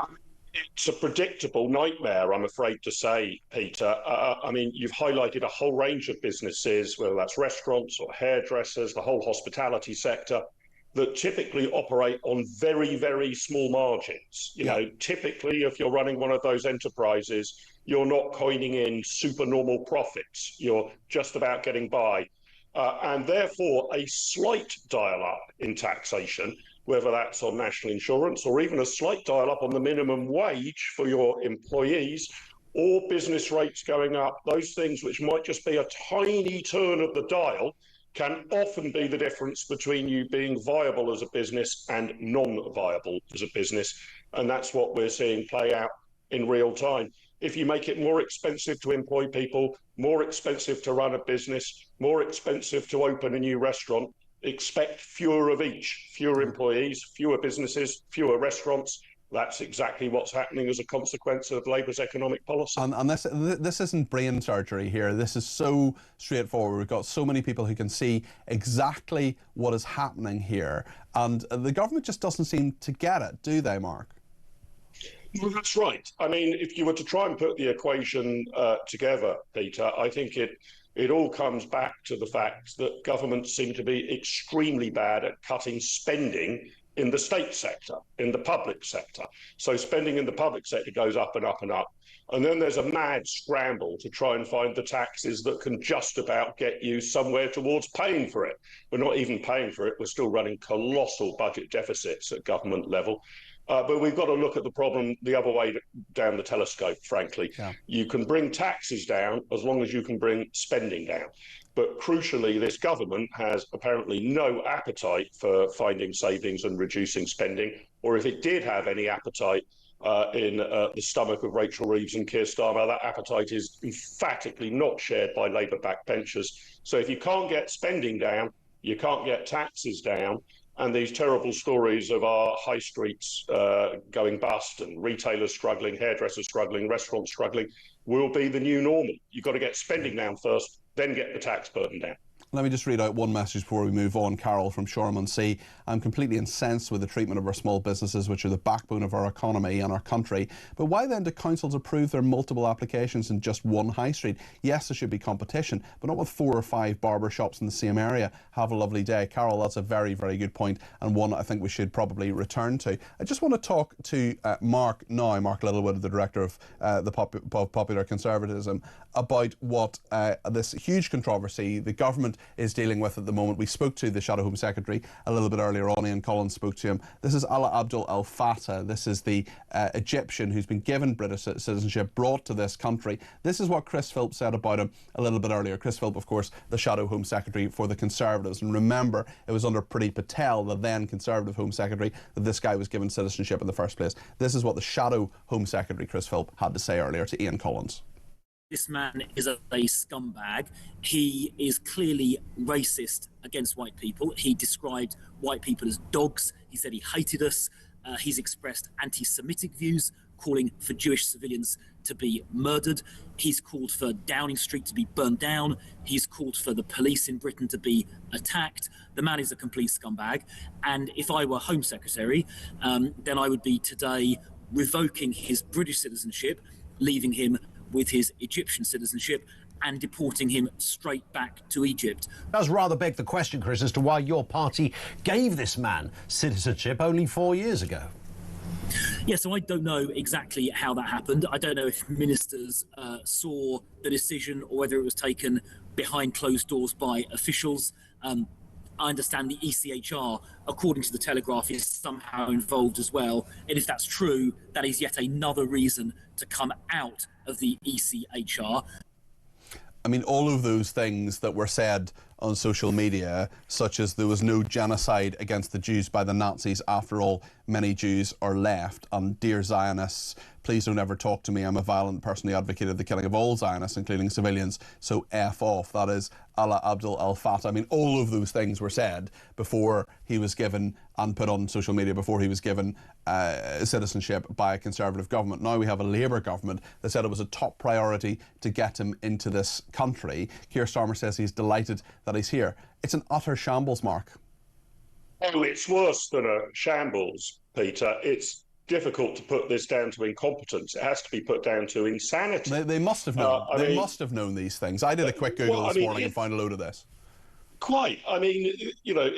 it's a predictable nightmare, I'm afraid to say, Peter. I mean, you've highlighted a whole range of businesses, whether that's restaurants or hairdressers, the whole hospitality sector, that typically operate on very, very small margins. You know, typically, if you're running one of those enterprises, you're not coining in supernormal profits. You're just about getting by. And therefore, a slight dial-up in taxation, whether that's on national insurance or even a slight dial-up on the minimum wage for your employees, or business rates going up, those things which might just be a tiny turn of the dial can often be the difference between you being viable as a business and non-viable as a business. And that's what we're seeing play out in real time. If you make it more expensive to employ people, more expensive to run a business, more expensive to open a new restaurant, expect fewer of each, fewer employees, fewer businesses, fewer restaurants. That's exactly what's happening as a consequence of Labour's economic policy. And this isn't brain surgery here. This is so straightforward. We've got so many people who can see exactly what is happening here. And the government just doesn't seem to get it, do they, Mark? Well, that's right. I mean, if you were to try and put the equation together, Peter, I think it all comes back to the fact that governments seem to be extremely bad at cutting spending in the state sector, in the public sector. So spending in the public sector goes up and up and up. And then there's a mad scramble to try and find the taxes that can just about get you somewhere towards paying for it. We're not even paying for it. We're still running colossal budget deficits at government level. But we've got to look at the problem the other way down the telescope, frankly. Yeah. You can bring taxes down as long as you can bring spending down. But crucially, this government has apparently no appetite for finding savings and reducing spending, or if it did have any appetite in the stomach of Rachel Reeves and Keir Starmer, that appetite is emphatically not shared by Labour backbenchers. So if you can't get spending down, you can't get taxes down. And these terrible stories of our high streets going bust and retailers struggling, hairdressers struggling, restaurants struggling will be the new normal. You've got to get spending down first, then get the tax burden down. Let me just read out one message before we move on. Carol from Shoreham-on-Sea. I'm completely incensed with the treatment of our small businesses, which are the backbone of our economy and our country. But why then do councils approve their multiple applications in just one high street? Yes, there should be competition, but not with 4 or 5 barber shops in the same area. Have a lovely day. Carol, that's a very, very good point, and one I think we should probably return to. I just want to talk to Mark Littlewood, the director of the Popular Conservatism, about what this huge controversy, the government is dealing with at the moment. We spoke to the Shadow Home Secretary a little bit earlier on. Ian Collins spoke to him. This is Ala Abdul Al Fattah. This is the Egyptian who's been given British citizenship, brought to this country. This is what Chris Philp said about him a little bit earlier. Chris Philp, of course, the Shadow Home Secretary for the Conservatives. And remember, it was under Priti Patel, the then Conservative Home Secretary, that this guy was given citizenship in the first place. This is what the Shadow Home Secretary, Chris Philp, had to say earlier to Ian Collins. This man is a scumbag. He is clearly racist against white people. He described white people as dogs. He said he hated us. He's expressed anti-Semitic views, calling for Jewish civilians to be murdered. He's called for Downing Street to be burned down. He's called for the police in Britain to be attacked. The man is a complete scumbag. And if I were Home Secretary, then I would be today revoking his British citizenship, leaving him with his Egyptian citizenship, and deporting him straight back to Egypt. It does rather beg the question, Chris, as to why your party gave this man citizenship only 4 years ago. Yeah, so I don't know exactly how that happened. I don't know if ministers saw the decision or whether it was taken behind closed doors by officials. I understand the ECHR, according to the Telegraph, is somehow involved as well. And if that's true, that is yet another reason to come out of the ECHR. I mean, all of those things that were said on social media, such as there was no genocide against the Jews by the Nazis, after all, many Jews are left, and dear Zionists, please don't ever talk to me, I'm a violent person who advocated the killing of all Zionists, including civilians, so F off. That is Ala Abdul Al Fattah. I mean, all of those things were said before he was given and put on social media, before he was given citizenship by a Conservative government. Now we have a Labour government that said it was a top priority to get him into this country. Keir Starmer says he's delighted that he's here. It's an utter shambles, Mark. Oh, it's worse than a shambles, Peter. It's difficult to put this down to incompetence. It has to be put down to insanity. They must have known. They must have known these things. I did a quick Google this morning and found a load of this. Quite. I mean, you know,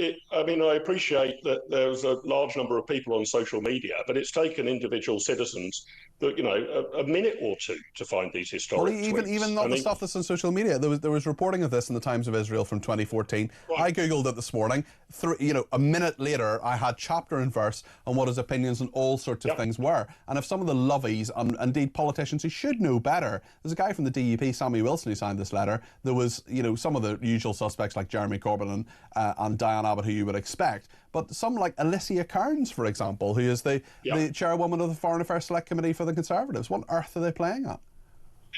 I appreciate that there's a large number of people on social media, but it's taken individual citizens that, you know, a minute or two to find these historic tweets. Even not the stuff that's on social media. There was reporting of this in the Times of Israel from 2014. Right. I Googled it this morning. A minute later, I had chapter and verse on what his opinions on all sorts of things were. And if some of the lovies, and indeed politicians who should know better, there's a guy from the DUP, Sammy Wilson, who signed this letter. There was, you know, some of the usual suspects like Jeremy Corbyn and Diane Abbott, who you would expect. But some like Alicia Kearns, for example, who is the chairwoman of the Foreign Affairs Select Committee for the Conservatives. What on earth are they playing at?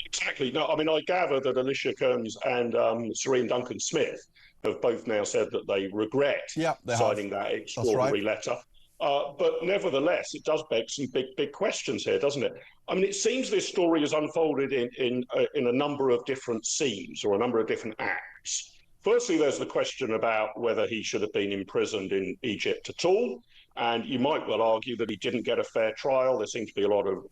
Exactly. No, I mean, I gather that Alicia Kearns and Serene Duncan-Smith have both now said that they regret signing that extraordinary letter. But nevertheless, it does beg some big questions here, doesn't it? I mean, it seems this story has unfolded in a number of different scenes or a number of different acts. Firstly, there's the question about whether he should have been imprisoned in Egypt at all. And you might well argue that he didn't get a fair trial. There seems to be a lot of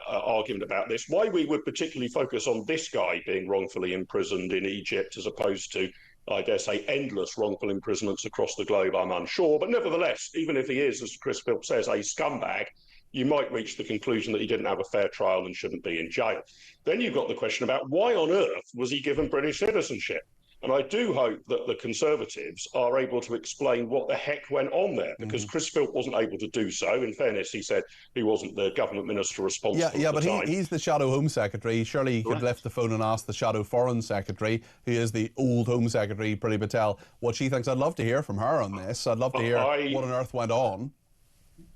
argument about this. Why we would particularly focus on this guy being wrongfully imprisoned in Egypt as opposed to, I dare say, endless wrongful imprisonments across the globe, I'm unsure. But nevertheless, even if he is, as Chris Philp says, a scumbag, you might reach the conclusion that he didn't have a fair trial and shouldn't be in jail. Then you've got the question about why on earth was he given British citizenship? And I do hope that the Conservatives are able to explain what the heck went on there, because Chris Philp wasn't able to do so. In fairness, he said he wasn't the government minister responsible at the time. He's the Shadow Home Secretary. Surely he could lift the phone and ask the Shadow Foreign Secretary, who is the old Home Secretary, Priti Patel, what she thinks. I'd love to hear from her on this. I'd love to hear what on earth went on.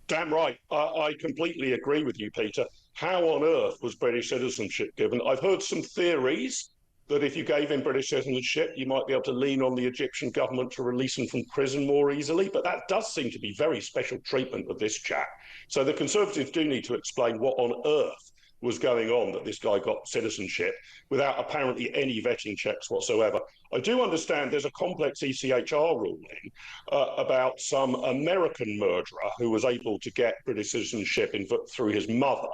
Damn right. I completely agree with you, Peter. How on earth was British citizenship given? I've heard some theories that if you gave him British citizenship, you might be able to lean on the Egyptian government to release him from prison more easily. But that does seem to be very special treatment of this chap. So the Conservatives do need to explain what on earth was going on that this guy got citizenship without apparently any vetting checks whatsoever. I do understand there's a complex ECHR ruling about some American murderer who was able to get British citizenship through his mother.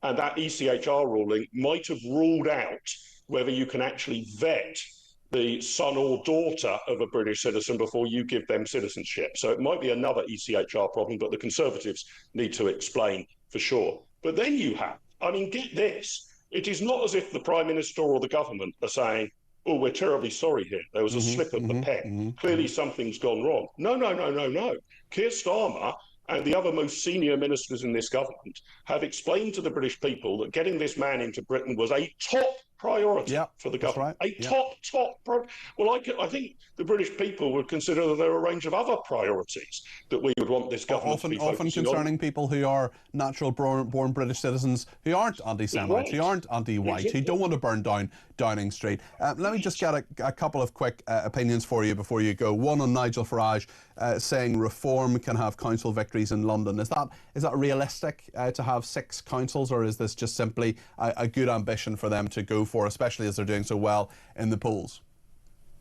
And that ECHR ruling might have ruled out whether you can actually vet the son or daughter of a British citizen before you give them citizenship. So it might be another ECHR problem, but the Conservatives need to explain for sure. But then you have, I mean, get this, it is not as if the Prime Minister or the government are saying, oh, we're terribly sorry here. There was a slip of the pen. Clearly something's gone wrong. No, no, no, no, no. Keir Starmer and the other most senior ministers in this government have explained to the British people that getting this man into Britain was a top priority for the government. Right. Top priority. Well, I think the British people would consider that there are a range of other priorities that we would want this government to be focusing often concerning on. people who are natural born British citizens, who aren't anti-Semites, who aren't anti-white, who don't want to burn down Downing Street. Let me just get a couple of quick opinions for you before you go. One on Nigel Farage saying reform can have council victories in London. Is that realistic to have 6 councils, or is this just simply a good ambition for them to go for, especially as they're doing so well in the polls?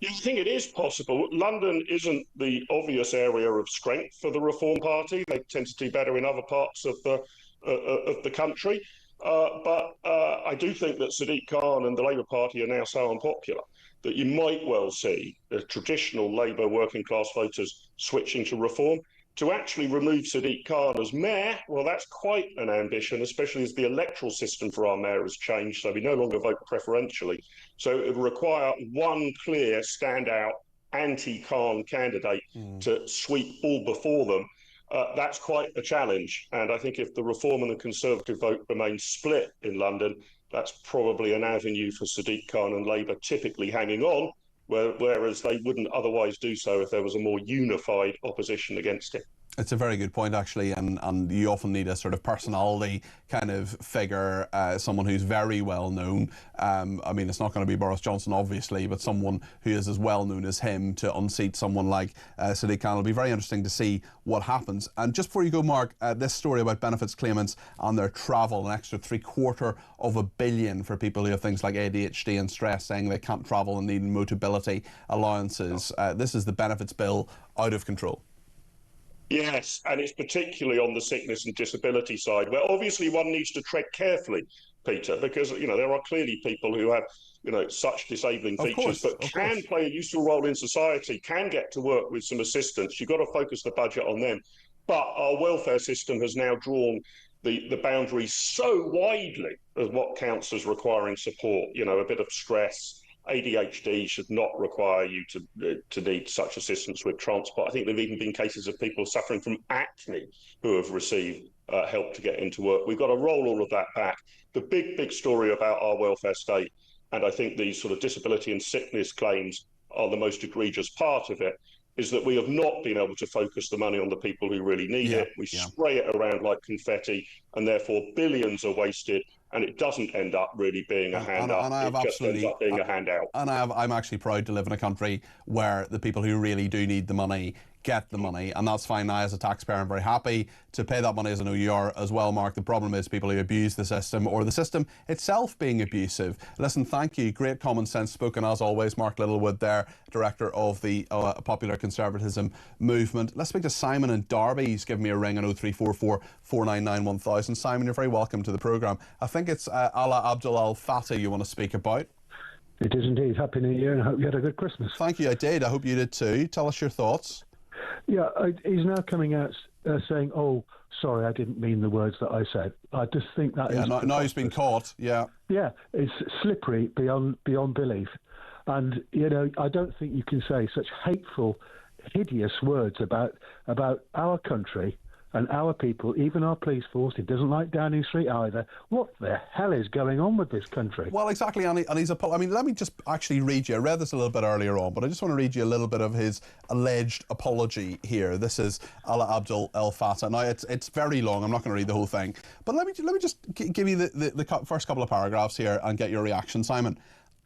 You think it is possible. London isn't the obvious area of strength for the Reform Party. They tend to do better in other parts of the country. But I do think that Sadiq Khan and the Labour Party are now so unpopular that you might well see the traditional Labour working class voters switching to Reform. To actually remove Sadiq Khan as mayor, well, that's quite an ambition, especially as the electoral system for our mayor has changed, so we no longer vote preferentially. So it would require one clear, standout, anti-Khan candidate to sweep all before them. That's quite a challenge. And I think if the Reform and the Conservative vote remain split in London, that's probably an avenue for Sadiq Khan and Labour typically hanging on, whereas they wouldn't otherwise do so if there was a more unified opposition against it. It's a very good point, actually, and you often need a sort of personality kind of figure, someone who's very well known. I mean, it's not going to be Boris Johnson, obviously, but someone who is as well known as him to unseat someone like Sadiq Khan. It'll be very interesting to see what happens. And just before you go, Mark, this story about benefits claimants and their travel, an extra $750 million for people who have things like ADHD and stress, saying they can't travel and need mobility allowances. This is the benefits bill out of control. Yes, and it's particularly on the sickness and disability side, where obviously one needs to tread carefully, Peter, because, there are clearly people who have, such disabling features, but can play a useful role in society, can get to work with some assistance. You've got to focus the budget on them. But our welfare system has now drawn the boundaries so widely as what counts as requiring support, a bit of stress. ADHD should not require you to need such assistance with transport. I think there have even been cases of people suffering from acne who have received help to get into work. We've got to roll all of that back. The big story about our welfare state, and I think these sort of disability and sickness claims are the most egregious part of it, is that we have not been able to focus the money on the people who really need it. We spray it around like confetti, and therefore billions are wasted, and it doesn't end up really being a hand-up. It just ends up being a handout. And I'm actually proud to live in a country where the people who really do need the money get the money, and that's fine. Now, as a taxpayer, I'm very happy to pay that money, as I know you are as well, Mark. The problem is people who abuse the system, or the system itself being abusive. Listen, thank you. Great common sense spoken, as always. Mark Littlewood there, director of the Popular Conservatism Movement. Let's speak to Simon in Derby. He's given me a ring on 0344 499 1000. Simon, you're very welcome to the programme. I think it's Alaa Abdul Al Fattah you want to speak about. It is indeed. Happy New Year, and I hope you had a good Christmas. Thank you, I did. I hope you did too. Tell us your thoughts. Yeah, he's now coming out saying, "Oh, sorry, I didn't mean the words that I said." I just think that is now he's been caught. Yeah, it's slippery beyond belief, and I don't think you can say such hateful, hideous words about our country and our people, even our police force. He doesn't like Downing Street either. What the hell is going on with this country? Well, exactly, and he's let me just actually read you. I read this a little bit earlier on, but I just want to read you a little bit of his alleged apology here. This is Alaa Abdul Al Fattah. Now, it's very long. I'm not going to read the whole thing, but let me just give you the first couple of paragraphs here and get your reaction, Simon.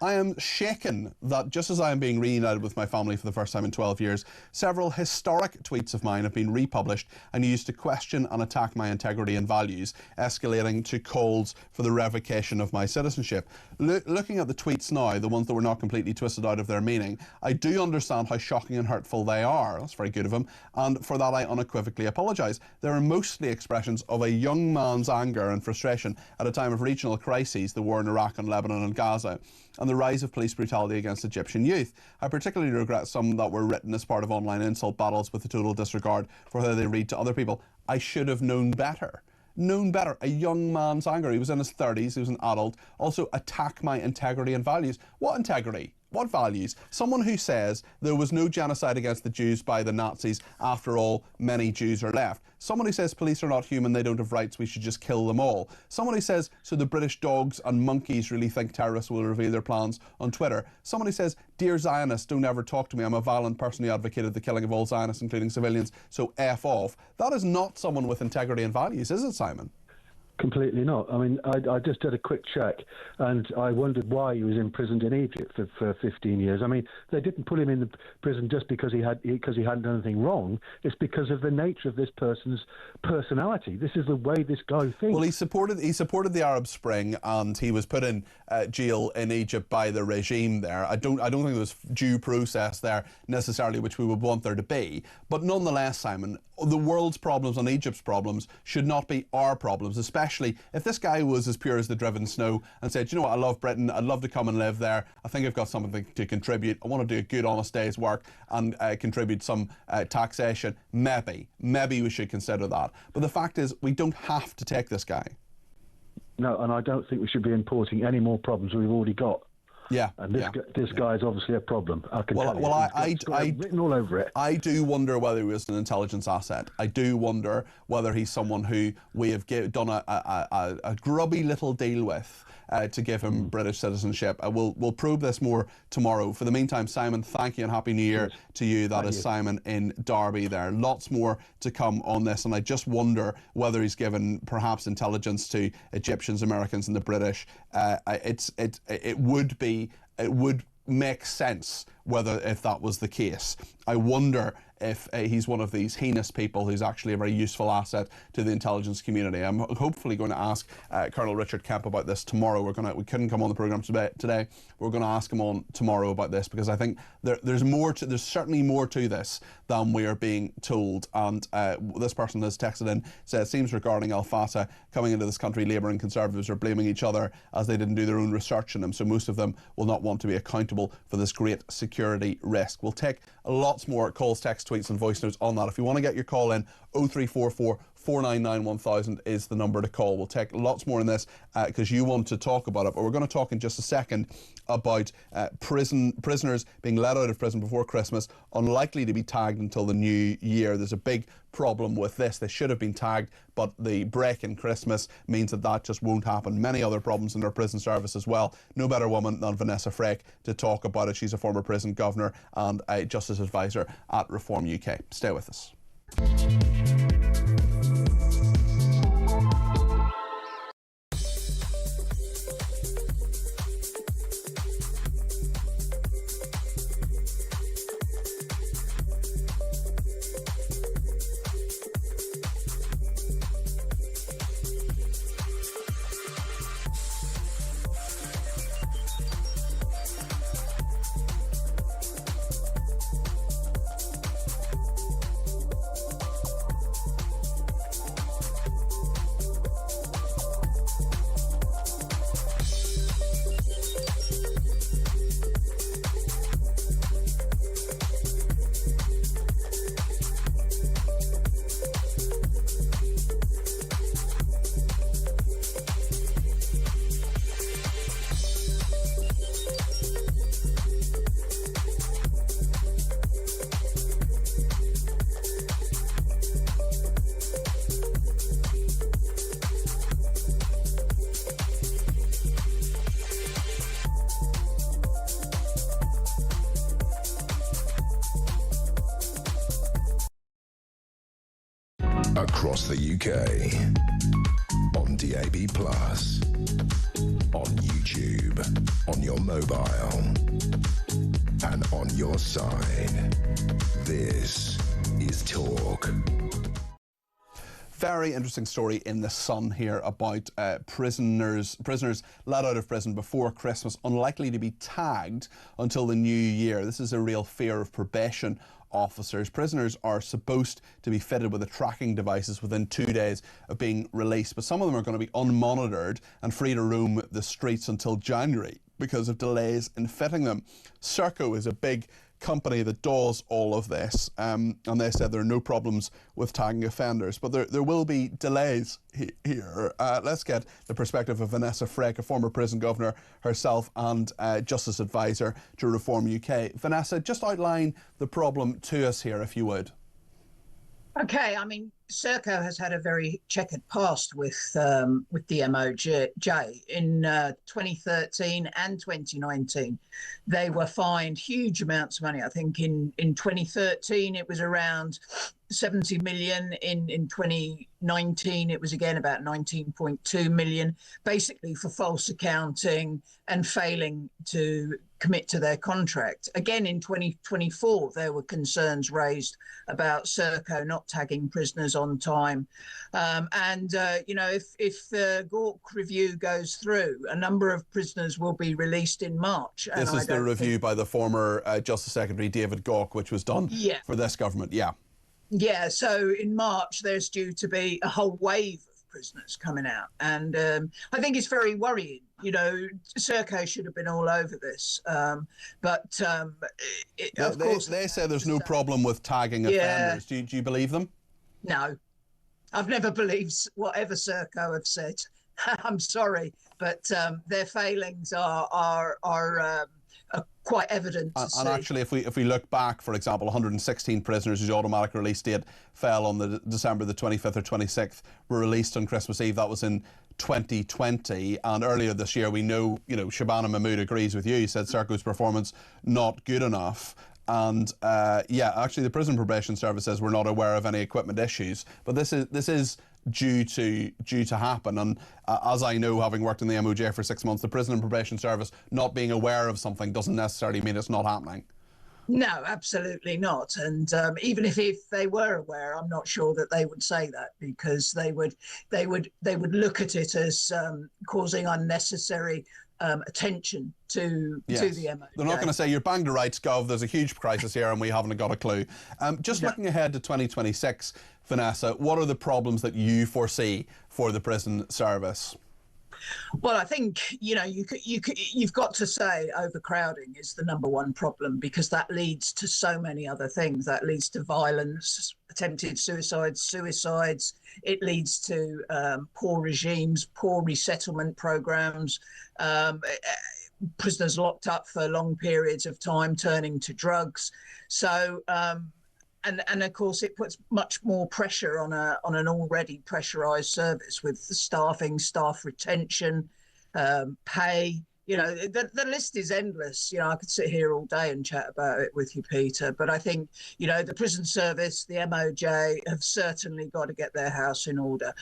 I am shaken that just as I am being reunited with my family for the first time in 12 years, several historic tweets of mine have been republished and used to question and attack my integrity and values, escalating to calls for the revocation of my citizenship. Looking at the tweets now, the ones that were not completely twisted out of their meaning, I do understand how shocking and hurtful they are. That's very good of him, and for that I unequivocally apologise. They are mostly expressions of a young man's anger and frustration at a time of regional crises, the war in Iraq and Lebanon and Gaza, and the rise of police brutality against Egyptian youth. I particularly regret some that were written as part of online insult battles with a total disregard for how they read to other people. I should have known better. Known better. A young man's anger. He was in his 30s. He was an adult. Also, attack my integrity and values. What integrity? What values? Someone who says there was no genocide against the Jews by the Nazis. After all, many Jews are left. Someone who says police are not human, they don't have rights, we should just kill them all. Someone who says, so the British dogs and monkeys really think terrorists will reveal their plans on Twitter. Someone who says, dear Zionists, don't ever talk to me, I'm a violent person who advocated the killing of all Zionists, including civilians, so F off. That is not someone with integrity and values, is it, Simon? Completely not. I mean, I just did a quick check, and I wondered why he was imprisoned in Egypt for 15 years. I mean, they didn't put him in the prison just because he hadn't done anything wrong. It's because of the nature of this person's personality. This is the way this guy thinks. Well, he supported the Arab Spring, and he was put in jail in Egypt by the regime there. I don't think there was due process there necessarily, which we would want there to be. But nonetheless, Simon, the world's problems and Egypt's problems should not be our problems, especially if this guy was as pure as the driven snow and said, you know what, I love Britain, I'd love to come and live there, I think I've got something to contribute, I want to do a good honest day's work and contribute some taxation. Maybe we should consider that. But the fact is, we don't have to take this guy. No, and I don't think we should be importing any more problems we've already got. Yeah, and this guy is obviously a problem. I can tell you. Well, I written all over it. I do wonder whether he was an intelligence asset. I do wonder whether he's someone who we have done a grubby little deal with to give him British citizenship. We'll probe this more tomorrow. For the meantime, Simon, thank you and Happy New Year to you. That is Simon in Derby there. Lots more to come on this, and I just wonder whether he's given perhaps intelligence to Egyptians, Americans and the British. It would make sense if that was the case. I wonder if he's one of these heinous people who's actually a very useful asset to the intelligence community. I'm hopefully going to ask Colonel Richard Kemp about this tomorrow. We couldn't come on the programme today. We're going to ask him on tomorrow about this, because I think there's certainly more to this than we are being told. And this person has texted in, says, seems regarding Al Fatah coming into this country, Labour and Conservatives are blaming each other as they didn't do their own research on him, so most of them will not want to be accountable for this great security risk. We'll take lots more calls, text, tweets and voice notes on that. If you want to get your call in, 0344 499 1000 is the number to call. We'll take lots more in this because you want to talk about it. But we're going to talk in just a second about prisoners being let out of prison before Christmas, unlikely to be tagged until the new year. There's a big problem with this. They should have been tagged, but the break in Christmas means that just won't happen. Many other problems in our prison service as well. No better woman than Vanessa Frake to talk about it. She's a former prison governor and a justice advisor at Reform UK. Stay with us. Across the UK, on DAB+, on YouTube, on your mobile, and on your side. This is Talk. Very interesting story in The Sun here about prisoners let out of prison before Christmas, unlikely to be tagged until the new year. This is a real fear of probation officers. Prisoners are supposed to be fitted with the tracking devices within 2 days of being released, but some of them are going to be unmonitored and free to roam the streets until January because of delays in fitting them. Serco is a big company that does all of this, and they said there are no problems with tagging offenders, but there will be delays here. Let's get the perspective of Vanessa Frick, a former prison governor herself and Justice Advisor to Reform UK. Vanessa, just outline the problem to us here, if you would. Okay, I mean, Serco has had a very checkered past with the MOJ. In 2013 and 2019, they were fined huge amounts of money. I think in 2013 it was around 70 million. In 2019 it was again about 19.2 million, basically for false accounting and failing to commit to their contract. Again, in 2024, there were concerns raised about Serco not tagging prisoners on time. You know, if the Gawk review goes through, a number of prisoners will be released in March. This is the review by the former Justice Secretary David Gawk, which was done for this government, Yeah, so in March, there's due to be a whole wave of prisoners coming out. And I think it's very worrying. You know, Serco should have been all over this. Of course, they say there's no problem with tagging offenders. Do you believe them? No. I've never believed whatever Serco have said. I'm sorry, but their failings are quite evident to see. And actually, if we look back, for example, 116 prisoners whose automatic release date fell on the December the 25th or 26th were released on Christmas Eve. That was in 2020, and earlier this year we know, Shabana Mahmood agrees with you. He said Serco's performance not good enough. And actually the Prison Probation Service says we're not aware of any equipment issues, but this is due to happen. And as I know, having worked in the MOJ for 6 months, the Prison and Probation Service not being aware of something doesn't necessarily mean it's not happening. No, absolutely not. And even if they were aware, I'm not sure that they would say that, because they would look at it as causing unnecessary attention to the MOJ. They're not going to say you're banged to rights, Gov. There's a huge crisis here and we haven't got a clue. Looking ahead to 2026, Vanessa, what are the problems that you foresee for the prison service? Well, I think you've got to say overcrowding is the number one problem, because that leads to so many other things. That leads to violence, attempted suicides. It leads to poor regimes, poor resettlement programs, prisoners locked up for long periods of time turning to drugs. So. And of course, it puts much more pressure on an already pressurised service with staffing, staff retention, pay. The list is endless. I could sit here all day and chat about it with you, Peter. But I think, the prison service, the MOJ, have certainly got to get their house in order,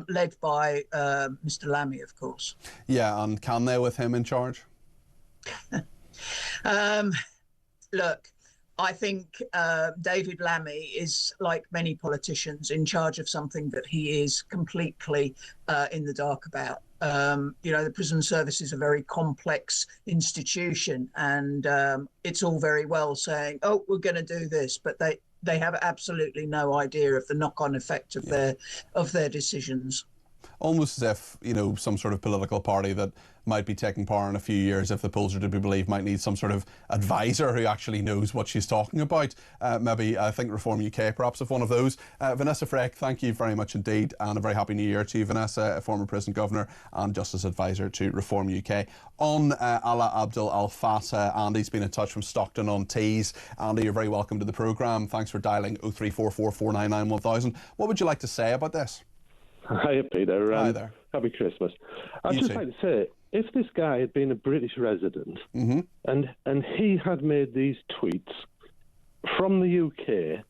led by Mr. Lammy, of course. Yeah, and can they with him in charge? Look. I think David Lammy is, like many politicians, in charge of something that he is completely in the dark about. The prison service is a very complex institution, and it's all very well saying, "Oh, we're going to do this," but they have absolutely no idea of the knock-on effect of their decisions. Almost as if, some sort of political party that might be taking power in a few years, if the polls are to be believed, might need some sort of advisor who actually knows what she's talking about. Maybe I think Reform UK perhaps if one of those. Vanessa Frick, thank you very much indeed, and a very happy new year to you, Vanessa, a former prison governor and Justice Advisor to Reform UK. On Ala Abdul Al Fatah, Andy's been in touch from Stockton on Tees. Andy, you're very welcome to the programme. Thanks for dialing 0344 499 1000. What would you like to say about this? Hi, Peter. Hi there. Happy Christmas. I'd just like to say, if this guy had been a British resident and he had made these tweets from the UK,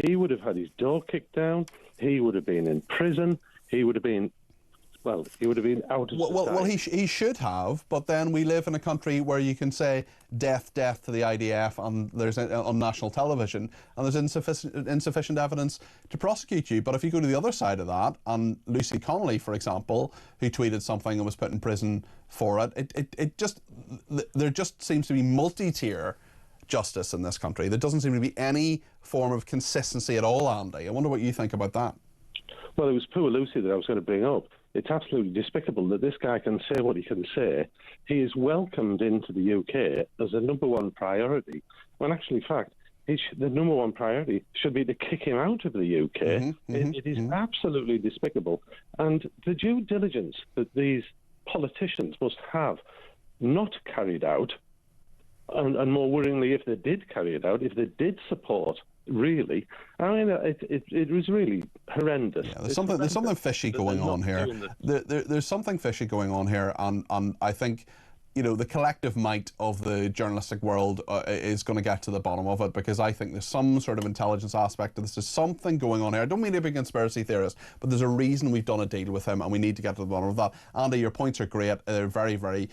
he would have had his door kicked down, he would have been in prison, he would have been out of society. Well, he should have, but then we live in a country where you can say death to the IDF and there's on national television, and there's insufficient evidence to prosecute you. But if you go to the other side of that, and Lucy Connolly, for example, who tweeted something and was put in prison for it, there just seems to be multi-tier justice in this country. There doesn't seem to be any form of consistency at all, Andy. I wonder what you think about that. Well, it was poor Lucy that I was going to bring up. it's absolutely despicable that this guy can say what he can say. He is welcomed into the UK as a number one priority, when actually, in fact, the number one priority should be to kick him out of the UK. It is absolutely despicable. And the due diligence that these politicians must have not carried out, and more worryingly, if they did carry it out, if they did support, really, I mean, it was really horrendous. Yeah, there's something fishy going on here. There's something fishy going on here, and I think, you know, the collective might of the journalistic world is going to get to the bottom of it, because I think there's some sort of intelligence aspect to this. There's something going on here. I don't mean to be a conspiracy theorist, but there's a reason we've done a deal with him, and we need to get to the bottom of that. Andy, your points are great. They're very, very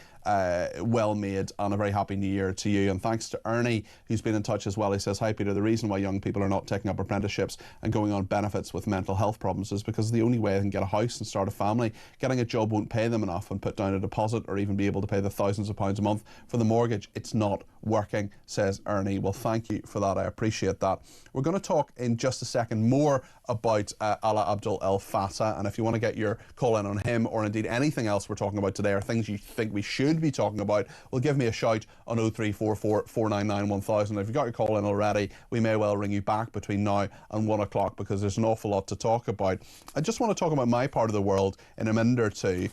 well made, and a very happy new year to you. And thanks to Ernie, who's been in touch as well. He says, hi Peter, the reason why young people are not taking up apprenticeships and going on benefits with mental health problems is because the only way they can get a house and start a family. Getting a job won't pay them enough and put down a deposit or even be able to pay the thousands of pounds a month for the mortgage. It's not working, says Ernie. Well, thank you for that. I appreciate that. We're going to talk in just a second more about Alaa Abdel El Fattah, and if you want to get your call in on him, or indeed anything else we're talking about today, or things you think we should be talking about, well, give me a shout on 0344 499 1000. If you've got your call in already, we may well ring you back between now and 1 o'clock, because there's an awful lot to talk about. I just want to talk about my part of the world in a minute or two.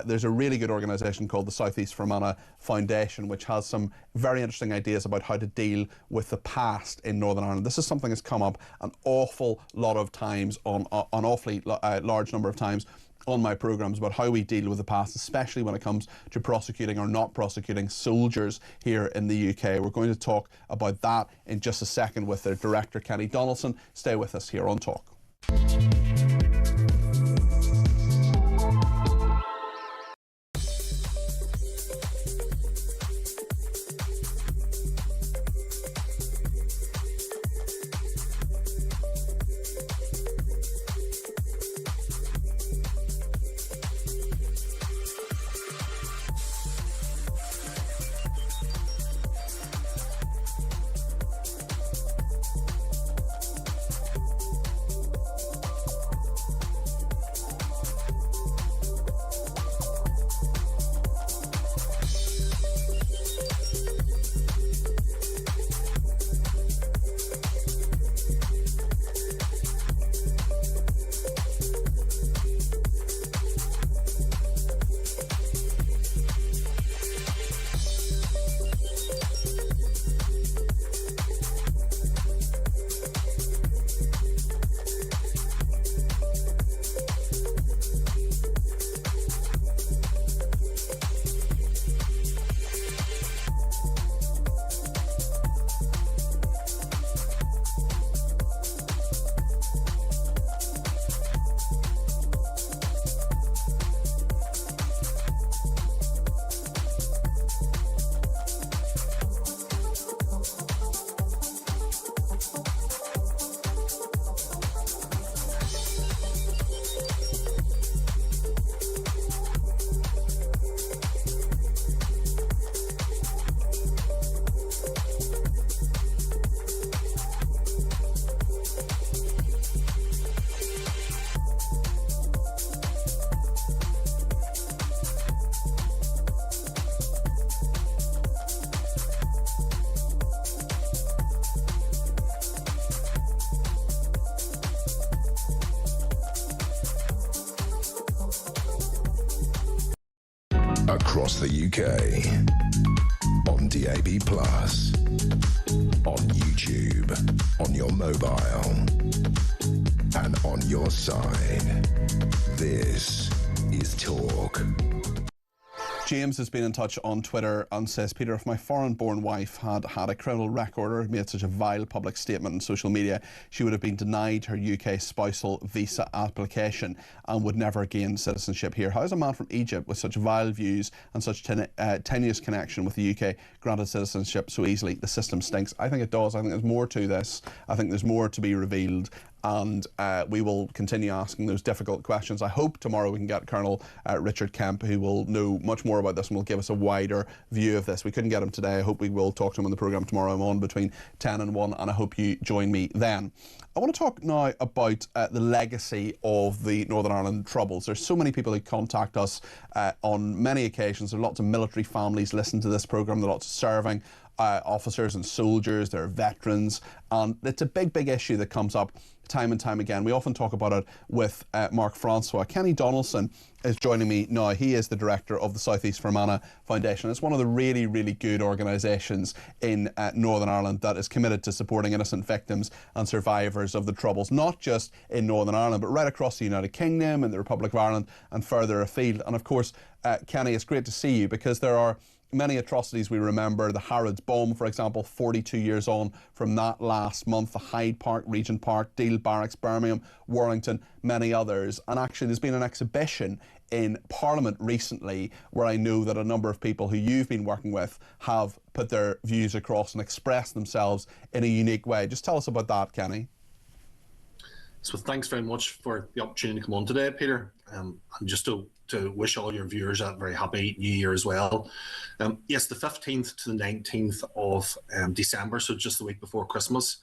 There's a really good organisation called the South East Fermanagh Foundation, which has some very interesting ideas about how to deal with the past in Northern Ireland. This is something that's come up an awful lot of times, on an awfully large number of times on my programmes, about how we deal with the past, especially when it comes to prosecuting or not prosecuting soldiers here in the UK. We're going to talk about that in just a second with their director, Kenny Donaldson. Stay with us here on Talk. Across the UK, on DAB+, on YouTube, on your mobile, and on your side. This is Talk. James has been in touch on Twitter and says, Peter, if my foreign-born wife had had a criminal record or had made such a vile public statement on social media, she would have been denied her UK spousal visa application and would never gain citizenship here. How is a man from Egypt with such vile views and such tenuous connection with the UK granted citizenship so easily? The system stinks. I think it does. I think there's more to this. I think there's more to be revealed. and we will continue asking those difficult questions. I hope tomorrow we can get Colonel Richard Kemp, who will know much more about this and will give us a wider view of this. We couldn't get him today. I hope we will talk to him on the programme tomorrow. I'm on between 10 and 1, and I hope you join me then. I want to talk now about the legacy of the Northern Ireland Troubles. There's so many people who contact us on many occasions. There are lots of military families listen to this programme. There are lots of serving officers and soldiers. There are veterans. And it's a big, big issue that comes up time and time again. We often talk about it with Mark Francois. Kenny Donaldson is joining me now. He is the director of the South East Fermanagh Foundation. It's one of the really, really good organisations in Northern Ireland that is committed to supporting innocent victims and survivors of the Troubles, not just in Northern Ireland, but right across the United Kingdom and the Republic of Ireland and further afield. And of course, Kenny, it's great to see you, because there are many atrocities we remember. The Harrods bomb, for example, 42 years on from that last month. The Hyde Park, Regent Park, Deal Barracks, Birmingham, Warrington, many others. And actually there's been an exhibition in Parliament recently where I know that a number of people who you've been working with have put their views across and expressed themselves in a unique way. Just tell us about that, Kenny. So thanks very much for the opportunity to come on today, Peter. And just to wish all your viewers a very happy New Year as well. Yes, the 15th to the 19th of December, so just the week before Christmas,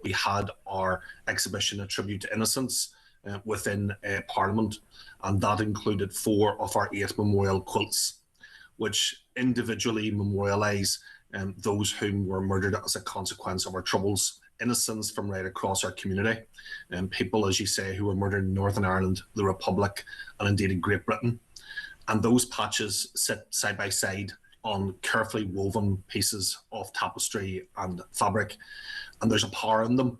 we had our exhibition, A Tribute to Innocence, within Parliament, and that included 4 of our 8 memorial quilts, which individually memorialise those whom were murdered as a consequence of our Troubles, innocents from right across our community, and people, as you say, who were murdered in Northern Ireland, the Republic, and indeed in Great Britain. And those patches sit side by side on carefully woven pieces of tapestry and fabric, and there's a power in them.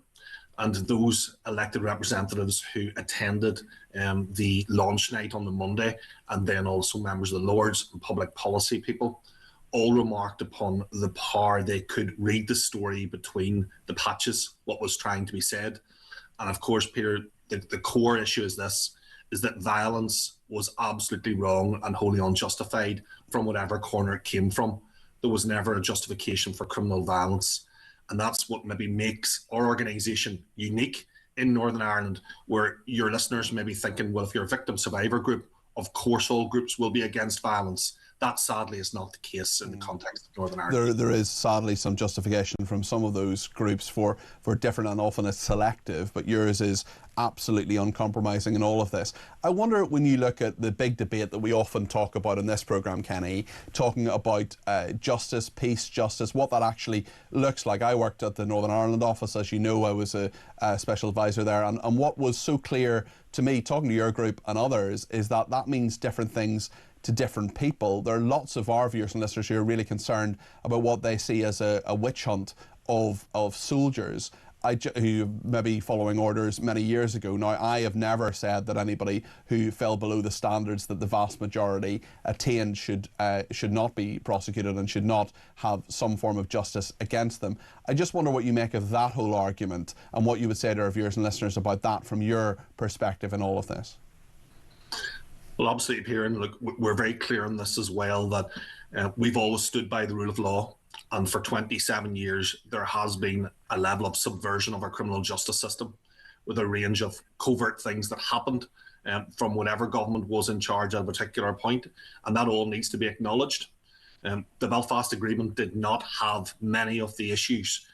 And those elected representatives who attended the launch night on the Monday, and then also members of the Lords and public policy people, all remarked upon the power. They could read the story between the patches, what was trying to be said. And of course, Peter, the core issue is this, is that violence was absolutely wrong and wholly unjustified from whatever corner it came from. There was never a justification for criminal violence. And that's what maybe makes our organisation unique in Northern Ireland, where your listeners may be thinking, well, if you're a victim survivor group, of course all groups will be against violence. That sadly is not the case in the context of Northern Ireland. There is sadly some justification from some of those groups for different, and often it's selective, but yours is absolutely uncompromising in all of this. I wonder, when you look at the big debate that we often talk about in this programme, Kenny, talking about justice, peace, justice, what that actually looks like. I worked at the Northern Ireland office, as you know. I was a special advisor there, and what was so clear to me, talking to your group and others, is that that means different things to different people. There are lots of our viewers and listeners who are really concerned about what they see as a witch hunt of soldiers who may be following orders many years ago. Now, I have never said that anybody who fell below the standards that the vast majority attained should not be prosecuted and should not have some form of justice against them. I just wonder what you make of that whole argument and what you would say to our viewers and listeners about that from your perspective in all of this. Well, absolutely, Peter, and look, we're very clear on this as well, that we've always stood by the rule of law, and for 27 years there has been a level of subversion of our criminal justice system, with a range of covert things that happened from whatever government was in charge at a particular point, and that all needs to be acknowledged. The Belfast Agreement did not have many of the issues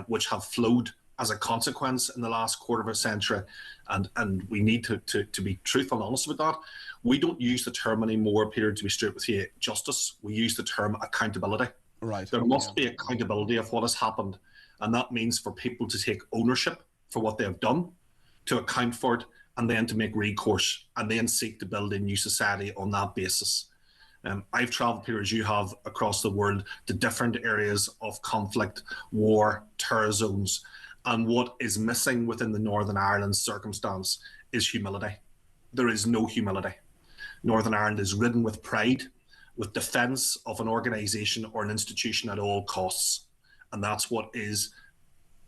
which have flowed as a consequence in the last quarter of a century, and we need to be truthful and honest with that. We don't use the term anymore, Peter, to be straight with you, justice. We use the term accountability. Right. There must be accountability of what has happened, and that means for people to take ownership for what they have done, to account for it, and then to make recourse, and then seek to build a new society on that basis. I've travelled, Peter, as you have, across the world to different areas of conflict, war, terror zones, and what is missing within the Northern Ireland circumstance is humility. There is no humility. Northern Ireland is ridden with pride, with defence of an organisation or an institution at all costs. And that's what is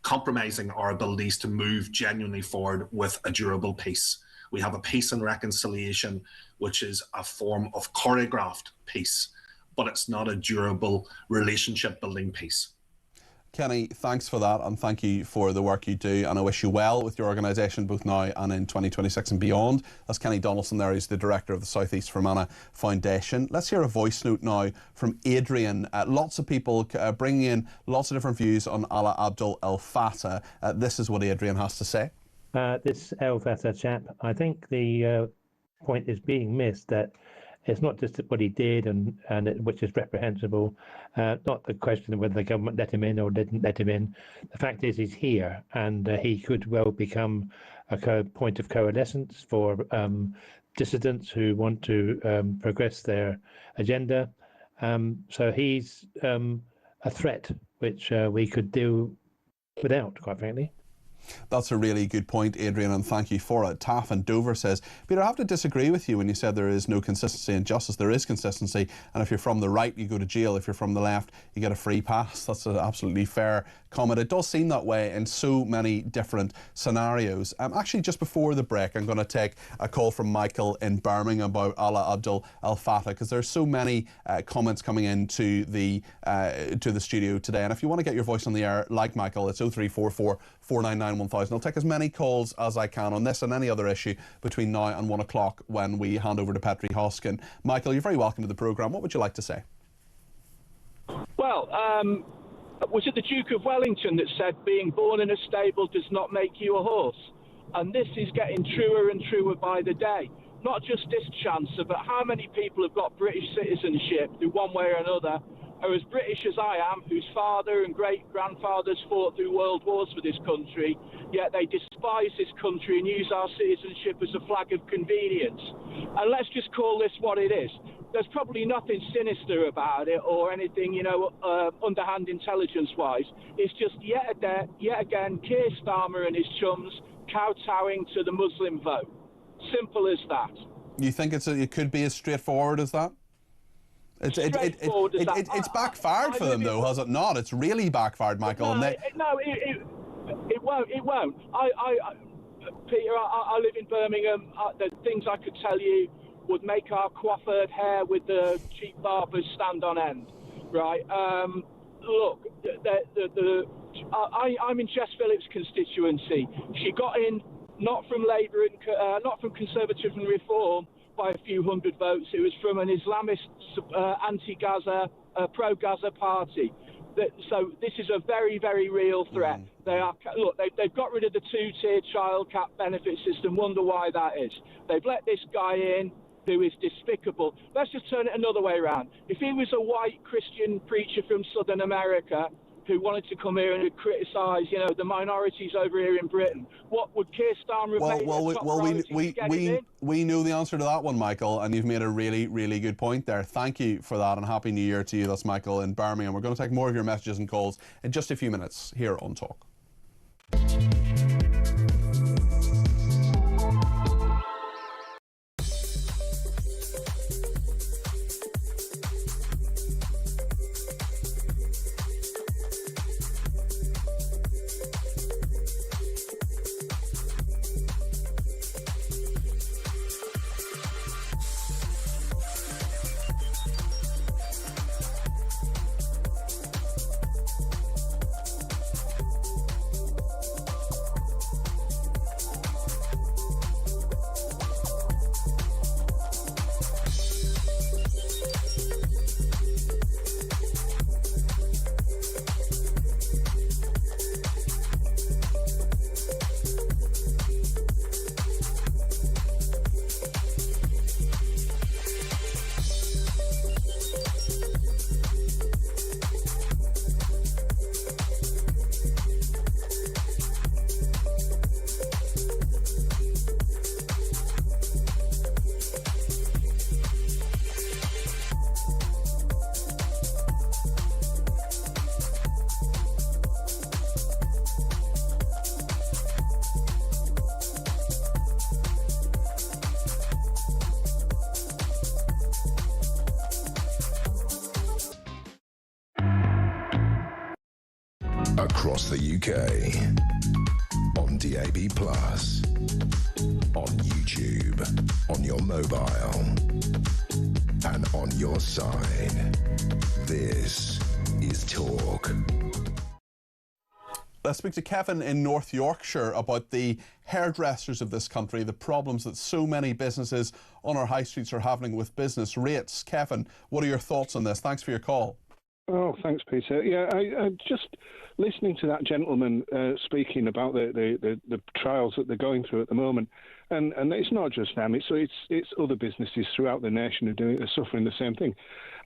compromising our abilities to move genuinely forward with a durable peace. We have a peace and reconciliation, which is a form of choreographed peace, but it's not a durable relationship building peace. Kenny, thanks for that, and thank you for the work you do, and I wish you well with your organisation both now and in 2026 and beyond. That's Kenny Donaldson there, he's the director of the South East Fermanagh Foundation. Let's hear a voice note now from Adrian. Lots of people bringing in lots of different views on Alaa Abdul El Fattah. This is what Adrian has to say. This El Fattah chap, I think the point is being missed, that it's not just what he did which is reprehensible, not the question of whether the government let him in or didn't let him in. The fact is he's here, and he could well become a point of coalescence for dissidents who want to progress their agenda. So he's a threat which we could do without, quite frankly. That's a really good point, Adrian, and thank you for it. Taff in Dover says, Peter, I have to disagree with you when you said there is no consistency in justice. There is consistency, and if you're from the right, you go to jail. If you're from the left, you get a free pass. That's an absolutely fair comment. It does seem that way in so many different scenarios. Actually, just before the break, I'm going to take a call from Michael in Birmingham about Alaa Abdul El Fattah, because there's so many comments coming into the studio today. And if you want to get your voice on the air, like Michael, it's 0344 499 1000. I'll take as many calls as I can on this and any other issue between now and 1 o'clock when we hand over to Petri Hoskin. Michael, you're very welcome to the programme. What would you like to say? Well, was it the Duke of Wellington that said being born in a stable does not make you a horse? And this is getting truer and truer by the day. Not just this Chancellor, but how many people have got British citizenship through one way or another are as British as I am, whose father and great-grandfathers fought through world wars for this country, yet they despise this country and use our citizenship as a flag of convenience. And let's just call this what it is. There's probably nothing sinister about it or anything, underhand intelligence-wise. It's just yet again, Keir Starmer and his chums kowtowing to the Muslim vote. Simple as that. You think it could be as straightforward as that? It's backfired for them, though, has it not? It's really backfired, Michael. No, it won't. It won't. Peter, I live in Birmingham. The things I could tell you would make our coiffured hair with the cheap barbers stand on end, right? Look, I'm in Jess Phillips' constituency. She got in not from Labour and not from Conservative and Reform by a few hundred votes. It was from an Islamist anti-Gaza, pro-Gaza party. So this is a very, very real threat. They've got rid of the two-tiered child cap benefit system. Wonder why that is. They've let this guy in who is despicable. Let's just turn it another way around. If he was a white Christian preacher from Southern America who wanted to come here and criticise, the minorities over here in Britain, what would Keir Starmer have made? We know the answer to that one, Michael, and you've made a really, really good point there. Thank you for that, and Happy New Year to you. That's Michael in Birmingham. We're going to take more of your messages and calls in just a few minutes here on Talk. Across the UK, on DAB+, on YouTube, on your mobile, and on your side. This is Talk. Let's speak to Kevin in North Yorkshire about the hairdressers of this country, the problems that so many businesses on our high streets are having with business rates. Kevin, what are your thoughts on this? Thanks for your call. Oh, thanks, Peter. Yeah, I just listening to that gentleman speaking about the trials that they're going through at the moment, and it's not just them; it's other businesses throughout the nation are suffering the same thing.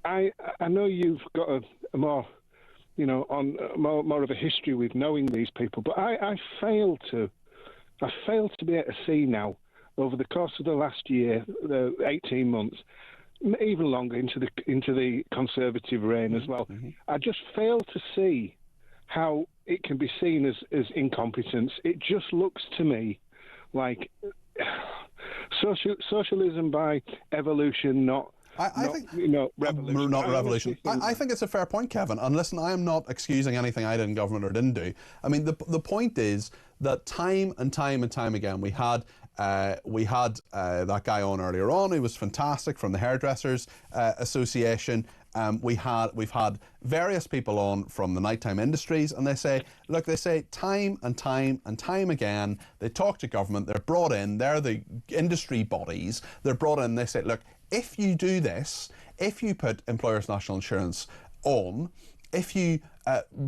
I know you've got a more, more of a history with knowing these people, but I fail to be able to see now over the course of the last year, the 18 months. Even longer into the Conservative reign as well. Mm-hmm. I just fail to see how it can be seen as incompetence. It just looks to me like socialism by evolution, not revolution. Not revolution. I think it's a fair point, Kevin. And listen, I am not excusing anything I did in government or didn't do. I mean, the point is that time and time again, we had that guy on earlier on who was fantastic from the Hairdressers Association. We've had various people on from the nighttime industries, and they say time and time again, they talk to government, they're brought in, they're the industry bodies, they're brought in, they say, look, if you do this, if you put employers' national insurance on, if you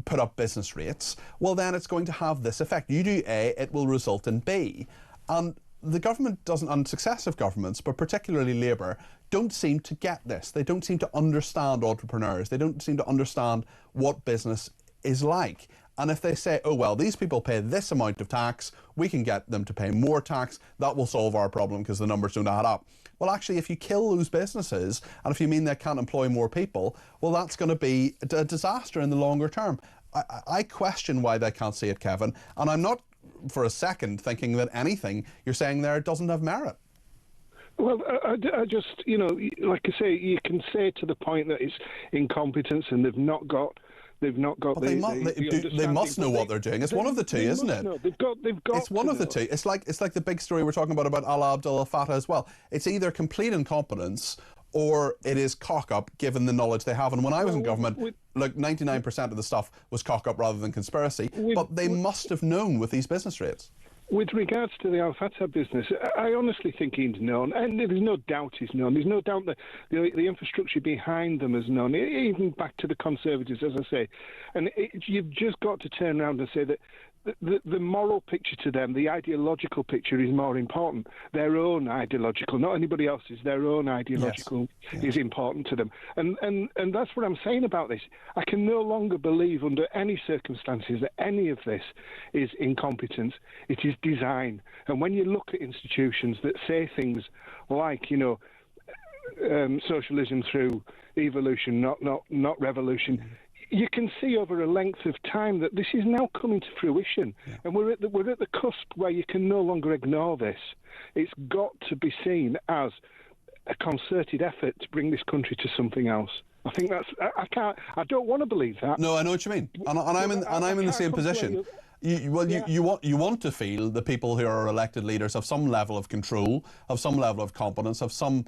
put up business rates, well then it's going to have this effect. You do A, it will result in B. And the government doesn't, and successive governments, but particularly Labour, don't seem to get this. They don't seem to understand entrepreneurs. They don't seem to understand what business is like. And if they say, oh, well, these people pay this amount of tax, we can get them to pay more tax, that will solve our problem because the numbers don't add up. Well, actually, if you kill those businesses, and if you mean they can't employ more people, well, that's going to be a disaster in the longer term. I question why they can't see it, Kevin, and I'm not for a second thinking that anything you're saying there doesn't have merit. Well, I just, like I say, you can say to the point that it's incompetence and they've not got they must know what they're doing. It's one of the two, isn't it? They've got. It's one of the two. It's like the big story we're talking about Alaa Abdel Fattah as well. It's either complete incompetence or it is cock up, given the knowledge they have. And when I was in government, like 99% of the stuff was cock up rather than conspiracy. But they must have known with these business rates. With regards to the Al Fatah business, I honestly think he's known, and there's no doubt he's known. There's no doubt that the infrastructure behind them is known, even back to the Conservatives, as I say. And you've just got to turn around and say that the moral picture to them, the ideological picture is more important. Their own ideological, not anybody else's, their own ideological is important to them. And that's what I'm saying about this. I can no longer believe under any circumstances that any of this is incompetence. It is design. And when you look at institutions that say things like, socialism through evolution, not revolution, you can see over a length of time that this is now coming to fruition, and we're at the cusp where you can no longer ignore this. It's got to be seen as a concerted effort to bring this country to something else. I think that's. I don't want to believe that. No, I know what you mean, and I'm in the same position. You want to feel the people who are elected leaders have some level of control, have some level of competence, have some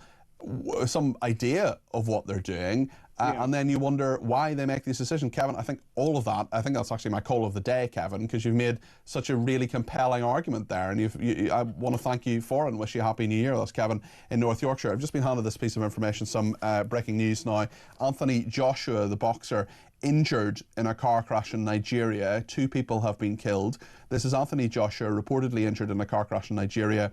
idea of what they're doing, and then you wonder why they make these decisions. Kevin, I think all of that, I think that's actually my call of the day, Kevin, because you've made such a really compelling argument there, and I want to thank you for it and wish you a Happy New Year. That's Kevin in North Yorkshire. I've just been handed this piece of information, some breaking news now. Anthony Joshua, the boxer, injured in a car crash in Nigeria. 2 people have been killed. This is Anthony Joshua, reportedly injured in a car crash in Nigeria.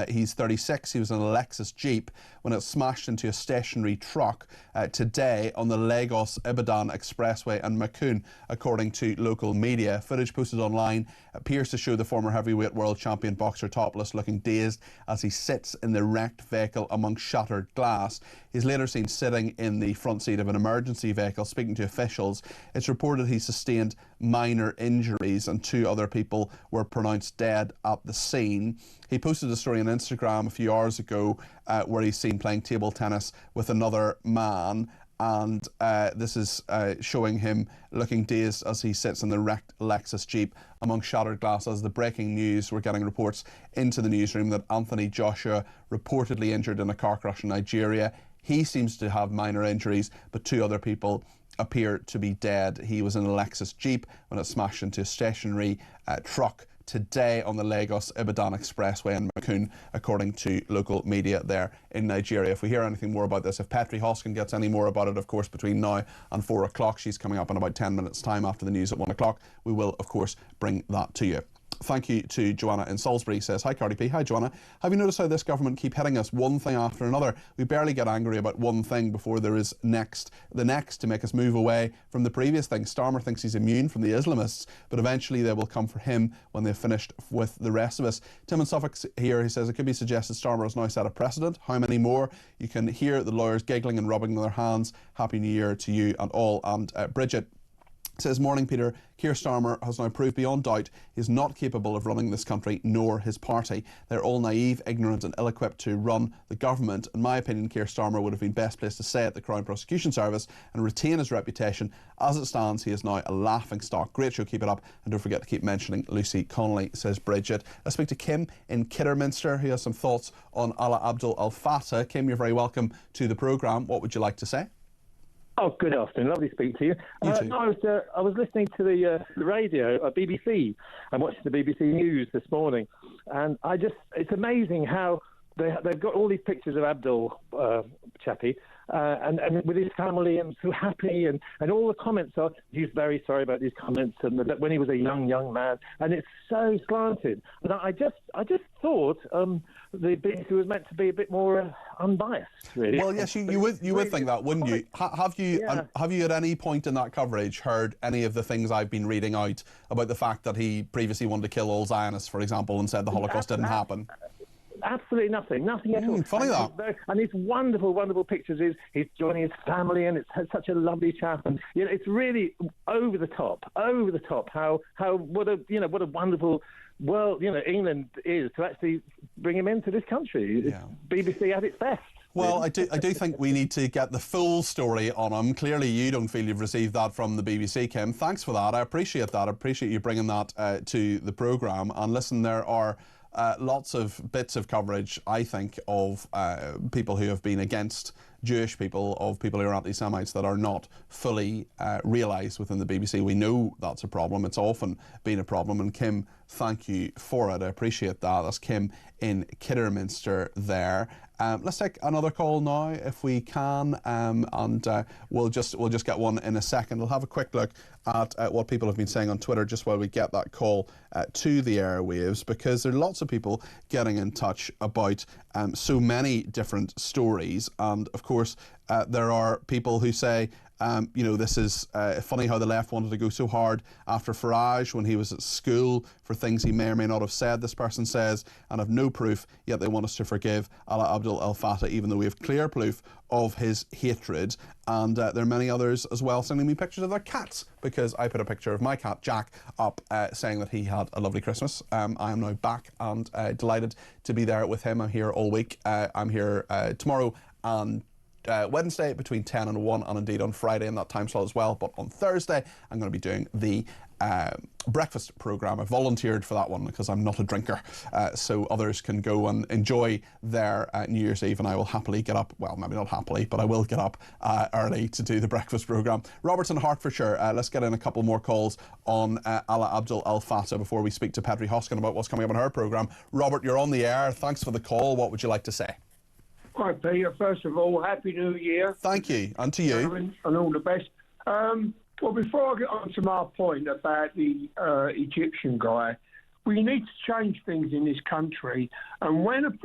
He's 36. He was in a Lexus Jeep when it smashed into a stationary truck today on the Lagos-Ibadan Expressway in Makun, according to local media. Footage posted online appears to show the former heavyweight world champion boxer topless, looking dazed as he sits in the wrecked vehicle among shattered glass. He's later seen sitting in the front seat of an emergency vehicle speaking to officials. It's reported he sustained minor injuries and 2 other people were pronounced dead at the scene. He posted a story on Instagram a few hours ago where he's seen playing table tennis with another man, and this is showing him looking dazed as he sits in the wrecked Lexus Jeep among shattered glass. As the breaking news, we're getting reports into the newsroom that Anthony Joshua reportedly injured in a car crash in Nigeria. He seems to have minor injuries, but 2 other people appear to be dead. He was in a Lexus Jeep when it smashed into a stationary truck today on the Lagos-Ibadan Expressway in Makun, according to local media there in Nigeria. If we hear anything more about this, if Petri Hoskin gets any more about it, of course, between now and 4 o'clock, she's coming up in about 10 minutes' time after the news at 1 o'clock, we will, of course, bring that to you. Thank you to Joanna in Salisbury. Says, hi Cardi P. Hi Joanna. Have you noticed how this government keep hitting us one thing after another? We barely get angry about one thing before there is the next to make us move away from the previous thing. Starmer thinks he's immune from the Islamists, but eventually they will come for him when they've finished with the rest of us. Tim in Suffolk here, he says, it could be suggested Starmer has now set a precedent. How many more? You can hear the lawyers giggling and rubbing their hands. Happy New Year to you and all. And Bridget says, morning Peter, Keir Starmer has now proved beyond doubt he is not capable of running this country nor his party. They're all naive, ignorant and ill-equipped to run the government. In my opinion, Keir Starmer would have been best placed to stay at the Crown Prosecution Service and retain his reputation. As it stands, he is now a laughingstock. Great show, keep it up, and don't forget to keep mentioning Lucy Connolly, says Bridget. Let's speak to Kim in Kidderminster, who has some thoughts on Alaa Abdul Al Fattah. Kim, you're very welcome to the programme. What would you like to say? Oh, good afternoon. Lovely to speak to you. No, I was listening to the radio, BBC, and watching the BBC News this morning, and it's amazing how they've got all these pictures of Abdul Chappie, and with his family and so happy, and all the comments are, he's very sorry about these comments, and that when he was a young man, and it's so slanted. And I just thought the BBC was meant to be a bit more unbiased, really. Well, yes, you would think that, wouldn't you? Have you at any point in that coverage heard any of the things I've been reading out about the fact that he previously wanted to kill all Zionists, for example, and said the Holocaust didn't happen? Absolutely nothing at all. Funny that. And these wonderful, wonderful pictures. He's joining his family, and it's such a lovely chap. And it's really over the top. How what a wonderful world England is to actually bring him into this country. Yeah. BBC at its best. Well, I do think we need to get the full story on him. Clearly, you don't feel you've received that from the BBC, Kim. Thanks for that. I appreciate that. I appreciate you bringing that to the programme. And listen, there are lots of bits of coverage, I think, of people who have been against Jewish people, of people who are anti-Semites, that are not fully realised within the BBC. We know that's a problem. It's often been a problem. And Kim, thank you for it. I appreciate that. That's Kim in Kidderminster there. Let's take another call now, if we can, and we'll just get one in a second. We'll have a quick look at what people have been saying on Twitter just while we get that call to the airwaves, because there are lots of people getting in touch about so many different stories. And of course, there are people who say, this is funny how the left wanted to go so hard after Farage when he was at school for things he may or may not have said, this person says, and have no proof, yet they want us to forgive Alaa Abdul Al Fattah, even though we have clear proof of his hatred. And there are many others as well sending me pictures of their cats, because I put a picture of my cat, Jack, up saying that he had a lovely Christmas. I am now back and delighted to be there with him. I'm here all week. I'm here tomorrow and Wednesday between 10 and 1, and indeed on Friday in that time slot as well. But on Thursday I'm going to be doing the breakfast programme. I volunteered for that one because I'm not a drinker, so others can go and enjoy their New Year's Eve, and I will happily get up, well, maybe not happily, but I will get up early to do the breakfast programme. Robert's in Hertfordshire. Let's get in a couple more calls on Alaa Abdul Al Fattah before we speak to Petri Hoskin about what's coming up in her programme. Robert, you're on the air. Thanks for the call. What would you like to say? Hi, Peter. First of all, Happy New Year. Thank you, and to you. And all the best. Well, before I get on to my point about the Egyptian guy, we need to change things in this country. And when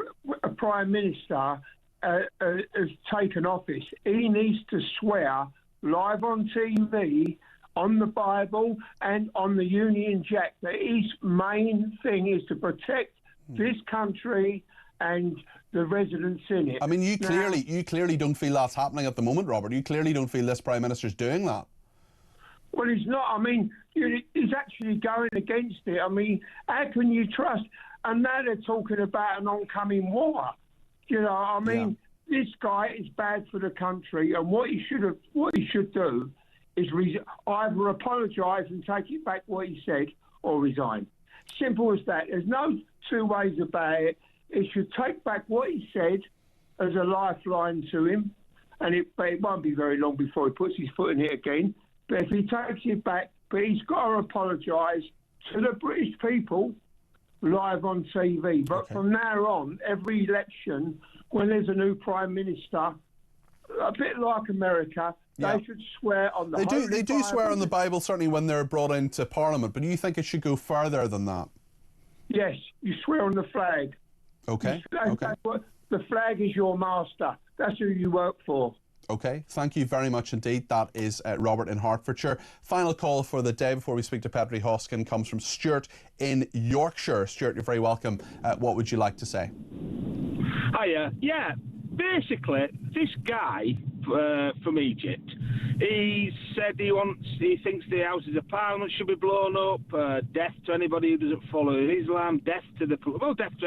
a Prime Minister has taken office, he needs to swear live on TV, on the Bible and on the Union Jack that his main thing is to protect this country and the residents in it. I mean, you clearly don't feel that's happening at the moment, Robert. You clearly don't feel this Prime Minister's doing that. Well, he's not. I mean, he's actually going against it. I mean, how can you trust? And now they're talking about an oncoming war. I mean, this guy is bad for the country, and what he should do is either apologise and take it back what he said, or resign. Simple as that. There's no two ways about it. He should take back what he said as a lifeline to him, but it won't be very long before he puts his foot in it again. But if he takes it back, but he's got to apologise to the British people live on TV. But from now on, every election, when there's a new Prime Minister, a bit like America, they should swear on the Holy They do Bible. swear on the Bible, certainly when they're brought into Parliament, but do you think it should go further than that? Yes, you swear on the flag. Okay, That's what, the flag is your master. That's who you work for. Okay, thank you very much indeed. That is Robert in Hertfordshire. Final call for the day before we speak to Petri Hoskin comes from Stuart in Yorkshire. Stuart, you're very welcome. What would you like to say? Hiya. Yeah, basically, this guy from Egypt, he said he thinks the Houses of Parliament should be blown up, death to anybody who doesn't follow Islam, death to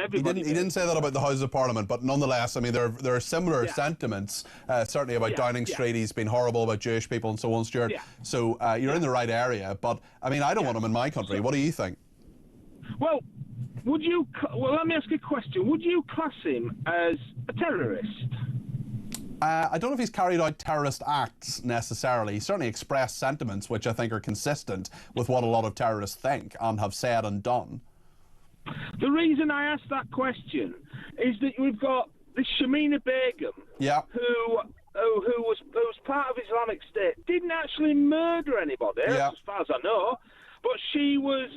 everybody. He didn't say that about the Houses of Parliament, but nonetheless, I mean, there are similar sentiments, certainly about Downing Street. He's been horrible about Jewish people and so on, Stuart. So you're in the right area, but I mean, I don't want him in my country. What do you think? Well, let me ask you a question. Would you class him as a terrorist? I don't know if he's carried out terrorist acts necessarily. He certainly expressed sentiments which I think are consistent with what a lot of terrorists think and have said and done. The reason I asked that question is that we've got this Shamina Begum, who was part of Islamic State, didn't actually murder anybody, as far as I know, but she was.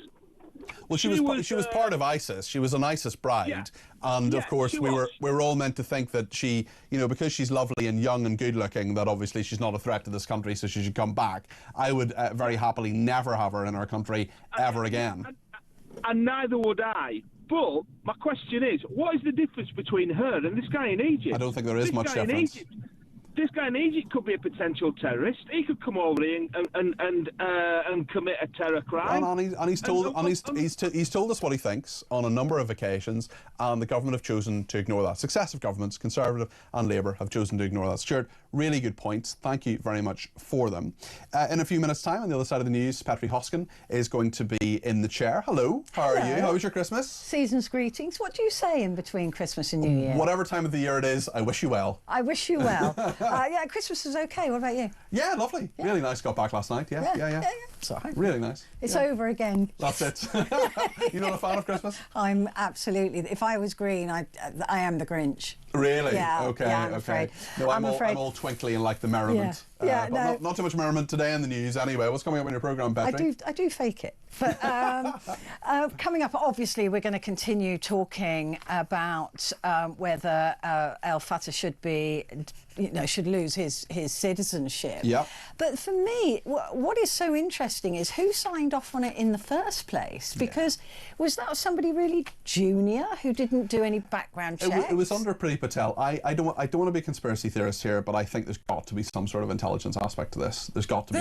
Well, she was part of ISIS. She was an ISIS bride, and of course we were all meant to think that she, because she's lovely and young and good looking, that obviously she's not a threat to this country, so she should come back. I would very happily never have her in our country ever again. And neither would I. But my question is, what is the difference between her and this guy in Egypt? I don't think there is much difference. This guy in Egypt could be a potential terrorist. He could come over here and commit a terror crime. And he's told us what he thinks on a number of occasions, and the government have chosen to ignore that. Successive governments, Conservative and Labour, have chosen to ignore that. Stuart, really good points. Thank you very much for them. In a few minutes' time, on the other side of the news, Petri Hoskin is going to be in the chair. Hello, how are you? How was your Christmas? Season's greetings. What do you say in between Christmas and New Year? Whatever time of the year it is, I wish you well. I wish you well. Yeah, Christmas was okay. What about you? Yeah, lovely. Yeah. Really nice. Got back last night. Yeah. It's all right. Really nice. It's over again. That's it. You're not a fan of Christmas? I'm absolutely. If I was green, I am the Grinch. Really? Yeah. Okay. Yeah, I'm afraid. No, I'm all twinkly and like the merriment. Yeah. But not too much merriment today in the news. Anyway, what's coming up in your programme, Petri? I do fake it. But coming up, obviously, we're going to continue talking about whether El Fattah should lose his citizenship. Yeah. But for me, what is so interesting is who signed off on it in the first place. Because was that somebody really junior who didn't do any background checks? It was under Priti Patel. I don't want to be a conspiracy theorist here, but I think there's got to be some sort of intelligence aspect to this. There's got to be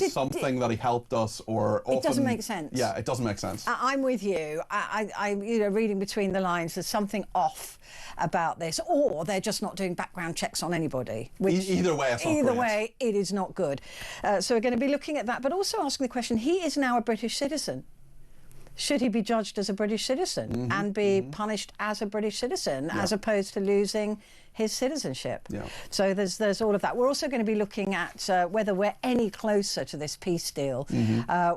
something that he helped us, or it doesn't make sense. Yeah, it doesn't make sense. I'm with you. I reading between the lines, there's something off about this, or they're just not doing background checks on anybody. Either way, it's not either great. way, it is not good. So we're going to be looking at that, but also asking the question: he is now a British citizen. Should he be judged as a British citizen and be punished as a British citizen, as opposed to losing his citizenship? Yeah. So there's all of that. We're also going to be looking at whether we're any closer to this peace deal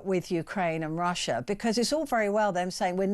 with Ukraine and Russia, because it's all very well them saying we're